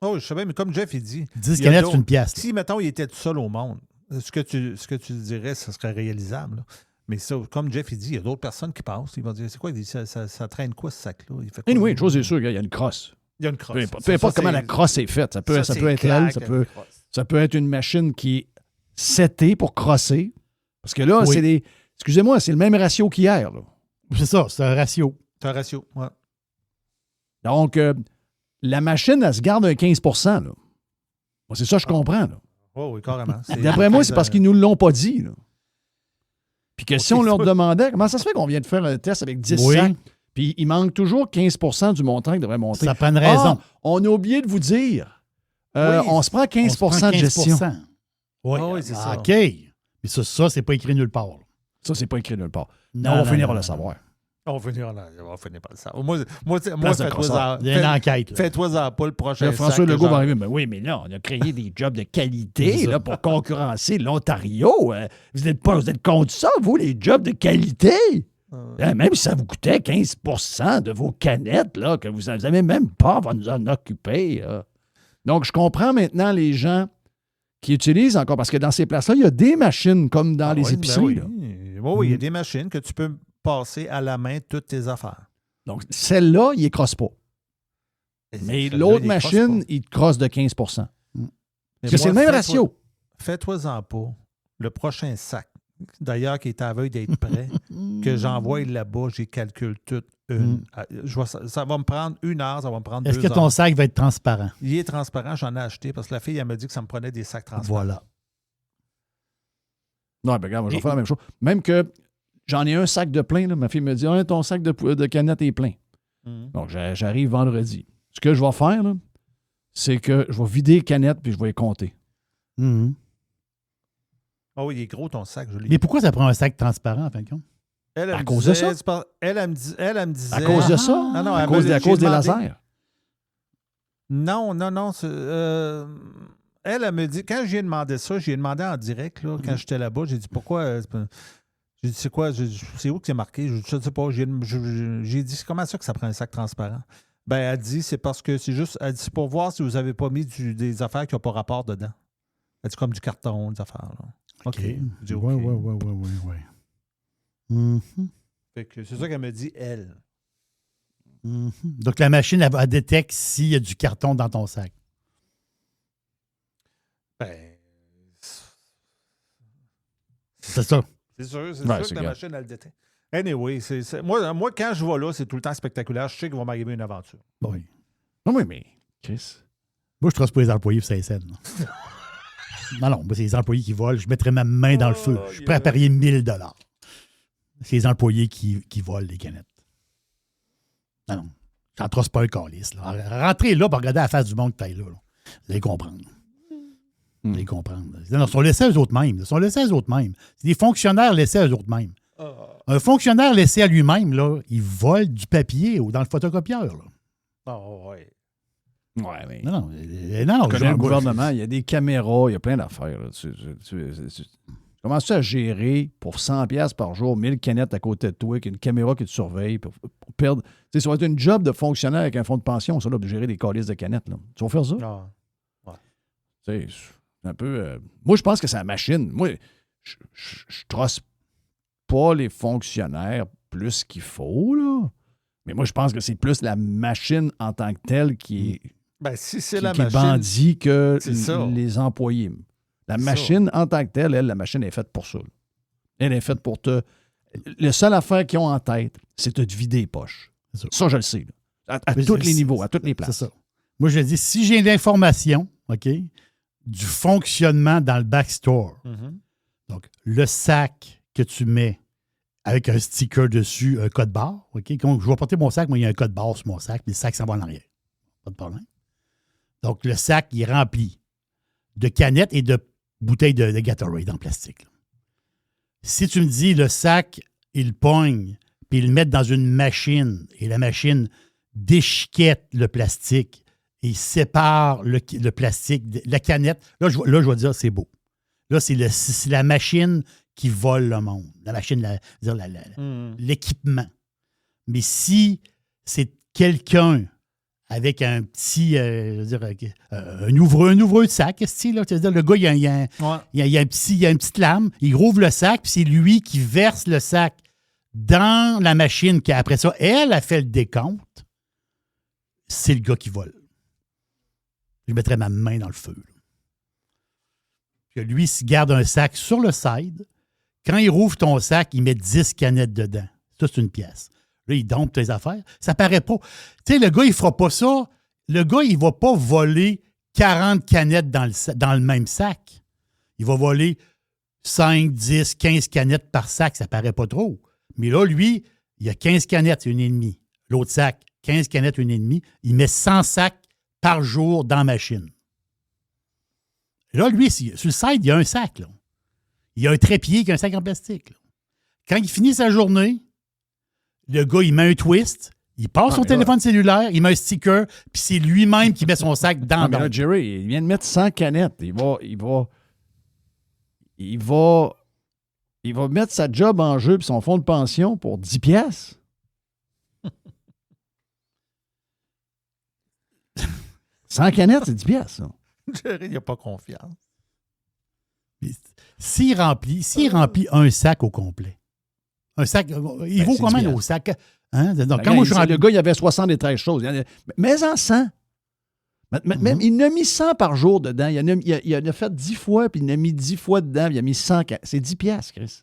Oh, je sais bien, mais comme Jeff, il dit... 10 canettes, c'est une pièce. Si, mettons, il était tout seul au monde, ce que tu dirais, ce serait réalisable. Là. Mais ça, comme Jeff, il dit, il y a d'autres personnes qui passent. Ils vont dire, c'est quoi? Il dit, ça traîne quoi, ce sac-là? Il fait quoi? Anyway, une chose est sûre, il y a une crosse. Il y a une crosse. Peu importe comment la crosse est faite. Ça peut être elle, ça peut être une machine qui est setée pour crosser. Parce que là, c'est des... Excusez-moi, c'est le même ratio qu'hier. Là. C'est ça, c'est un ratio. C'est un ratio, ouais. Donc, la machine, elle se garde un 15 là. Moi, c'est ça que je comprends. Là. Oh, oui, carrément. D'après moi, c'est parce qu'ils ne nous l'ont pas dit. Là. Puis que si on leur demandait, comment ça se fait qu'on vient de faire un test avec 10 sacs, puis il manque toujours 15 du montant qui devrait monter. Ça prend une raison. On a oublié de vous dire. On se prend 15 de gestion. Oui, c'est ça. OK. Mais ça, c'est pas écrit nulle part. Là. Ça, c'est pas écrit nulle part. Non, on va finir par le savoir. On va finir par le savoir. Moi il y a une enquête. Fais-toi-en pas le prochain. François Legault va arriver. Mais oui, mais là, on a créé des jobs de qualité là, pour concurrencer l'Ontario. Vous êtes contre ça, vous, les jobs de qualité? Même si ça vous coûtait 15 de vos canettes, là, que vous n'avez même pas à nous en occuper. Donc, je comprends maintenant les gens qui utilisent encore, parce que dans ces places-là, il y a des machines comme dans les épiceries. Oui, il y a des machines que tu peux passer à la main toutes tes affaires. Donc, celle-là, il ne crosse pas. Mais l'autre machine, il te crosse de 15 Parce que c'est le même ratio. Fais-toi-en pas. Le prochain sac, d'ailleurs, qui est à la veille d'être prêt, que j'envoie là-bas, j'y calcule tout. Ça va me prendre 1 heure, ça va me prendre 2 heures. Est-ce que ton sac va être transparent? Il est transparent, j'en ai acheté parce que la fille, elle m'a dit que ça me prenait des sacs transparents. Voilà. Non, ben regarde, moi, je vais faire la même chose. Même que j'en ai un sac de plein, là, ma fille me dit ton sac de canettes est plein. Donc, j'arrive vendredi. Ce que je vais faire, là, c'est que je vais vider les canettes puis je vais les compter. Oh, il est gros ton sac, je l'ai. Mais pourquoi ça prend un sac transparent, en fin de compte? À cause de ça? Elle me disait... À cause de ça? Non, à cause des lasers? Non. Elle me dit... Quand j'ai demandé ça, j'ai demandé en direct, là, quand j'étais là-bas, j'ai dit pourquoi... J'ai dit, c'est quoi? C'est où que c'est marqué? Je ne sais pas. J'ai dit, c'est comment ça que ça prend un sac transparent? Ben, elle dit, c'est parce que c'est juste... Elle dit, c'est pour voir si vous n'avez pas mis des affaires qui n'ont pas rapport dedans. Elle dit, comme du carton, des affaires, là. OK. Oui. Fait que c'est ça qu'elle me dit, elle. Donc, la machine, elle détecte s'il y a du carton dans ton sac. Ben... C'est ça. C'est sûr que la machine, elle le détecte. Anyway, moi, quand je vais là, c'est tout le temps spectaculaire. Je sais qu'il va m'arriver une aventure. Oui. Non, mais Chris... Moi, je trace pas les employés pour CSN. Non, moi, c'est les employés qui volent. Je mettrais ma main dans le feu. Je suis prêt à parier 1000 $. C'est les employés qui volent les canettes. Non. J'en trace pas un calice. Rentrez là pour regarder la face du monde que t'ailles là. Vous allez comprendre. Vous allez comprendre. Non, ils sont laissés eux autres mêmes. C'est des fonctionnaires laissés à eux autres mêmes. Un fonctionnaire laissé à lui-même, là, il vole du papier dans le photocopieur. Là. Oh, ouais. Ouais, mais... Non. Je connais le gouvernement, il y a des caméras, il y a plein d'affaires. Tu commences à gérer pour 100$ par jour, 1000 canettes à côté de toi, avec une caméra qui te surveille pour perdre... ça va être une job de fonctionnaire avec un fonds de pension, ça, là, de gérer des calices de canettes. Là. Tu vas faire ça? Ah. Ouais. C'est un peu... Moi, je pense que c'est la machine. Moi, je trosse pas les fonctionnaires plus qu'il faut, là. Mais moi, je pense que c'est plus la machine en tant que telle qui est... Ben, si c'est qui la est machine... bandit que ça. les employés. La machine, en tant que telle, la machine est faite pour ça. Elle est faite pour te... La seule affaire qu'ils ont en tête, c'est de te vider les poches. Ça, je le sais. Là. À tous les niveaux, à toutes les places. C'est ça. Moi, je dis, si j'ai l'information, OK, du fonctionnement dans le backstore, donc le sac que tu mets avec un sticker dessus, un code barre, OK, quand je vais porter mon sac, moi, il y a un code barre sur mon sac, puis le sac s'en va en arrière. Pas de problème. Donc, le sac, il est rempli de canettes et de bouteilles de Gatorade en plastique. Là. Si tu me dis, le sac, il pogne, puis il le met dans une machine, et la machine déchiquette le plastique, et il sépare le plastique, la canette, là, je vais dire, c'est beau. Là, c'est la machine qui vole le monde. La machine, l'équipement. Mais si c'est quelqu'un avec un petit, je veux dire, un ouvreux de sac, style, là. C'est-à-dire, le gars, il y a une petite lame, il rouvre le sac, puis c'est lui qui verse le sac dans la machine qui, après ça, elle a fait le décompte. C'est le gars qui vole. Je mettrais ma main dans le feu. Là. Puis lui, il garde un sac sur le side. Quand il rouvre ton sac, il met 10 canettes dedans. Ça, c'est une pièce. Là, il dompte tes affaires. Ça paraît pas. Tu sais, le gars, il fera pas ça. Le gars, il va pas voler 40 canettes dans le même sac. Il va voler 5, 10, 15 canettes par sac. Ça paraît pas trop. Mais là, lui, il y a 15 canettes, une et demie. L'autre sac, 15 canettes, une et demie. Il met 100 sacs par jour dans la machine. Et là, lui, sur le side, il y a un sac. Là. Il y a un trépied qui a un sac en plastique. Là. Quand il finit sa journée, le gars, il met un twist, il passe son téléphone cellulaire, il met un sticker, puis c'est lui-même qui met son sac dans le là, Jerry, il vient de mettre 100 canettes. Il va mettre sa job en jeu puis son fonds de pension pour 10 piastres. 100 canettes, c'est 10 piastres, ça. Jerry, il n'a pas confiance. S'il remplit un sac au complet, un sac, il vaut combien au sac? Hein? Donc, quand moi, je suis le gars, il avait 73 choses. Mais en 100. Même, il en a mis 100 par jour dedans. Il en a fait 10 fois, puis il en a mis 10 fois dedans, puis il a mis 100. C'est 10 piastres, Chris.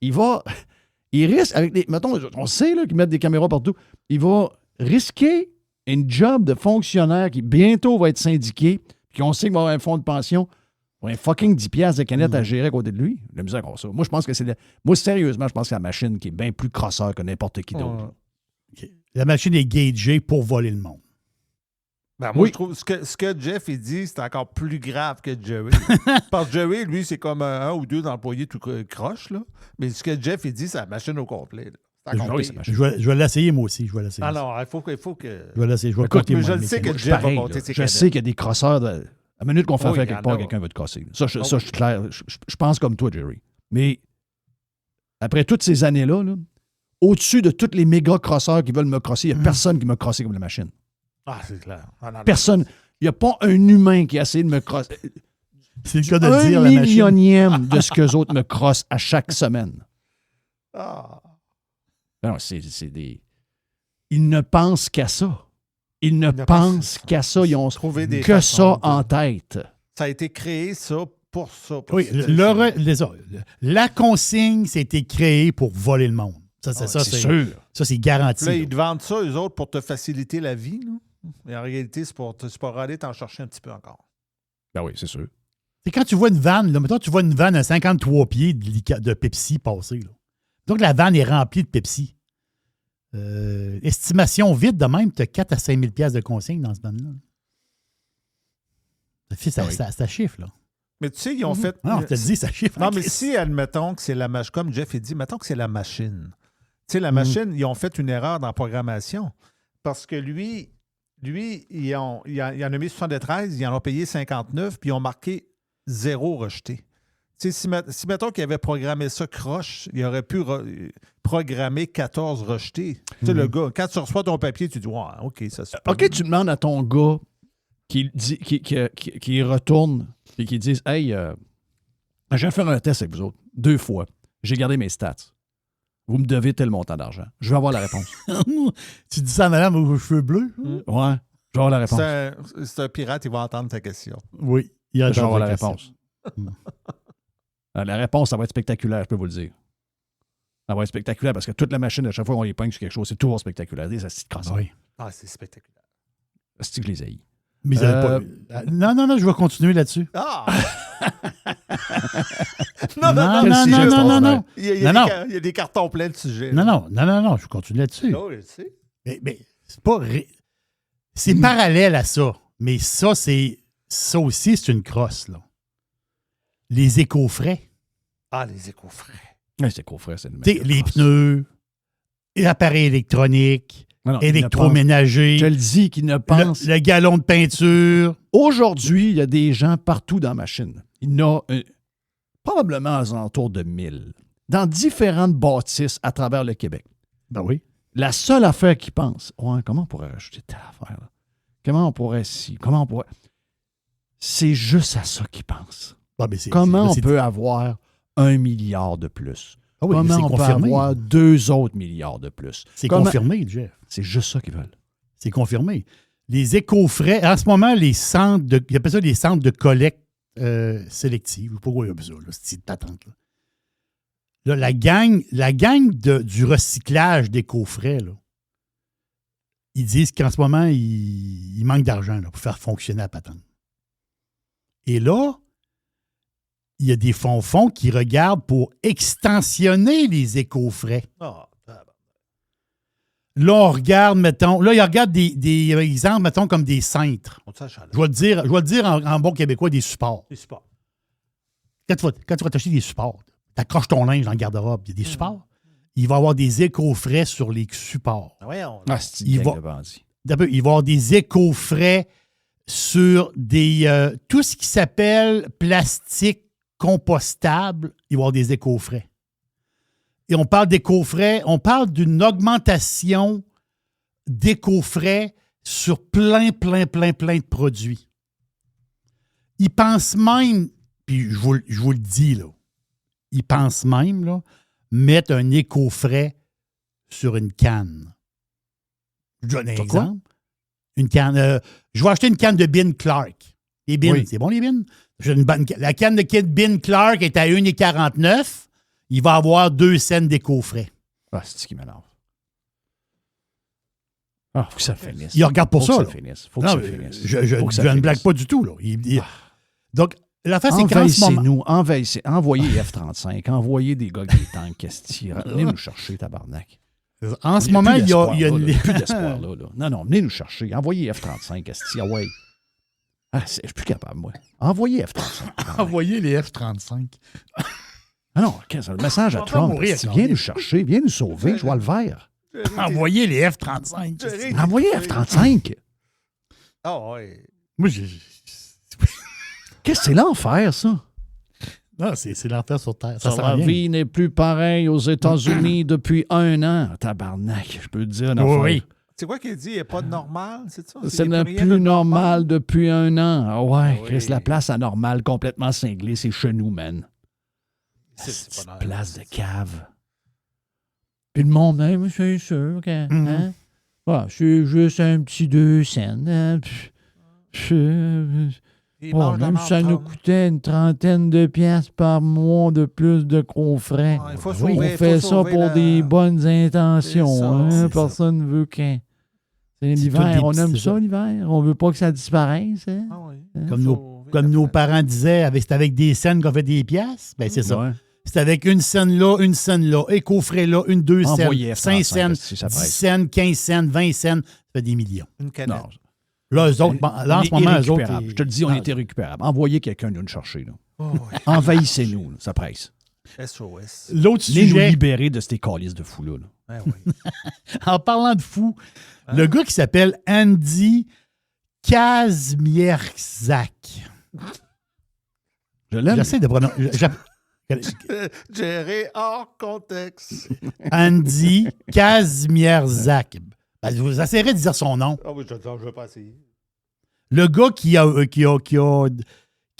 Il risque, avec les. Mettons, on sait là, qu'ils mettent des caméras partout. Il va risquer une job de fonctionnaire qui bientôt va être syndiqué, puis on sait qu'il va avoir un fonds de pension. Pour un fucking 10 piastres de canettes à gérer à côté de lui. La misère qu'on ça. Moi, je pense que Moi, sérieusement, je pense que c'est la machine qui est bien plus crosseur que n'importe qui d'autre. Okay. La machine est gagée pour voler le monde. Ben, moi, je trouve ce que Jeff il dit, c'est encore plus grave que Jerry. Parce que Jerry, lui, c'est comme un ou deux employés tout croche, là. Mais ce que Jeff il dit, c'est la machine au complet. Je vais l'essayer, moi aussi. Alors, il faut que. Je vais l'essayer. Écoute, mais je le sais que Jeff va monter ses canettes. Je sais qu'il y a des crosseurs. La minute qu'on fait affaire quelque part, quelqu'un va te casser. Ça, je suis clair. Je pense comme toi, Jerry. Mais après toutes ces années-là, là, au-dessus de tous les méga crosseurs qui veulent me crosser, il n'y a personne qui m'a crossé comme la machine. Ah, c'est clair. Personne. Il n'y a pas un humain qui a essayé de me crosser. C'est le cas de le dire, la machine. 1 millionième de ce qu'eux autres me crossent à chaque semaine. Ah. Non, c'est des... Ils ne pensent qu'à ça. Ils ne pensent qu'à ça. Ils ont que ça en tête. Ça a été créé, ça, pour ça. Oui, la consigne, c'était créé pour voler le monde. Ça, c'est sûr. Ça, c'est garanti. Là, ils te vendent ça, eux autres, pour te faciliter la vie. Là. Mais en réalité, c'est pour aller t'en chercher un petit peu encore. Ben oui, c'est sûr. C'est quand tu vois une vanne, là, mettons, tu vois une vanne à 53 pieds de Pepsi passer. Là. Donc, la vanne est remplie de Pepsi. Estimation vite de même, tu as 4 à 5 000 piastres de consigne dans ce vanne-là. Ça chiffre, là. Mais tu sais, ils ont fait... Non, je te dis, ça chiffre. Non, mais si, admettons que c'est la machine, comme Jeff a dit, mettons que c'est la machine. Tu sais, la machine, ils ont fait une erreur dans la programmation. Parce que lui il en a mis 73, ils en ont payé 59, puis ils ont marqué 0 rejeté. Tu sais, si mettons qu'il avait programmé ça croche, il aurait pu programmer 14 rejetés. Tu sais, le gars, quand tu reçois ton papier, tu dis, ouais, OK, ça se passe. OK, tu demandes à ton gars qui retourne et qui dit, hey, je viens de faire un test avec vous autres, 2 fois. J'ai gardé mes stats. Vous me devez tel montant d'argent. Je vais avoir la réponse. Tu dis ça à madame aux cheveux bleus? Ouais, je vais avoir la réponse. C'est un pirate, il va entendre ta question. Oui, je vais avoir la réponse. La réponse, ça va être spectaculaire, je peux vous le dire. Ça va être spectaculaire parce que toute la machine, à chaque fois qu'on les pogne sur quelque chose, c'est toujours spectaculaire. C'est oui. Ah, c'est spectaculaire. C'est que je les haïs. Mais non, je vais continuer là-dessus. Ah! Non. Il y a des cartons pleins de sujets. Non, je continue là-dessus. Non, je sais. Mais c'est pas... C'est parallèle à ça. Mais ça aussi, c'est une crosse, là. Les éco-frais. Ah, les éco-frais. Les éco-frais, c'est une les pneus, les appareils électroniques, électroménagers. Je le dis qu'ils ne pensent... Le gallon de peinture. Aujourd'hui, il y a des gens partout dans la machine. Il y en a probablement aux alentours de 1000 dans différentes bâtisses à travers le Québec. Ben oui. La seule affaire qu'ils pensent, comment on pourrait rajouter telle affaire? Là? Comment on pourrait si? Comment on pourrait... C'est juste à ça qu'ils pensent. Ah, ben Comment on peut avoir 1 milliard de plus? Ah oui, Comment c'est on peut confirmé. avoir 2 autres milliards de plus? C'est Comment- confirmé, Jeff. C'est juste ça qu'ils veulent. C'est confirmé. Les éco-frais, en ce moment, les centres de. Ils appellent ça des centres de collecte sélective. Pourquoi il y a ça, là, cette petite patente là? Là, la gang du recyclage d'éco-frais, là, ils disent qu'en ce moment, il manque d'argent là, pour faire fonctionner la patente. Et là, il y a des fonds qui regardent pour extensionner les éco-frais. Là, on regarde, mettons, là, ils regardent des exemples, mettons, comme des cintres. Je vais le dire en bon québécois, des supports. Des supports. Quand tu vas t'acheter des supports, tu accroches ton linge dans le garde-robe, il y a des supports. Il va y avoir des éco-frais sur les supports. C'est Il une gang va- de bandits. D'abord, il va y avoir des éco-frais sur des tout ce qui s'appelle plastique compostable, il va y avoir des éco-frais. Et on parle d'éco-frais, on parle d'une augmentation d'éco-frais sur plein de produits. Ils pensent même, puis je vous le dis, là, ils pensent même là, mettre un éco-frais sur une canne. Je donne un Sur quoi? exemple. Une canne. Je vais acheter une canne de Bin Clark. Les bins, Oui. c'est bon les bins? La canne de Bin Clark est à 1,49. Il va avoir 2 cents d'éco-frais. Ah, c'est ce qui m'énerve. Ah, faut que ça finisse. Il regarde pour Faut ça. que là. finisse. Faut que Non, ça mais finisse. je Faut que ça ne finisse. blague pas du tout. Là. Donc, l'affaire, c'est qu'en ce moment... Envahissez. Envoyez les F-35. Envoyez des gars avec des tanks. Qu'est-ce venez nous chercher, tabarnak. En ce moment, il y a Il une... n'y a plus d'espoir, là. Non, venez nous chercher. Envoyez F-35. Ah ouais. Ah, je suis plus capable, moi. Envoyez F-35. Envoyer les F-35. Ah non, le message à On va Trump. mourir, esti, quand viens même. nous chercher. Viens nous sauver. Je vois le vert. Envoyer les F-35. Envoyez F-35. Ah ouais. Moi, Qu'est-ce que c'est l'enfer, ça? non, c'est l'enfer sur Terre. Ça La sent bien. vie n'est plus pareille aux États-Unis depuis 1 an. Tabarnak, je peux te dire une affaire. Oui. C'est quoi qu'il dit? Il n'y a pas de normal, c'est ça? Ce Il y a n'est rien plus de normal depuis 1 an. Ah ouais, Ah oui. Chris, la place anormale complètement cinglée, c'est chez nous, man. C'est Petite pas place de cave. Puis le monde, hein, je suis sûr que... Hein? Ah, c'est juste un petit 2 cents. Hein? Il Oh, mange de la même si ça nous marde, coûtait une trentaine de piastres par mois de plus de coffrets. Ah, il faut Oui, sauver, On il faut fait ça sauver pour la- des bonnes intentions. C'est ça, hein? c'est Personne ne veut qu'un. C'est C'est l'hiver, tout on des aime petits- ça l'hiver. On veut pas que ça disparaisse. Hein? Ah oui. Comme Sauver Comme la nos planète. parents disaient, c'est avec des scènes qu'on fait des piastres. Ben, c'est ça. Ouais. C'est avec une scène là, éco-frais là, 2 cents, Envoyez 5 F-35, cents, si ça 10 presse. cents, 15 cents, 20 cents. Ça fait des millions. Une canette. Non. Là, eux autres, là, en ce moment, eux autres... Irrécupérable. Je te le dis, on est irrécupérable. Envoyez quelqu'un nous le chercher. Là. Oh, oui. Envahissez-nous, là, ça presse. SOS. L'autre Venez nous sujet, libérer de ces calices de fous-là. là. Ah oui. en parlant de fou, le gars qui s'appelle Andy Kazmierczak. Je l'aime. J'essaie de prononcer... Géré hors contexte. Andy Kazmierczak. Ben, vous essayerez de dire son nom. Ah oui, je ne veux pas essayer. Le gars qui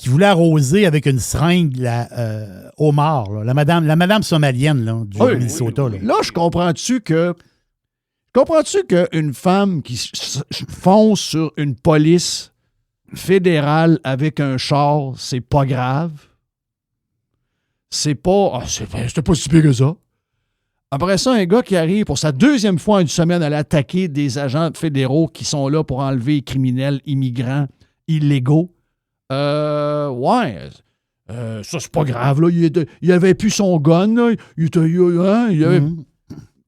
voulait arroser avec une seringue la homard, là, la madame somalienne là, du Oui, Minnesota. Là. Là, je comprends-tu qu'une femme qui fonce sur une police fédérale avec un char, c'est pas grave? C'est pas... Ah, c'était pas si pire que ça. Après ça, un gars qui arrive pour sa 2e fois en une semaine à aller attaquer des agents fédéraux qui sont là pour enlever les criminels immigrants illégaux. Ça, c'est pas grave. Là. Il avait plus son gun. Là. Il avait...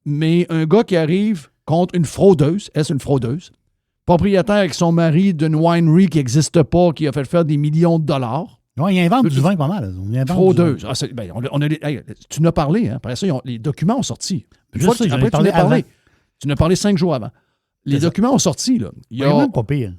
Mais un gars qui arrive contre une fraudeuse, est-ce une fraudeuse? Propriétaire avec son mari d'une winery qui n'existe pas, qui a fait faire des millions de dollars. Ouais, il invente du vin pas mal. Il invente Fraudeuse. du vin. Ah, on a tu n'as parlé, hein? Après ça, les documents ont sorti. Une Je fois sais, que j'en ai après, parlé tu n'as parlé. avant. Tu n'as parlé 5 jours avant. Les C'est ça. documents ont sorti. Là. Il y Il est a, même pas pire.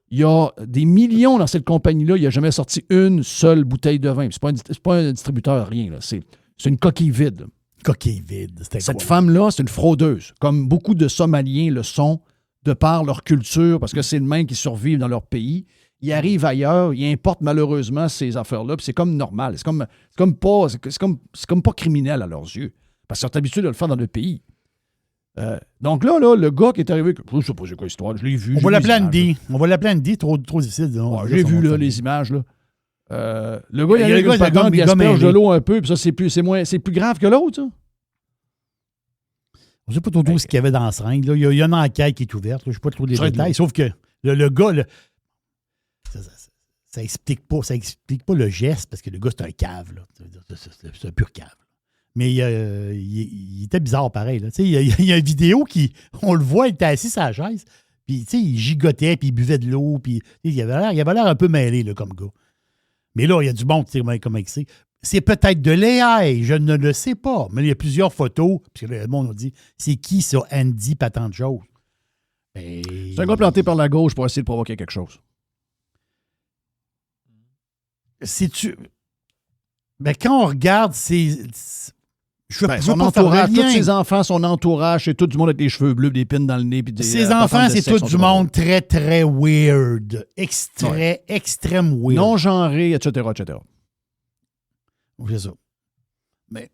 il y a des millions dans cette compagnie-là. Il n'a jamais sorti une seule bouteille de vin. C'est pas un distributeur, rien. Là. C'est une coquille vide. Coquille vide. C'était Cette quoi? femme-là, c'est une fraudeuse, comme beaucoup de Somaliens le sont de par leur culture, parce que c'est le même qui survivent dans leur pays. Ils arrivent ailleurs, ils importent malheureusement ces affaires-là, puis c'est comme normal. C'est comme pas criminel à leurs yeux, parce qu'ils sont habitués de le faire dans le pays. Donc là, le gars qui est arrivé, je ne sais pas c'est quoi l'histoire, je l'ai vu. On va l'appeler Andy. On va l'appeler Andy, trop difficile. J'ai vu là, les images. Là. Le gars, il arrive avec une patente, il asperge de l'eau un peu, puis ça, c'est plus grave que l'autre, ça. Je ne sais pas trop ce qu'il y avait dans la seringue. Là. Il y a une enquête qui est ouverte. Je ne sais pas trop les détails. Sauf que le gars, ça explique pas le geste, parce que le gars, c'est un cave. Là. C'est un pur cave. Mais il était bizarre pareil. Là. Il y a une vidéo qui, on le voit, il était assis sur la chaise, puis il gigotait, puis il buvait de l'eau, puis il avait l'air un peu mêlé là, comme gars. Mais là, il y a du monde, tu sais comment c'est. C'est peut-être de l'AI, je ne le sais pas. Mais il y a plusieurs photos, puis le monde nous dit, c'est qui ça, Andy, pas tant de choses? C'est un gars planté par la gauche pour essayer de provoquer quelque chose. Mais quand on regarde, son entourage, tous ses enfants, son entourage, c'est tout du monde avec des cheveux bleus, des pins dans le nez. Puis ses enfants, c'est tout du monde très, très weird. Extrême weird. Non-genré, etc., etc. C'est ça. Mais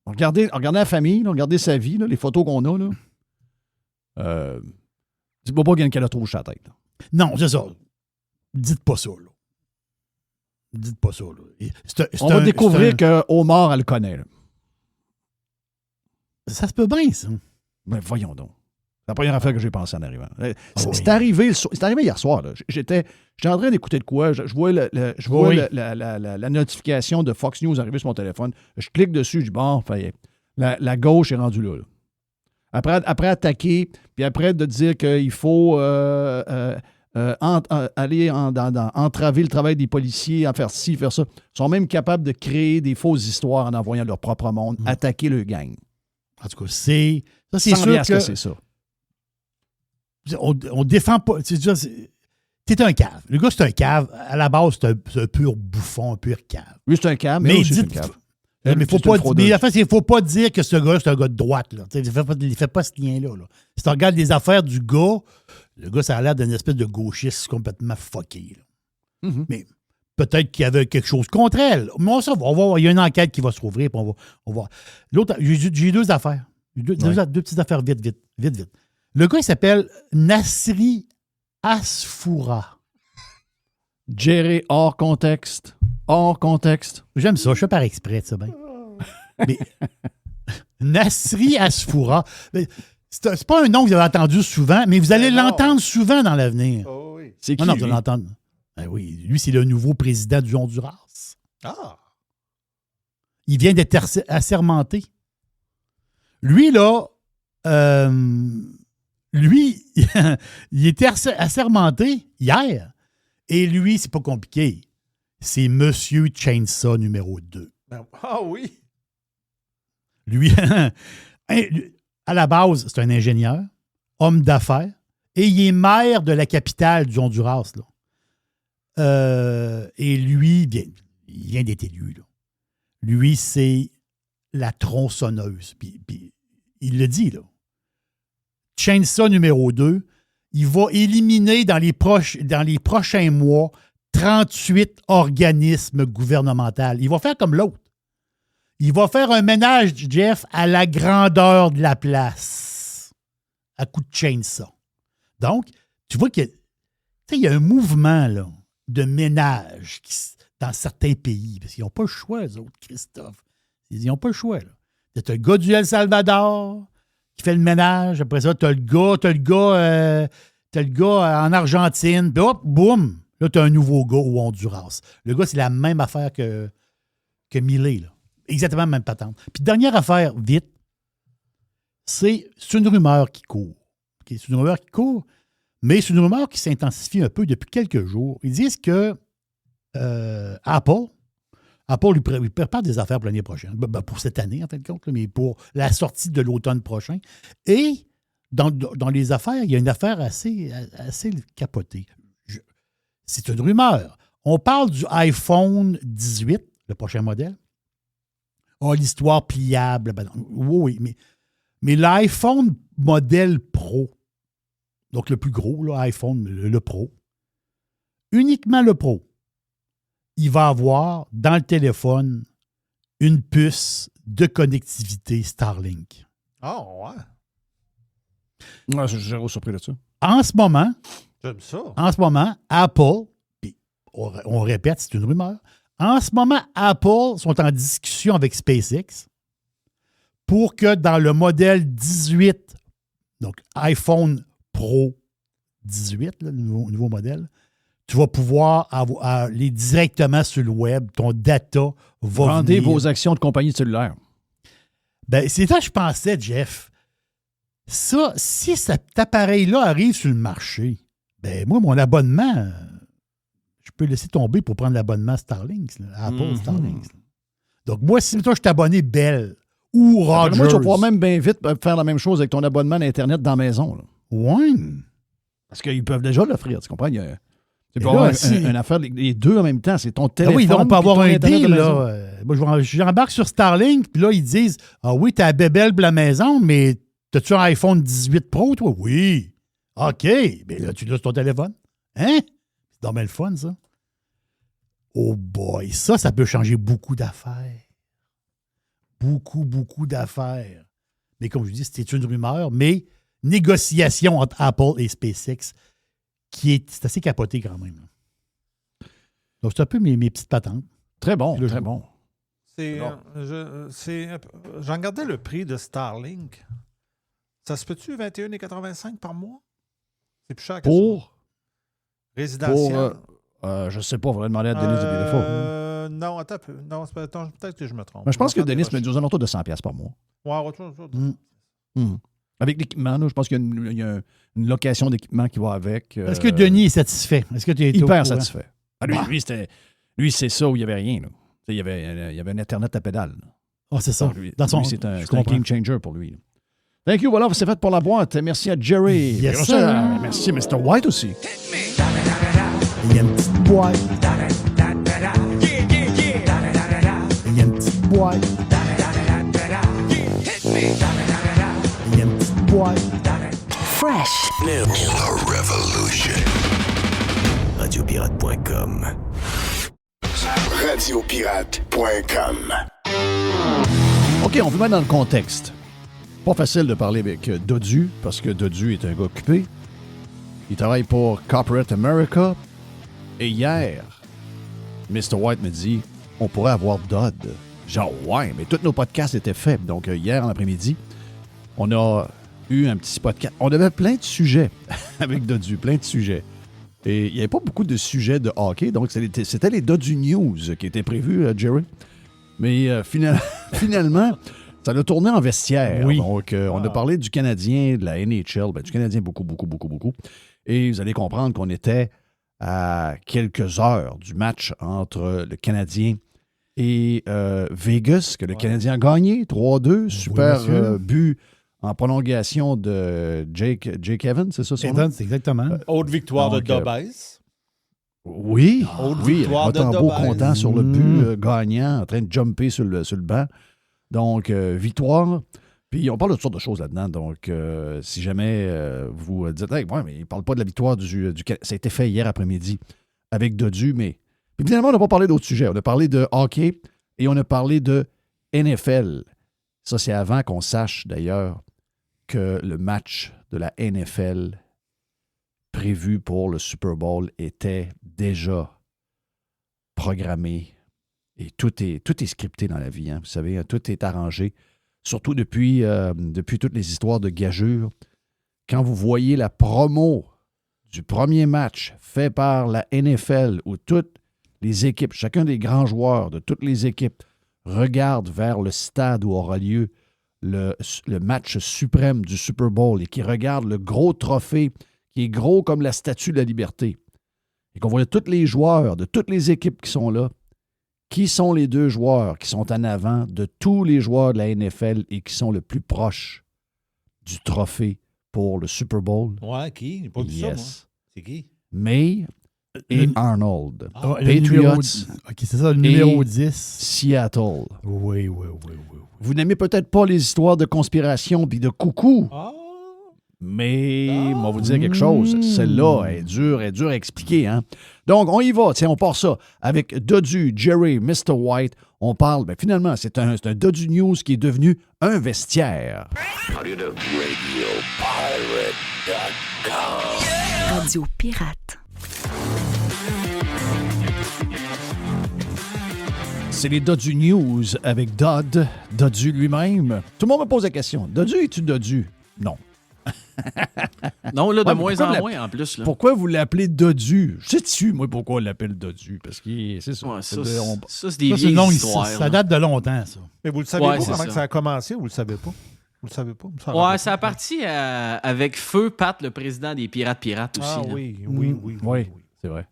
regardez la famille, regardez sa vie, là, les photos qu'on a. Là. Dis-moi pas qu'il y a une calotte à la tête. Là. Non, c'est ça. Dites pas ça. Là. Dites pas ça. Là. On va découvrir que Omar, elle le connaît. Là. Ça se peut bien, ça. Ben, voyons donc. C'est la première affaire que j'ai pensé en arrivant. C'est arrivé hier soir. Là. J'étais en train d'écouter de quoi. Je vois la notification de Fox News arriver sur mon téléphone. Je clique dessus, je dis bon, la gauche est rendue là. Après attaquer, puis après de dire qu'il faut aller entraver le travail des policiers, en faire ci, faire ça. Ils sont même capables de créer des fausses histoires en envoyant leur propre monde, attaquer le gang. En tout cas, c'est sûr que c'est ça. On défend pas. C'est un cave. Le gars, c'est un cave. À la base, c'est un pur bouffon, un pur cave. Oui, c'est un cave, mais aussi c'est une cave. Mais il faut pas dire que ce gars, c'est un gars de droite. Là. Il ne fait pas ce lien-là. Là. Si tu regardes les affaires du gars, le gars, ça a l'air d'une espèce de gauchiste complètement fucké. Là. Mm-hmm. Mais peut-être qu'il y avait quelque chose contre elle. Mais on va voir. Il y a une enquête qui va se rouvrir. On va. L'autre, j'ai deux affaires. Deux petites affaires vite. Le gars, il s'appelle Nasri Asfoura. Géré hors contexte. J'aime ça, je fais par exprès, ça, bien. Mais Nasri Asfoura, c'est pas un nom que vous avez entendu souvent, mais vous allez l'entendre souvent dans l'avenir. Oh oui. C'est qui, non, vous allez l'entendre. Ben oui, lui, c'est le nouveau président du Honduras. Ah! Il vient d'être assermenté. Lui, là, il était assermenté hier. Et lui, c'est pas compliqué. C'est Monsieur Chainsaw numéro 2. Ah oui! Lui, à la base, c'est un ingénieur, homme d'affaires, et il est maire de la capitale du Honduras. Là. Et lui, il vient d'être élu. Là. Lui, c'est la tronçonneuse. Puis il le dit, là. Chainsaw numéro 2, il va éliminer dans les prochains mois 38 organismes gouvernementaux. Il va faire comme l'autre. Il va faire un ménage, Jeff, à la grandeur de la place, à coup de chainsaw. Donc, tu vois qu'il y a un mouvement là, de ménage dans certains pays, parce qu'ils n'ont pas le choix, eux autres, Christophe. Ils n'ont pas le choix. Tu as le gars du El Salvador qui fait le ménage. Après ça, tu as le gars en Argentine. Puis hop, boum, là, tu as un nouveau gars au Honduras. Le gars, c'est la même affaire que Millet, là. Exactement la même patente. Puis dernière affaire, vite, c'est une rumeur qui court. Okay? C'est une rumeur qui court, mais c'est une rumeur qui s'intensifie un peu depuis quelques jours. Ils disent que Apple lui prépare des affaires pour l'année prochaine. Pour cette année, en fin de compte, mais pour la sortie de l'automne prochain. Et dans les affaires, il y a une affaire assez capotée. C'est une rumeur. On parle du iPhone 18, le prochain modèle. Oh, l'histoire pliable. Ben non, oui, mais l'iPhone modèle Pro, donc le plus gros, là, iPhone, le Pro, uniquement le Pro, il va avoir dans le téléphone une puce de connectivité Starlink. Oh, ouais. Ouais, je suis zéro surpris de ça. En ce moment, J'aime ça. Apple, puis on répète, c'est une rumeur, en ce moment, Apple sont en discussion avec SpaceX pour que dans le modèle 18, donc iPhone Pro 18, là, le nouveau modèle, tu vas pouvoir aller directement sur le web, ton data va Vendez venir. vos actions de compagnie de cellulaire. Ben, c'est ça que je pensais, Jeff. Ça, si cet appareil-là arrive sur le marché, ben moi, mon abonnement, je peux laisser tomber pour prendre l'abonnement Starlink, là, Apple Starlink. Là. Donc, moi, si toi, je suis abonné Bell ou Rogers. Moi, tu vas pouvoir même bien vite faire la même chose avec ton abonnement d'Internet dans la maison. Là. Ouais. Parce qu'ils peuvent déjà l'offrir, tu comprends? Tu peux là, avoir si- une affaire, les deux en même temps. C'est ton Ah téléphone. oui, là, on peut puis avoir ton un Internet deal, de maison. là. Moi, j'embarque sur Starlink, puis là, ils disent ah oui, t'as la bébelle pour la maison, mais t'as-tu un iPhone 18 Pro, toi? Oui. OK. Mais là, tu laisses ton téléphone. Hein? C'est dans le fun, ça. Oh boy, ça peut changer beaucoup d'affaires. Beaucoup d'affaires. Mais comme je vous dis, c'était une rumeur, mais négociation entre Apple et SpaceX c'est assez capoté quand même. Donc, c'est un peu mes petites patentes. Très bon, Le très jeu. bon. J'en regardais le prix de Starlink. Ça se peut-tu 21,85 par mois? C'est plus cher que ça. Pour Résidentiel. je sais pas, il faudrait demander à Denis de Beautiful. Non, attends un peu. Non, peut-être que je me trompe. Mais je pense que On va Denis faire met aux alentours de 100$ par mois. Ouais, retourne. Avec l'équipement, là, je pense qu'il y a une location d'équipement qui va avec. Est-ce que Denis est satisfait? Est-ce que tu es Hyper satisfait. Ah, lui, c'est ça où il n'y avait rien. Là. Il y avait un Internet à pédale. Là. Ah, c'est ça. Donc, lui, Dans son, c'est un je comprends. game changer pour lui. Là. Thank you. Voilà, c'est fait pour la boîte. Merci à Jerry. Yes, Merci, sir. merci à Mr. White aussi. Il y a une petite boîte. Il y a une petite boîte. Il y a une petite boîte. Fresh. New Revolution. Radiopirate.com. Radiopirate.com. OK, on vous met dans le contexte. Pas facile de parler avec Dodu, parce que Dodu est un gars occupé. Il travaille pour Corporate America. Et hier, Mr. White me dit, on pourrait avoir Dodd. Genre, ouais, mais tous nos podcasts étaient faits. Donc, hier en après-midi, on a eu un petit podcast. On avait plein de sujets avec Dodu, plein de sujets. Et il n'y avait pas beaucoup de sujets de hockey, donc c'était les Dodu News qui étaient prévus, Jerry. Mais finalement, ça a tourné en vestiaire. Oui. Donc, on a parlé du Canadien, de la NHL, du Canadien beaucoup. Et vous allez comprendre qu'on était à quelques heures du match entre le Canadien et Vegas, que le Canadien a gagné 3-2. Super monsieur. but en prolongation de Jake Evans, c'est ça son nom? Evans, exactement. Haute victoire Donc, de Dobes. Oui, Haute oui, victoire de Rotembeau Dobes. content sur le but gagnant, en train de jumper sur le banc. Donc, victoire. Puis, on parle de toutes sortes de choses là-dedans. Donc, si jamais vous dites, hey, ouais, mais il ne parle pas de la victoire du ça a été fait hier après-midi avec Dodu, mais. Puis, finalement, on n'a pas parlé d'autres sujets. On a parlé de hockey et on a parlé de NFL. Ça, c'est avant qu'on sache, d'ailleurs, que le match de la NFL prévu pour le Super Bowl était déjà programmé. Et tout est scripté dans la vie, hein, vous savez, hein, tout est arrangé. Surtout depuis toutes les histoires de gageure. Quand vous voyez la promo du premier match fait par la NFL où toutes les équipes, chacun des grands joueurs de toutes les équipes regardent vers le stade où aura lieu le match suprême du Super Bowl et qui regardent le gros trophée qui est gros comme la Statue de la Liberté et qu'on voit tous les joueurs de toutes les équipes qui sont là, qui sont les deux joueurs qui sont en avant de tous les joueurs de la NFL et qui sont le plus proches du trophée pour le Super Bowl? Ouais, qui? J'ai pas vu ça, moi. C'est qui? May et Le- Arnold. Ah, le Patriots, numéro- OK, c'est ça, le numéro 10. Seattle. Oui. Vous n'aimez peut-être pas les histoires de conspiration puis de coucou, Ah! Mais, on va vous dire quelque chose. Celle-là est dure à expliquer. Hein? Donc, on y va. Tiens, on part ça avec Dodu, Jerry, Mr. White. On parle, finalement, c'est un Dodu News qui est devenu un vestiaire. Radio Pirate. C'est les Dodu News avec Dodu lui-même. Tout le monde me pose la question. Dodu, es-tu Dodu? Non. Non, là, de Ouais, moins pourquoi en la- moins, en plus. Là. Pourquoi vous l'appelez Dodu? Je sais-tu, moi, pourquoi on l'appelle Dodu? Parce que c'est ça. Ouais, ça, C'est- on- c'est des Ça, c'est vieilles une longue histoires. histoire. là. Ça date de longtemps, ça. Mais vous le savez Ouais, pas c'est comment ça. que ça a commencé ou vous le savez pas? Vous le savez pas? Vous s'en Ouais, rappelez ça a parti avec Feu Pat, le président des Pirates aussi. Ah là. Oui, c'est vrai.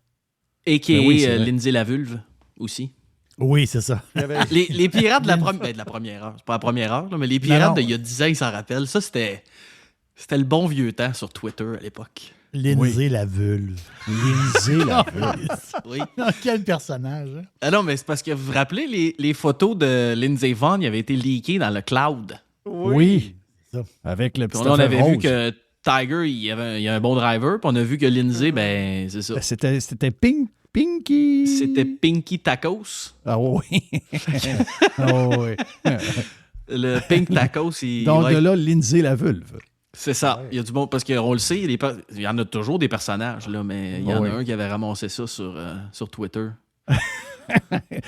A.K.A. Ben oui, c'est vrai. Lindsay la Vulve aussi. Oui, c'est ça. Il y avait- Les pirates de la première heure. C'est pas la première heure, là, mais les pirates non. d'il y a 10 ans, ils s'en rappellent. Ça, c'était le bon vieux temps sur Twitter à l'époque. Lindsay la vulve. Lindsay, là. Oui. Quel personnage, hein? Ah non, mais c'est parce que vous vous rappelez, les photos de Lindsay Vonn, ils avaient été leakées dans le cloud. Oui. Avec le Puis petit là, on affaire avait vu rose. que Tiger, il y a un bon driver, puis on a vu que Lindsay, ben, c'est ça. C'était Pinky. C'était Pinky Tacos. Ah oui. Ah oui. Le Pink Tacos, Donc ouais, de là, Lindsay la vulve. c'est ça. Il y a du bon, parce qu'on le sait, il y en a toujours des personnages, là, mais il y en Ouais. a un qui avait ramassé ça sur Twitter.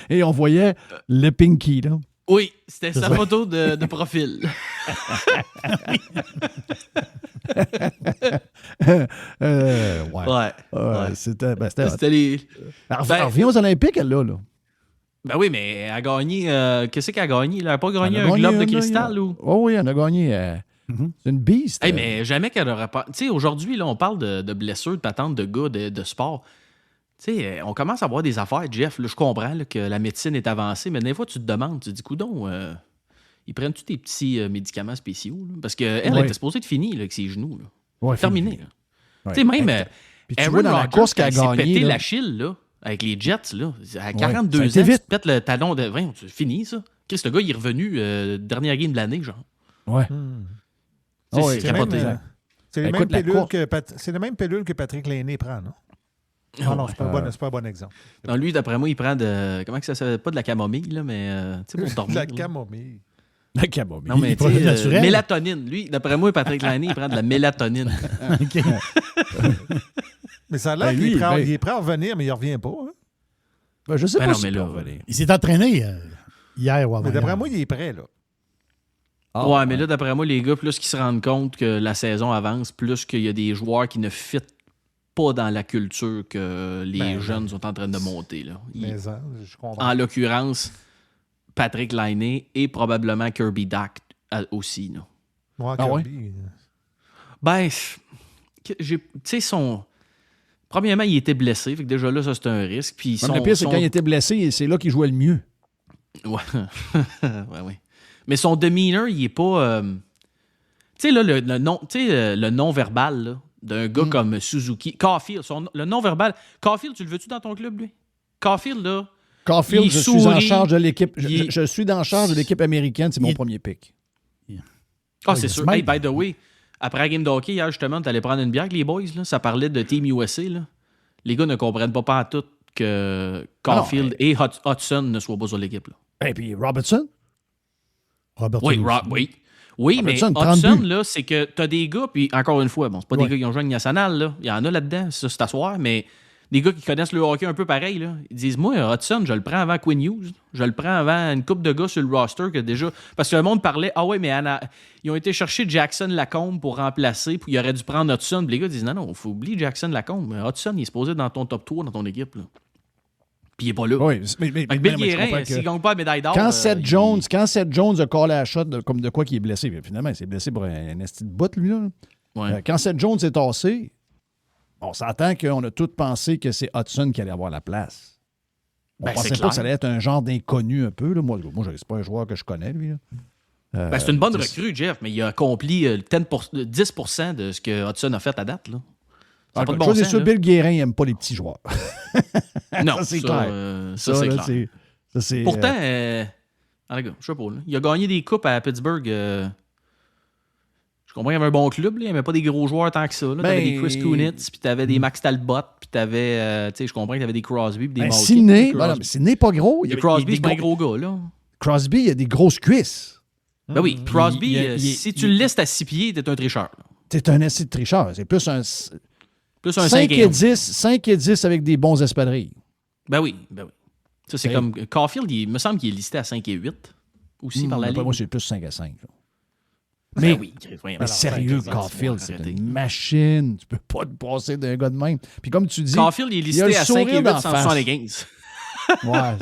Et on voyait le Pinky, là. Oui, c'était sa photo de profil. Ouais. Ouais. Ouais. C'était C'était les. Alors, Ben- reviens aux Olympiques, elle, là. Ben oui, mais elle a gagné. Qu'est-ce qu'elle a gagné? Elle n'a pas gagné Elle a un globe de là, cristal ou. Oh oui, elle a gagné. C'est une beast. Hey, mais jamais qu'elle aurait pas. Tu sais, aujourd'hui, là, on parle de blessures, de patentes de gars, de sport. Tu sais, on commence à voir des affaires, Jeff. Là, je comprends là, que la médecine est avancée, mais des fois, tu te demandes, tu te dis, coudonc, ils prennent-tu des petits médicaments spéciaux? Là? Parce qu'elle Ouais. était supposée être finie là, avec ses genoux. Là. Ouais, Terminé. là. Ouais. Tu sais, même Puis tu Aaron vois dans la Rodgers, course qu'elle a quand il s'est gagné, pété là, l'Achille, là, avec les Jets, là, à ça 42 a ans, été tu vite. te pètes le talon de... Voyons, c'est fini, ça. Chris, le gars, il est revenu dernière game de l'année, genre. Ouais. Tu sais, Ah ouais, c'est C'est capoté. même, c'est les Écoute, mêmes la pilules course- que c'est la même pilule que Patrick Lainé prend, non? Ah non, c'est pas un bon exemple. Non, lui, d'après moi, il prend de... Comment que ça s'appelle? Pas de la camomille, là, mais... tu sais, pour dormir. La là. camomille. La camomille. Non, mais Il tu produit sais, naturel. mélatonine. Lui, d'après moi, Patrick Lainé, il prend de la mélatonine. OK. Mais ça a l'air Ben, qu'il lui, est prêt à- ben- il est prêt à revenir, mais il revient pas. Hein? Ben, je sais Ben pas non, si mais il là, peut revenir. Il s'est entraîné hier ou Mais avant. d'après moi, il est prêt, là. Ah, ouais, mais là, d'après moi, les gars, plus qu'ils se rendent compte que la saison avance, plus qu'il y a des joueurs qui ne fitent pas dans la culture que les Ben, jeunes sont en train de monter. Là. Mais hein, je comprends. En l'occurrence, Patrick Lainé et probablement Kirby Dack aussi. Là. Moi, Ah ouais? Kirby, Ben, tu sais, premièrement, il était blessé, fait que déjà là, ça, c'est un risque. Puis Même le pire, c'est quand il était blessé, c'est là qu'il jouait le mieux. Ouais. ouais. Mais son demeanor, il est pas. Tu sais, là, le non-verbal là, d'un gars comme Suzuki. Caulfield, le non-verbal. Caulfield, tu le veux-tu dans ton club, lui? Caulfield, là. Caulfield, Il je suis en sourit, charge de l'équipe. il- Je suis en charge de l'équipe américaine, c'est mon il- premier pick. Ah, Ouais, c'est il sûr. se Hey, mêle. by the way, après la game de hockey, hier, justement, t'allais prendre une bière avec les boys, là. Ça parlait de Team USA, là. Les gars ne comprennent pas tout que Caulfield et Hudson ne soient pas sur l'équipe, là. Et puis Robertson? Robertson Oui, aussi. oui, mais Robertson, 30 Hudson, buts. là, c'est que t'as des gars, puis encore une fois, bon, c'est pas Ouais. des gars qui ont joué à Ligue nationale, là. Il y en a là-dedans, ça, c'est à soir, mais des gars qui connaissent le hockey un peu pareil, là. Ils disent, moi, Hudson, je le prends avant Quinn Hughes. Je le prends avant une couple de gars sur le roster que déjà. Parce que le monde parlait, ah ouais, mais ils ont été chercher Jackson Lacombe pour remplacer, puis il aurait dû prendre Hudson. Puis les gars disent, non, il faut oublier Jackson Lacombe. Hudson, il est supposé être dans ton top 3 dans ton équipe, là. Puis il est pas là. Oui, mais Fait que Bill mais je comprends Guérin, que- s'il gagne pas la médaille d'or. Quand Seth Jones a collé la shot comme de quoi qu'il est blessé, mais finalement, il s'est blessé pour un esti de bout, lui. Là. Ouais. Quand Seth Jones est tassé, on s'entend qu'on a tous pensé que c'est Hudson qui allait avoir la place. On Ben, pensait c'est pas clair. que ça allait être un genre d'inconnu un peu. Là. Moi, c'est pas un joueur que je connais, lui. Là. Ben, c'est une bonne 10. recrue, Jeff, mais il a accompli 10% de ce que Hudson a fait à date. Là. Ça n'a pas de bon Chose est sens. sûre, là. Bill Guérin, il n'aime pas les petits joueurs. Non, ça, c'est ça, clair. ça, c'est là, clair. ça, c'est, Pourtant, les gars, je sais pas, là, il a gagné des coupes à Pittsburgh. Je Je comprends qu'il y avait un bon club, là. Il n'y avait pas des gros joueurs tant que ça. Tu avais des Chris Kunitz, puis tu avais des Max Talbot, puis tu avais. Tu sais, je comprends qu'il y avait des Crosby, puis des Malkin. Sidney, Sidney pas gros. Crosby, c'est pas un gros gars, là. Crosby, il a des grosses cuisses. Ben oui, Crosby, si tu le listes à 6 pieds, t'es un tricheur. T'es un essai de tricheur. C'est plus un 5 et 10, 5 et 10 avec des bons espadrilles. Ben oui. Ça, c'est comme Caulfield, il me semble qu'il est listé à 5 et 8 aussi par la ligue. Moi, c'est plus 5 à 5. Là. Mais oui, mais sérieux, Caulfield, c'est une machine. Tu peux pas te passer d'un gars de même. Puis comme tu dis... Caulfield, il est listé à 5 et 8, 175. Ouais.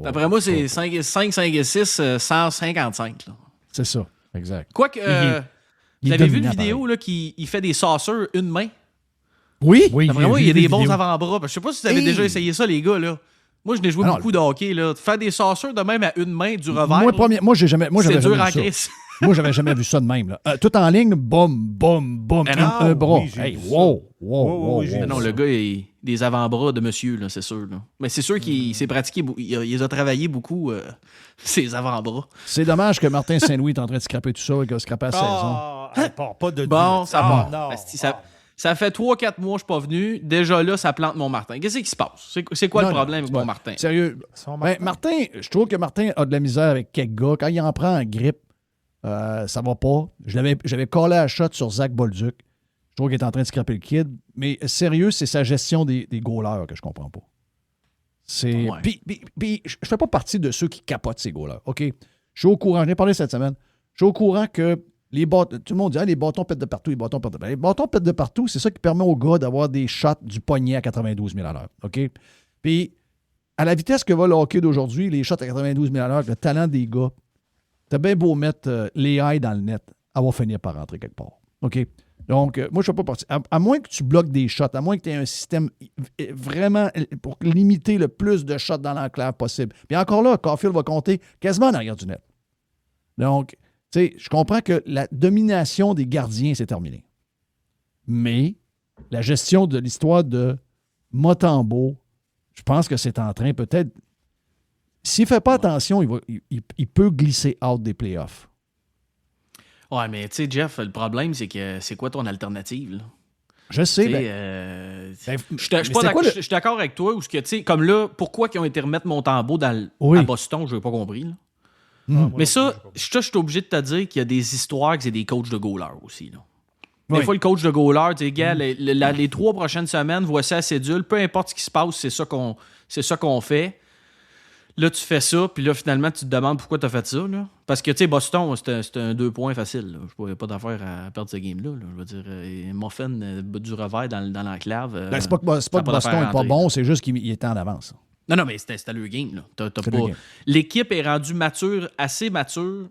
D'après moi, c'est 5 et 6, 155. Là. C'est ça, exact. Quoique, vous avez vu une vidéo là, qui fait des sauceurs une main? Oui. D'après moi, il y a des bons avant-bras. Je sais pas si vous avez déjà essayé ça, les gars. Là. Moi, je n'ai joué beaucoup de hockey. Là. Faire des sauceurs de même à une main du revers. Moi, j'avais dur en vu ça. crise. Moi, j'avais jamais vu ça de même. Là. Tout en ligne, boum, boum, boum, un bras. Oui, hey, wow. Non, le gars, il des avant-bras de monsieur, là, c'est sûr. Là. Mais c'est sûr qu'il s'est pratiqué, il a travaillé beaucoup, ses avant-bras. C'est dommage que Martin Saint-Louis est en train de scraper tout ça et qu'il a scrappé la saison. Pas de bon, ça part. Non. Ça fait 3-4 mois que je suis pas venu. Déjà là, ça plante mon Martin. Qu'est-ce qui se passe? C'est quoi le problème avec mon Martin? Sérieux. Martin, je trouve que Martin a de la misère avec quelques gars. Quand il en prend en grippe, ça va pas. J'avais collé à shot sur Zach Bolduc. Je trouve qu'il est en train de scraper le kid. Mais sérieux, c'est sa gestion des goalers que je comprends pas. Puis, je fais pas partie de ceux qui capotent ces goalers. OK? Je suis au courant, j'en ai parlé cette semaine. Je suis au courant que tout le monde dit les bâtons pètent de partout, les bâtons pètent de partout. Les bâtons pètent de partout, c'est ça qui permet aux gars d'avoir des shots du poignet à 92 000 à l'heure. OK? Puis, à la vitesse que va le hockey d'aujourd'hui, les shots à 92 000 à l'heure, le talent des gars, t'as bien beau mettre les haies dans le net, elle va finir par rentrer quelque part. OK? Donc, moi, je ne fais pas partie. À moins que tu bloques des shots, à moins que tu aies un système vraiment pour limiter le plus de shots dans l'enclave possible. Puis encore là, Caulfield va compter quasiment en arrière du net. Donc, tu sais, je comprends que la domination des gardiens, c'est terminé. Mais la gestion de l'histoire de Mutombo, je pense que c'est en train peut-être... S'il ne fait pas attention, il peut glisser out des playoffs. Ouais, mais tu sais, Jeff, le problème, c'est que c'est quoi ton alternative? Là? Je sais. Je suis d'accord avec toi. Ou ce que, tu sais, comme là, pourquoi ils ont été remettre Mutombo à Boston, je n'ai pas compris. Là. Mais ça, je suis obligé de te dire qu'il y a des histoires que c'est des coachs de goalers aussi. Là. Des fois, le coach de goaler, tu sais, gars, les 3 prochaines semaines, voici la cédule, peu importe ce qui se passe, c'est ça qu'on fait. Là, tu fais ça, puis là, finalement, tu te demandes pourquoi tu as fait ça. Là. Parce que, tu sais, Boston, c'était un 2 points facile. Là. Je n'avais pas d'affaire à perdre ce game-là. Là. Je veux dire, Muffin du revers dans l'enclave. C'est pas que Boston n'est pas bon, c'est juste qu'il était en avance. Non, mais c'était le game. Là. L'équipe est rendue assez mature,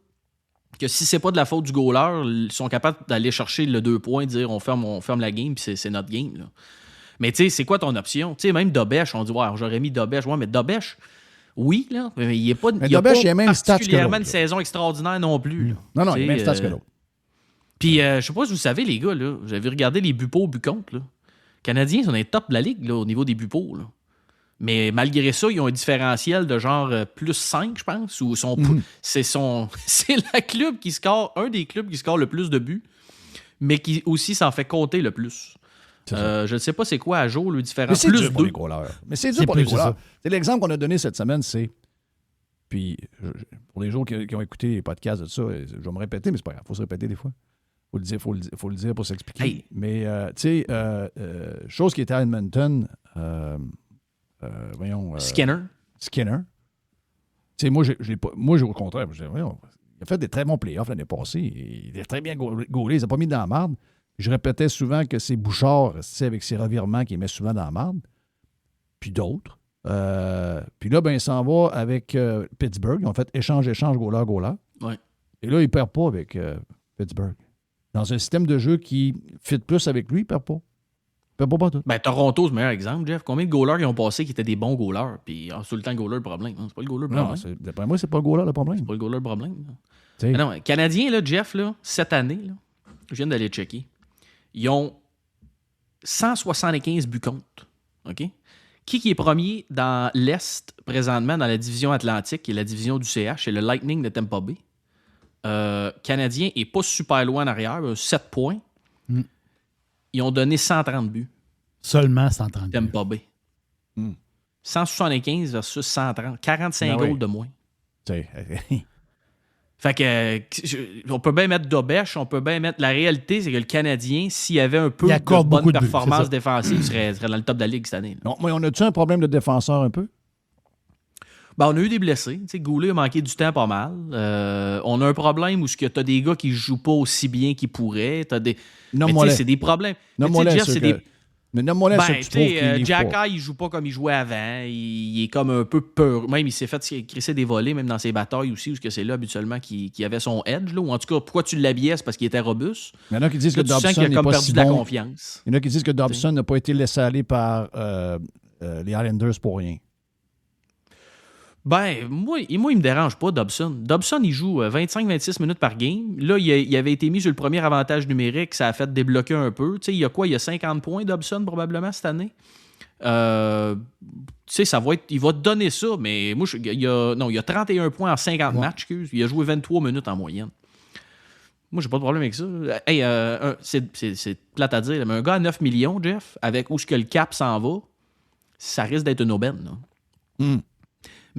que si c'est pas de la faute du goaler, ils sont capables d'aller chercher le 2 points, dire on ferme la game, puis c'est notre game. Là. Mais tu sais, c'est quoi ton option? Tu sais, même Dobèche, on dit, ouais, j'aurais mis Dobèche. Ouais, mais Dobèche, oui, là, mais il n'est pas, particulièrement une saison extraordinaire non plus. Là. Non, il est même stats que l'autre. Puis, je sais pas si vous savez, les gars, là, j'avais regardé les buts pour, buts contre. Les Canadiens sont dans les top de la ligue là, au niveau des buts pour. Là. Mais malgré ça, ils ont un différentiel de genre plus 5, je pense. Ou c'est club qui score, un des clubs qui score le plus de buts, mais qui aussi s'en fait compter le plus. Je ne sais pas c'est quoi à jour le différent. Mais c'est dur pour les goalers. Mais c'est dur pour les goalers. C'est l'exemple qu'on a donné cette semaine, c'est... Puis, pour les gens qui ont écouté les podcasts de ça, je vais me répéter, mais c'est pas grave, il faut se répéter des fois. Faut le dire pour s'expliquer. Hey. Mais, tu sais, chose qui était à Edmonton... Skinner. Tu sais, moi, au contraire, il a fait des très bons playoffs l'année passée. Il est très bien gaulé. Il s'est pas mis dans la marde. Je répétais souvent que c'est Bouchard, avec ses revirements, qu'il met souvent dans la marde. Puis d'autres. Puis là, il s'en va avec Pittsburgh. Ils ont fait échange, goaler. Ouais. Et là, il ne perd pas avec Pittsburgh. Dans un système de jeu qui fit plus avec lui, il ne perd pas. Toronto, c'est le meilleur exemple, Jeff. Combien de goalers ils ont passé qui étaient des bons goalers? Puis tout le temps, le goaler le problème. C'est pas le goaler le problème. Non, d'après moi, c'est pas le goaler le problème. C'est pas le goaler le problème. Non, Canadiens, là, Jeff, là, cette année, là, je viens d'aller checker. Ils ont 175 buts contre. OK? Qui est premier dans l'Est, présentement, dans la division Atlantique, qui est la division du CH, c'est le Lightning de Tampa Bay. Canadien est pas super loin en arrière, 7 points. Ils ont donné 130 buts. Seulement 130 buts. Tampa Bay. 175 versus 130. 45 goals de moins. Fait que on peut bien mettre Dobèche, on peut bien mettre. La réalité, c'est que le Canadien, s'il y avait un peu de bonne performance défensive, serait dans le top de la Ligue cette année. Non, mais on a-tu un problème de défenseur un peu? Ben, on a eu des blessés. Goulet a manqué du temps pas mal. On a un problème où tu as des gars qui ne jouent pas aussi bien qu'ils pourraient. C'est des problèmes. Mais nomme-moi ceux que tu trouves qu'il Jacky, il joue pas comme il jouait avant. Il est comme un peu peur. Même, il s'est fait crisser des volets, même dans ses batailles aussi, où c'est là habituellement qu'il avait son edge. Là, ou en tout cas, pourquoi tu l'habillais, c'est parce qu'il était robuste. Il y en a qui disent que Dobson n'a pas perdu de la confiance. Il y en a qui disent que Dobson n'a pas été laissé aller par les Islanders pour rien. Ben, moi, il me dérange pas, Dobson. Dobson, il joue 25-26 minutes par game. Là, il avait été mis sur le premier avantage numérique. Ça a fait débloquer un peu. Tu sais, il y a quoi? Il y a 50 points, Dobson, probablement, cette année. Tu sais, il va te donner ça, mais moi, il y a 31 points en 50 matchs. Il a joué 23 minutes en moyenne. Moi, j'ai pas de problème avec ça. Hey, c'est plate à dire, mais un gars à 9 millions, Jeff, avec où ce que le cap s'en va, ça risque d'être une aubaine, là.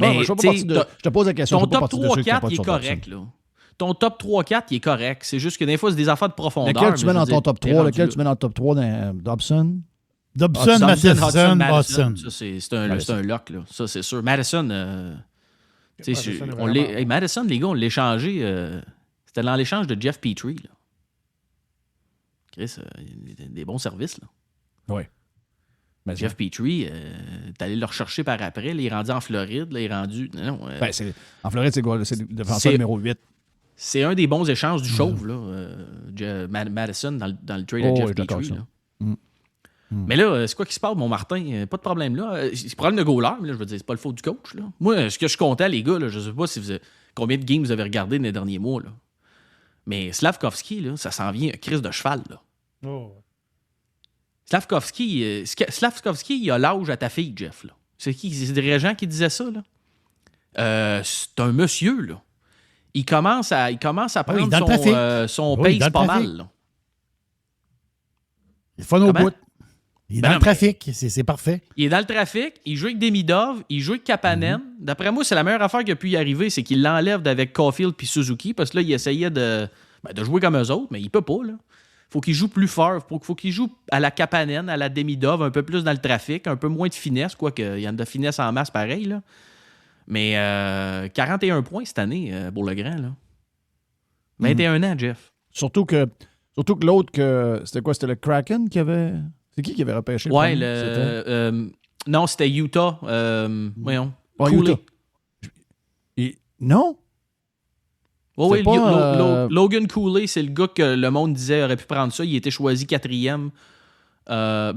Mais je te pose la question. Ton top 3-4, il est correct. Là. Ton top 3-4, il est correct. C'est juste que des fois, c'est des affaires de profondeur. Lequel tu mets dans ton top 3? Lequel tu mets dans le top 3 dans Dobson? Dobson, Matheson, Hudson. Ça, c'est un lock. Là. Ça, c'est sûr. Madison, Madison, les gars, on l'a échangé. C'était dans l'échange de Jeff Petrie. Là. Chris, des bons services. Là. Oui. Jeff Petrie, t'es allé le rechercher par après. Là, il est rendu en Floride. Là, il est rendu. En Floride, c'est le défenseur numéro 8. C'est un des bons échanges du chauve, là. Madison dans le trade à Jeff Petrie. Mais là, c'est quoi qui se passe, mon Martin? Pas de problème là. C'est problème de goaler, mais là, je veux dire, c'est pas le faute du coach. Là. Moi, ce que je comptais, les gars, là, je sais pas combien de games vous avez regardé dans les derniers mois. Là. Mais Slavkovski, là, ça s'en vient crise de cheval. Là. Oh. Slavkovski, il a l'âge à ta fille, Jeff. Là. C'est qui? C'est des Régents qui disaient ça, là? C'est un monsieur, là. Il commence à prendre son pace pas mal. Là. Il faut au bout. Il est dans le trafic, c'est parfait. Il est dans le trafic, il joue avec Demidov, il joue avec Kapanen. D'après moi, c'est la meilleure affaire qui a pu y arriver, c'est qu'il l'enlève avec Caulfield puis Suzuki, parce que là, il essayait de jouer comme eux autres, mais il peut pas, là. Faut qu'il joue plus fort. Faut qu'il joue à la Kapanen, à la Demidov, un peu plus dans le trafic, un peu moins de finesse, quoique il y en a de finesse en masse pareil. Là. Mais 41 points cette année pour le grand. Là. 21 ans, Jeff. Surtout que l'autre, c'était quoi? C'était le Kraken qui avait... C'est qui avait repêché? Ouais, non, c'était Utah. Voyons. Cooley. Utah. Non? Oui, Logan Cooley, c'est le gars que le monde disait aurait pu prendre ça. Il était choisi 4e.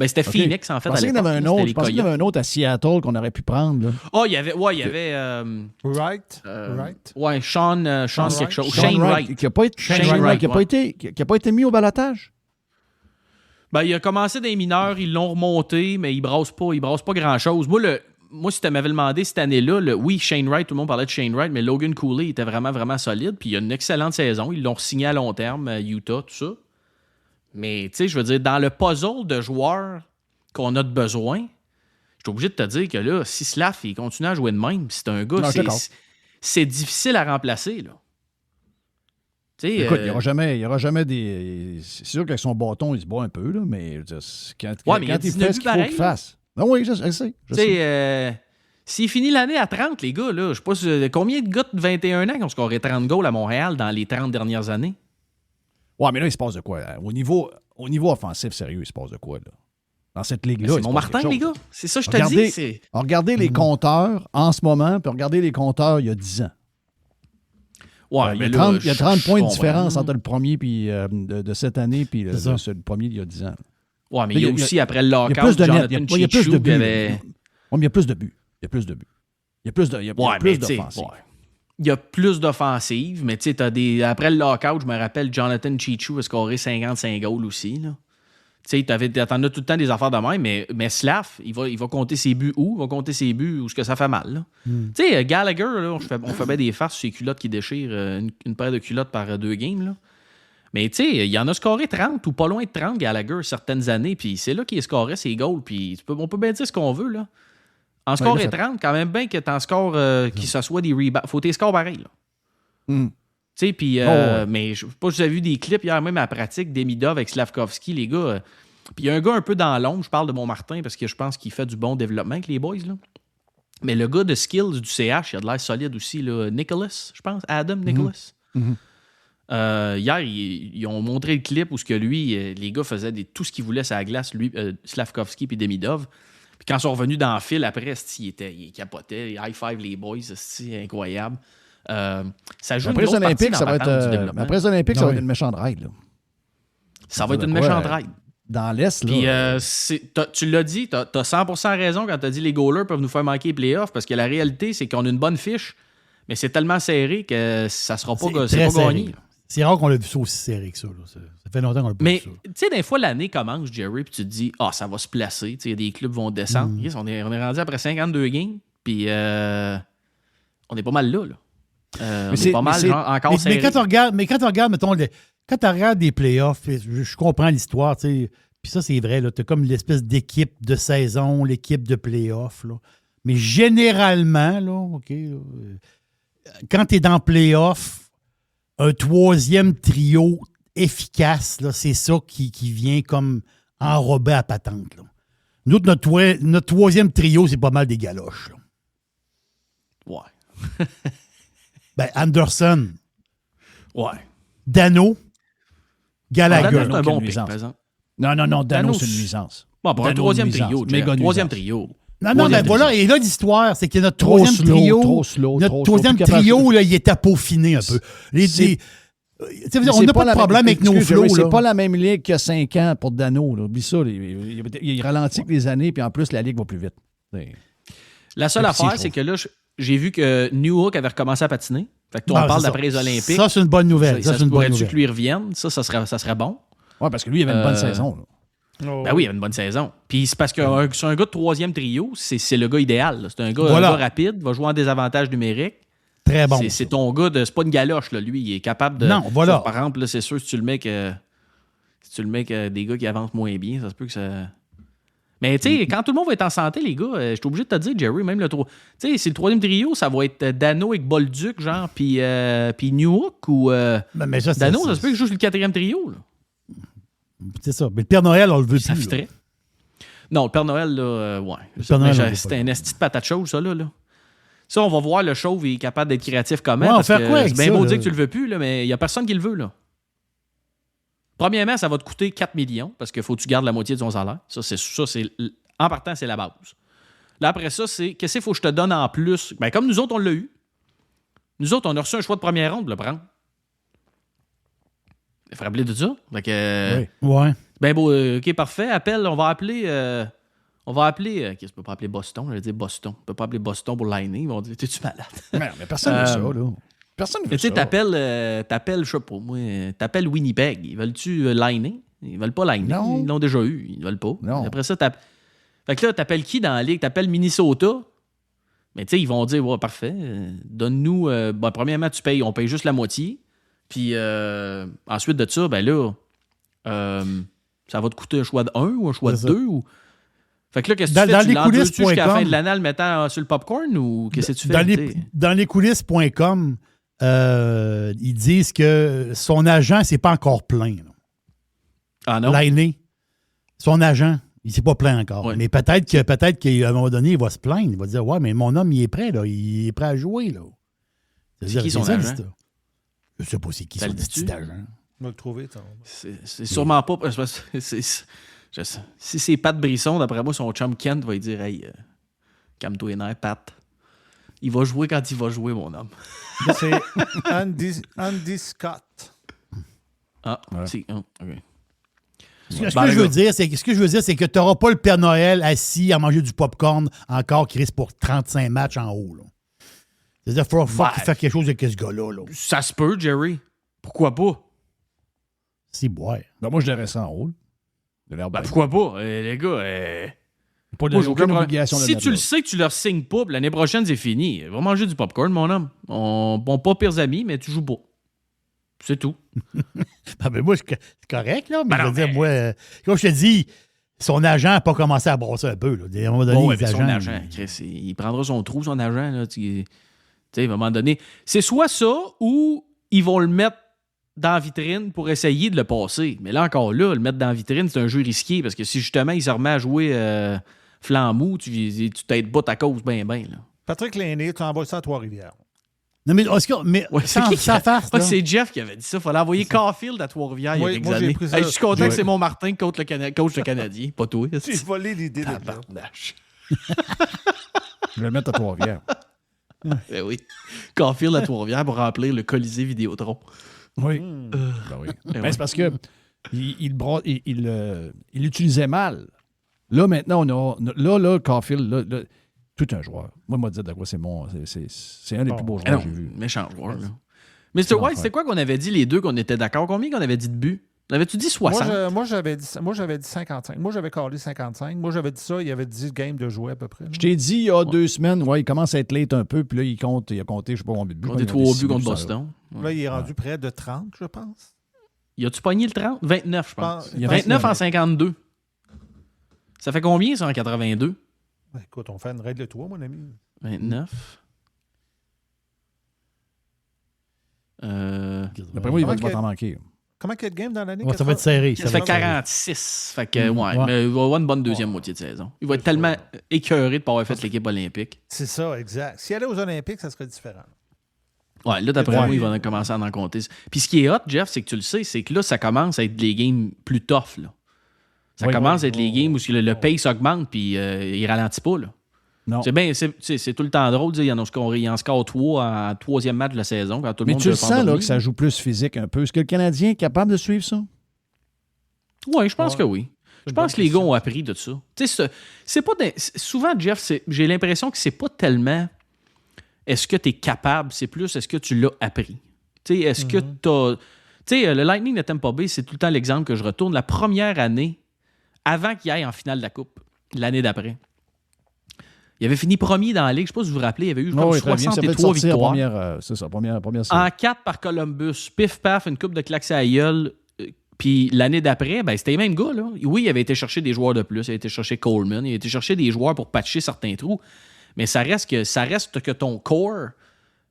C'était Phoenix, en fait. Je pensais qu'il y avait un autre à Seattle qu'on aurait pu prendre. Là. Oh, il y avait... Wright. Ouais, Sean quelque chose. Shane Wright. Qui n'a pas été mis au balotage. Ben, il a commencé des mineurs, ils l'ont remonté, mais il brasse pas grand-chose. Moi, si tu m'avais demandé cette année-là, oui, Shane Wright, tout le monde parlait de Shane Wright, mais Logan Cooley était vraiment, vraiment solide. Puis il a une excellente saison. Ils l'ont signé à long terme, Utah, tout ça. Mais, tu sais, je veux dire, dans le puzzle de joueurs qu'on a de besoin, je suis obligé de te dire que là, si Slav, il continue à jouer de même, c'est un gars, c'est difficile à remplacer, là. Écoute, il n'y aura jamais des... C'est sûr qu'avec son bâton, il se bat un peu, là, mais quand il fait ce qu'il faut qu'il fasse... Non, oui, je sais. S'il finit l'année à 30, les gars, là, je sais pas combien de gars de 21 ans qui ont scoré 30 goals à Montréal dans les 30 dernières années? Ouais, mais là, il se passe de quoi? Au niveau offensif, sérieux, il se passe de quoi, là? Dans cette ligue-là, c'est mon Martin, les gars. C'est ça que je te dis. Regardez les compteurs en ce moment, puis regardez les compteurs il y a 10 ans. Ouais, il y a 30 points de différence entre le premier puis, de cette année et le premier d'il y a 10 ans. Ouais, mais il y a aussi, après le lockout, il y a plus de buts. Oui, mais il y a plus de buts. Il y a plus de buts. Il y a plus d'offensives. Il y a plus d'offensives, mais tu sais, après le lockout, je me rappelle, Jonathan Chichu a scoré 55 goals aussi. Là. Tu sais, t'en as tout le temps des affaires de même, mais Slav, il va compter ses buts où? Il va compter ses buts où ce que ça fait mal. Là. Tu sais, Gallagher, là, on fait bien des farces sur ses culottes qui déchirent une paire de culottes par 2 games. Là. Mais tu sais, il en a scoré 30 ou pas loin de 30, Gallagher, certaines années, puis c'est là qu'il scorait ses goals, puis on peut bien dire ce qu'on veut. Là. En scorer 30, quand même bien que t'en scores qu'il se soit des rebounds. Faut tes scores pareil. Tu sais, puis... Mais je sais pas si vous avez vu des clips hier même à la pratique d'Emidov avec Slavkovski, les gars. Puis il y a un gars un peu dans l'ombre, je parle de Montmartin, parce que je pense qu'il fait du bon développement avec les boys, là. Mais le gars de skills du CH, il a de l'air solide aussi, là. Nicholas, je pense. Adam Nicholas. Hier, ils ont montré le clip où ce que lui, les gars faisaient tout ce qu'ils voulaient sur la glace, lui, Slavkovski puis Demidov. Puis quand ils sont revenus dans le fil, après, il capotait. High five les boys, c'est incroyable. Ça joue après une grosse les Olympiques, partie ça va dans la patente du être développement. après les Olympiques, ça va être une méchante ride. Là. Ça va être une méchante ride. Dans l'Est, là. Puis tu l'as dit, t'as 100% raison quand t'as dit les goalers peuvent nous faire manquer les playoffs, parce que la réalité, c'est qu'on a une bonne fiche, mais c'est tellement serré que ça sera pas gagné. C'est rare qu'on l'a vu ça aussi serré que ça. Là. Ça fait longtemps qu'on l'a pas vu ça. Mais, tu sais, des fois, l'année commence, Jerry, puis tu te dis, ça va se placer. Tu sais, des clubs vont descendre. Yes, on est rendu après 52 games, puis on est pas mal là. On est pas mal encore serré. Mais quand tu regardes, mettons, quand tu regardes des playoffs, je comprends l'histoire, tu sais, puis ça, c'est vrai, tu as comme l'espèce d'équipe de saison, l'équipe de playoffs, là. Mais généralement, là, OK, quand tu es dans playoff, un troisième trio efficace, là, c'est ça qui vient comme enrober à patente. Là. Nous, notre troisième trio, c'est pas mal des galoches. Là. Ouais. Anderson. Ouais. Dano. Gallagher. Dano, c'est un bon pick, par exemple. Non, Dano, c'est une nuisance. Bon, pour un troisième trio, troisième trio. Non, mais voilà, et là, l'histoire, c'est que notre troisième trio. Trop slow. Notre troisième trio, là, il était peaufiné un peu. On n'a pas de problème avec nos flots. C'est pas la même ligue qu'il y a 5 ans pour Dano. Là. Oublie ça. Il ralentit que les années, puis en plus, la ligue va plus vite. La seule affaire, c'est que là, j'ai vu que New Hook avait recommencé à patiner. Fait que on parle d'après les Olympiques. Ça, c'est une bonne nouvelle. Ça se pourrait-tu que lui revienne? Ça serait bon. Oui, parce que lui, il avait une bonne saison. Là. Ben oui, il avait une bonne saison. Puis c'est parce que c'est un gars de troisième trio, c'est le gars idéal. Là. C'est un gars rapide, va jouer en désavantage numérique. Très bon. C'est ton gars de. C'est pas une galoche, là, lui. Il est capable de. Non, voilà. Par exemple, là, c'est sûr, si tu le mets que des gars qui avancent moins bien, ça se peut que ça. Mais tu sais, quand tout le monde va être en santé, les gars, je suis obligé de te dire, Jerry, même le 3. Tu sais, c'est le troisième trio, ça va être Dano avec Bolduc, genre, puis New Hook ou. Mais ça, Dano, ça se peut que je joue sur le quatrième trio, là. C'est ça. Mais le Père Noël, on le veut ça plus. Fitterait. Non, le Père Noël, là, ouais. C'était un esti de patate chaude, ça, là. Ça, on va voir le chauve, il est capable d'être créatif comment. Ouais, parce faire que quoi avec c'est bien ça, beau là? dire que tu le veux plus, là, mais il n'y a personne qui le veut, là. Premièrement, ça va te coûter 4 millions parce qu'il faut que tu gardes la moitié de son salaire. En partant, c'est la base. Là, après ça, c'est qu'est-ce qu'il faut que je te donne en plus? Ben, comme nous autres, on l'a eu. Nous autres, on a reçu un choix de première ronde de le prendre. Il faut rappeler de ça. Donc, Oui. Ouais. ben beau, OK, parfait. Appelle, on va appeler. Qu'est-ce qu'on peut pas appeler Boston? Je vais dire Boston. On peut pas appeler Boston pour l'année. Ils vont dire, t'es-tu malade? Mais personne ne veut ça, là. Personne ne veut Tu sais, ça. t'appelles, je sais pas, moi, t'appelles Winnipeg. Ils veulent-tu liner? Ils veulent pas liner. Non. Ils l'ont déjà eu. Ils veulent pas. Non. Après ça, fait que là, t'appelles qui dans la ligue? T'appelles Minnesota. Mais tu sais, ils vont dire, ouais, parfait. Donne-nous. Premièrement, on paye juste la moitié. Puis ensuite de ça, ben là, ça va te coûter un choix de 1 ou un choix de 2 ou. Fait que là, qu'est-ce que tu fais? Tu l'endures-tu jusqu'à la fin de l'année en le mettant sur le popcorn ou qu'est-ce que tu fais? Dans lescoulisses.com, ils disent que son agent, c'est pas encore plein. Là. Ah non? L'année, son agent, il s'est pas plein encore. Ouais. Mais peut-être qu'à un moment donné, il va se plaindre. Il va dire, ouais, mais mon homme, il est prêt, là. Il est prêt à jouer, là. C'est qui son agent? Je sais pas c'est qui Ça son le dit-tu? agent. On va le trouver. C'est sûrement pas. Si c'est Pat Brisson, d'après moi, son chum Kent va lui dire, hey, calme-toi les nerfs, Pat. Il va jouer quand il va jouer, mon homme. C'est Andy Scott. Ah, Ouais. c'est. OK. Ce que je veux dire, c'est que tu n'auras pas le Père Noël assis à manger du popcorn encore qui risque pour 35 matchs en haut. Là. C'est-à-dire qu'il faut faire quelque chose avec ce gars-là. Là. Ça se peut, Jerry. Pourquoi pas? C'est boire. Ben, moi, je dirais ça en haut. De l'air Ben, bien. pourquoi pas? Les gars, Pas de, moi, j'ai aucun aucune problème. obligation de Si mettre tu là. le sais que tu leur signes pas, puis l'année prochaine, c'est fini. Va manger du popcorn, mon homme. Bon, pas pires amis, mais tu joues pas. C'est tout. Ah, ben moi, c'est correct, là. Mais Ben je veux non, dire, mais- moi, comme je te dis, son agent n'a pas commencé à brosser un peu. Là. À un moment donné, Bon, ouais, les mais son agents. agent, Chris, il prendra son trou, son agent. Là, tu sais, à un moment donné. C'est soit ça ou ils vont le mettre dans la vitrine pour essayer de le passer. Mais là, encore là, le mettre dans la vitrine, c'est un jeu risqué parce que si justement il se remet à jouer flambou, tu t'aides pas ta cause bien, bien. Patrick Lainé, tu envoies ça à Trois-Rivières. Non, mais Oscar, mais Ouais, sans, c'est qui sans qui- farce, Ouais, là. c'est Jeff qui avait dit ça. Il fallait envoyer Caulfield à Trois-Rivières il y a Oui, quelques moi, j'ai années. pris ça. Hey, je suis content Ouais. que c'est mon Martin coach le Canadien, pas toi. J'ai volé l'idée de là. Tabarnache. Je vais le mettre à Trois-Rivières. Ben oui. Caulfield à Trois-Rivières pour remplir le Colisée Vidéotron. Oui. Hmm. Ben oui. ouais. Ben, c'est parce que il l'utilisait mal. Là, maintenant, là, Caulfield, là, tout un joueur. Moi, m'a dit de quoi c'est un des plus beaux Ah joueurs non, que j'ai vus. méchant joueur. Là. Mr. White, c'était quoi qu'on avait dit les deux qu'on était d'accord? Combien qu'on avait dit de buts? Avais-tu dit 60? Moi, j'avais dit 55. Moi, j'avais callé 55. Moi, j'avais dit ça. Il y avait 10 games de jouer à peu près. là. Je t'ai dit il y a 2 semaines, ouais, il commence à être late un peu, puis là, il a compté, je sais pas combien de buts. On a il a 3 compté 6 buts contre ça. Boston. Ouais. Là, il est rendu près de 30, je pense. Y a-tu pogné le 30? 29, je pense. Il y a 29 en 52. Ça fait combien, ça, en 82? Ben, écoute, on fait une règle de toi, mon ami. 29. D'après moi, il va Ok. t'en manquer. Comment il y a de games dans l'année? Ouais, ça va être serré. Ça fait 46. Fait que, ouais, Ouais. mais il va avoir une bonne deuxième moitié de saison. Il va être tellement écœuré de ne pas avoir fait l'équipe olympique. C'est ça, exact. S'il allait aux Olympiques, ça serait différent. Ouais, là, d'après Ouais. moi, il va commencer à en compter. Puis ce qui est hot, Jeff, c'est que tu le sais, c'est que là, ça commence à être des games plus tough. Là. Ça Oui, commence oui. à être les games où le pace augmente puis il ralentit pas. Là. Non. C'est bien, c'est tout le temps drôle de dire il en score 3 en troisième match de la saison quand tout le Mais monde tu le se fait sens là, endormir. que ça joue plus physique un peu. Est-ce que le Canadien est capable de suivre ça? Oui, je pense Ouais. que oui. Je une pense bonne que les gars question. ont appris de ça. Tu sais, c'est pas souvent, Jeff, j'ai l'impression que c'est pas tellement est-ce que tu es capable, c'est plus est-ce que tu l'as appris. Tu sais, est-ce que tu as. Tu sais, le Lightning de Tampa Bay, c'est tout le temps l'exemple que je retourne. La première année, avant qu'il aille en finale de la Coupe, l'année d'après, il avait fini premier dans la Ligue. Je ne sais pas si vous vous rappelez, il avait eu comme Oui, très bien. Ça fait 63 sortir victoires. c'est ça, première série. En 4 par Columbus, pif paf, une coupe de claques à la gueule. Puis l'année d'après, ben, c'était les mêmes gars. Là. Oui, il avait été chercher des joueurs de plus. Il avait été chercher Coleman. Il avait été chercher des joueurs pour patcher certains trous. Mais ça reste que ton core,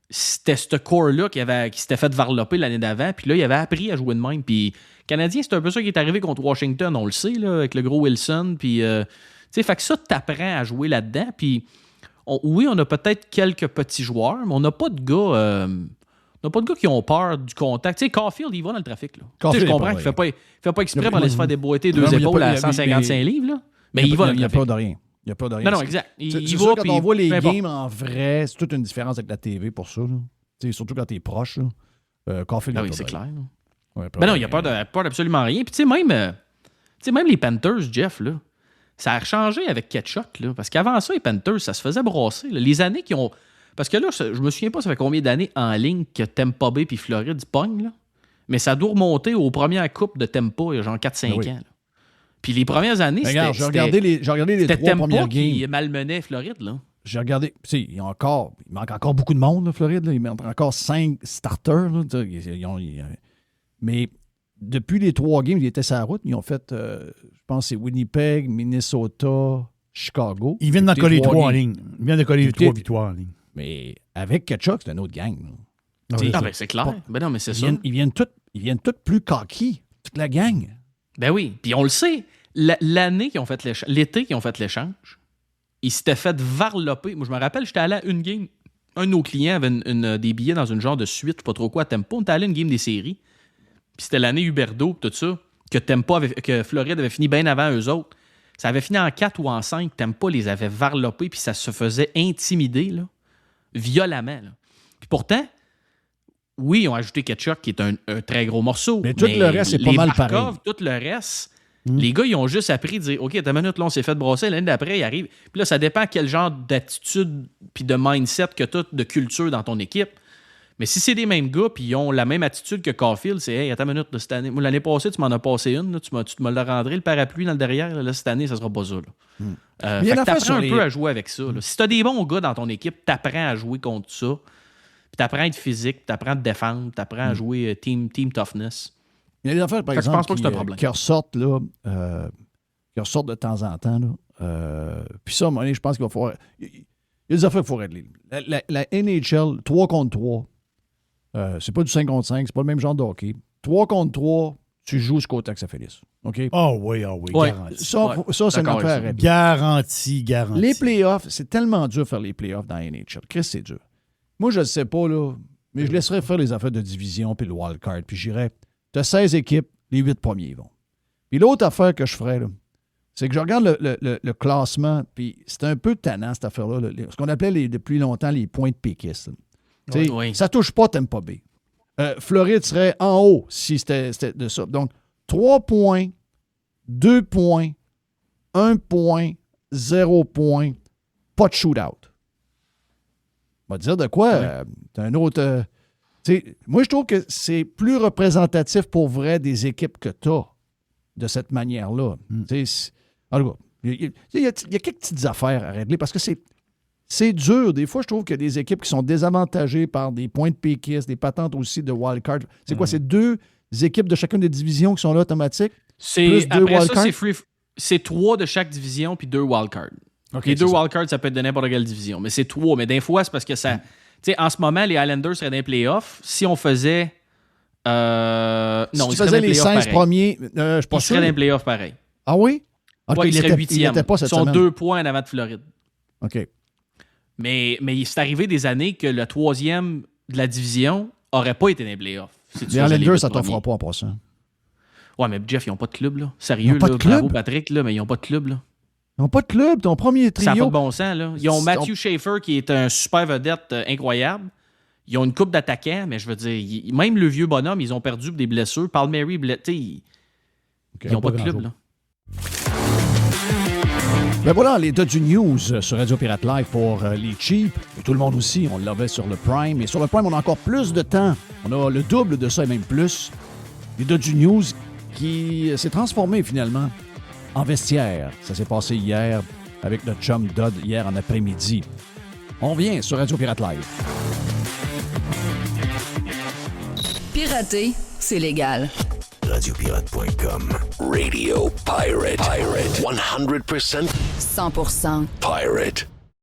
c'était ce core-là qui s'était fait varloper l'année d'avant. Puis là, il avait appris à jouer de même. Puis Canadien, c'est un peu ça qui est arrivé contre Washington. On le sait, là, avec le gros Wilson. Puis, tu sais, fait que ça, t'apprends à jouer là-dedans. Puis, oui, on a peut-être quelques petits joueurs, mais on n'a pas de gars... on n'a pas de gars qui ont peur du contact. Tu sais, Caulfield, il va dans le trafic. Là. Tu sais, Caulfield, je comprends pas qu'il ne fait pas exprès pour aller se faire déboîter Non, deux mais il y a épaules pas- à il y a- 155 livres. Là. Mais il va dans Il le n'y a trafic. pas de rien. Il n'y a pas de rien. Non, non, exact. C'est Il sûr, va, quand puis on voit les peu importe. games en vrai, c'est toute une différence avec la TV pour ça. Là. Tu sais, surtout quand tu es proche. Là. Caulfield, Ah il y a oui, pas c'est de clair. rien. là. Ouais, Ben non, il de n'y a rien. peur d'absolument rien. Puis tu sais, même les Panthers, Jeff, là, ça a changé avec Ketchuk. Là, parce qu'avant ça, les Panthers, ça se faisait brasser. Là. Les années qui ont... Parce que là, je me souviens pas, ça fait combien d'années en ligne que Tampa Bay puis Floride pognent, là. Mais ça doit remonter aux premières coupes de Tempa il y a genre 4-5 oui. ans. Là. Puis les premières années, Mais regarde, j'ai regardé les c'était 3 Tempa premières qui games. malmenait Floride. Là. J'ai regardé. Tu sais, il manque encore beaucoup de monde, là, Floride. Là. Il manque encore 5 starters. Là. Tu sais, mais depuis les 3 games, ils étaient sur la route. Ils ont fait, je pense, c'est Winnipeg, Minnesota, Chicago. Ils viennent d'en Toutes coller les 3 trois en games. ligne. Ils viennent de coller Toutes 3 les- victoires en ligne. Mais avec Ketchuk, c'est une autre gang. là. Ah, T'sais, c'est Ah ça. ben c'est clair. Ben non, mais c'est Ils ça. viennent tous plus coquilles, toute la gang. Ben oui. Puis on le sait, l'année qu'ils ont fait l'échange, l'été qu'ils ont fait l'échange, ils s'étaient fait varloper. Moi, je me rappelle, j'étais allé à une game. Un de nos clients avait des billets dans une genre de suite, je sais pas trop quoi, à Tempo. On était allé à une game des séries. Puis c'était l'année Huberdeau, tout ça, que Floride avait fini bien avant eux autres. Ça avait fini en 4 ou en 5. Tempo les avait varlopés, puis ça se faisait intimider, là, violemment. Là. Puis pourtant, oui, ils ont ajouté Ketchuk, qui est un très gros morceau. Mais tout le reste, c'est pas les mal Barkov, pareil. Tout le reste, les gars, ils ont juste appris de dire OK, t'as une minute, là, on s'est fait brasser. L'année d'après, il arrive. Puis là, ça dépend quel genre d'attitude puis de mindset que tu as, de culture dans ton équipe. Mais si c'est des mêmes gars, puis ils ont la même attitude que Caulfield, c'est « Hey, attends une minute, là, cette année. Moi, l'année passée, tu m'en as passé une, là, tu me l'as rendu, le parapluie dans le derrière. Là, cette année, ça sera pas ça. Là. il y a une Fait que affaire t'apprends sur un les- peu à jouer avec ça. Là. Si t'as des bons gars dans ton équipe, t'apprends à jouer contre ça. Puis t'apprends à être physique, t'apprends à te défendre, t'apprends à jouer team toughness. Il y a des affaires, par Fait que je exemple, pense pas que c'est un problème. qui ressortent, là, qui ressortent de temps en temps. Là. Puis ça, à un moment donné, je pense qu'il va falloir... Il y a des affaires qu'il faut régler. La NHL, 3 contre 3, c'est pas du 5 contre 5, c'est pas le même genre de hockey. 3 contre 3, tu joues jusqu'au temps que ça finisse. OK? Ah oui, Ouais. garanti. Ça, c'est une D'accord avec affaire à ça. régler. Garanti. Les playoffs, c'est tellement dur de faire les playoffs dans la NHL. Chris, c'est dur. Moi, je ne sais pas, là, mais je laisserais faire les affaires de division puis le wild card. Puis j'irais, tu as 16 équipes, les 8 premiers y vont. Puis l'autre affaire que je ferais, là, c'est que je regarde le classement, puis c'est un peu tannant, cette affaire-là. Ce qu'on appelait depuis longtemps les points de péquistes. Tu sais, Oui. Ça touche pas Tampa Bay. Floride serait en haut si c'était de ça. Donc, 3 points, 2 points, 1 point, 0 point, pas de shootout. On va te dire de quoi? T'as un autre... tu sais, moi, je trouve que c'est plus représentatif pour vrai des équipes que tu as de cette manière-là. Tu sais, en tout cas, il y a quelques petites affaires à régler parce que c'est dur. Des fois, je trouve qu'il y a des équipes qui sont désavantagées par des points de péquistes, des patentes aussi de wildcard. C'est quoi? C'est 2 équipes de chacune des divisions qui sont là automatiques? Plus 2 Après ça, wildcards? c'est 3 de chaque division puis 2 wildcards. OK, Les 2 c'est ça. wildcards, ça peut être de n'importe quelle division. Mais c'est 3. Mais des fois, c'est parce que ça... Tu sais, en ce moment, les Islanders seraient dans les playoffs. Si on faisait... non, Si tu ils seraient faisais dans les les playoffs 16 pareil. premiers, je suis pas Ils sûr. seraient dans les playoffs pareil. Ah oui? En tout cas, Ouais, ils seraient il 8e. était pas cette Ils sont semaine. 2 points en avant de Floride. OK. Mais c'est arrivé des années que le 3e de la division n'aurait pas été dans les playoffs. Si tu Les faisais Islanders, 8 ça t'en fera premiers. pas en passant. Ouais, mais Jeff, ils n'ont pas de club, là. Ils Sérieux, ont pas là. de club? Bravo, Patrick, là, mais ils n'ont pas de club, là. Ils n'ont pas de club. Ton premier Ça n'a pas trio. de bon sens, là. Ils ont Matthew Schaefer, qui est un super vedette incroyable. Ils ont une coupe d'attaquants, mais je veux dire, même le vieux bonhomme, ils ont perdu pour des blessures. Palmieri, ils n'ont pas de club, là. Ben voilà, l'état du news sur Radio Pirate Live pour les cheap. Et tout le monde aussi, on l'avait sur le Prime. Et sur le Prime, on a encore plus de temps. On a le double de ça et même plus. L'état du news qui s'est transformé finalement en vestiaire. Ça s'est passé hier avec notre chum Dodd hier en après-midi. On vient sur Radio Pirate Live. Pirater, c'est légal. Radiopirate.com. Radio Pirate. 100% 100% pirate.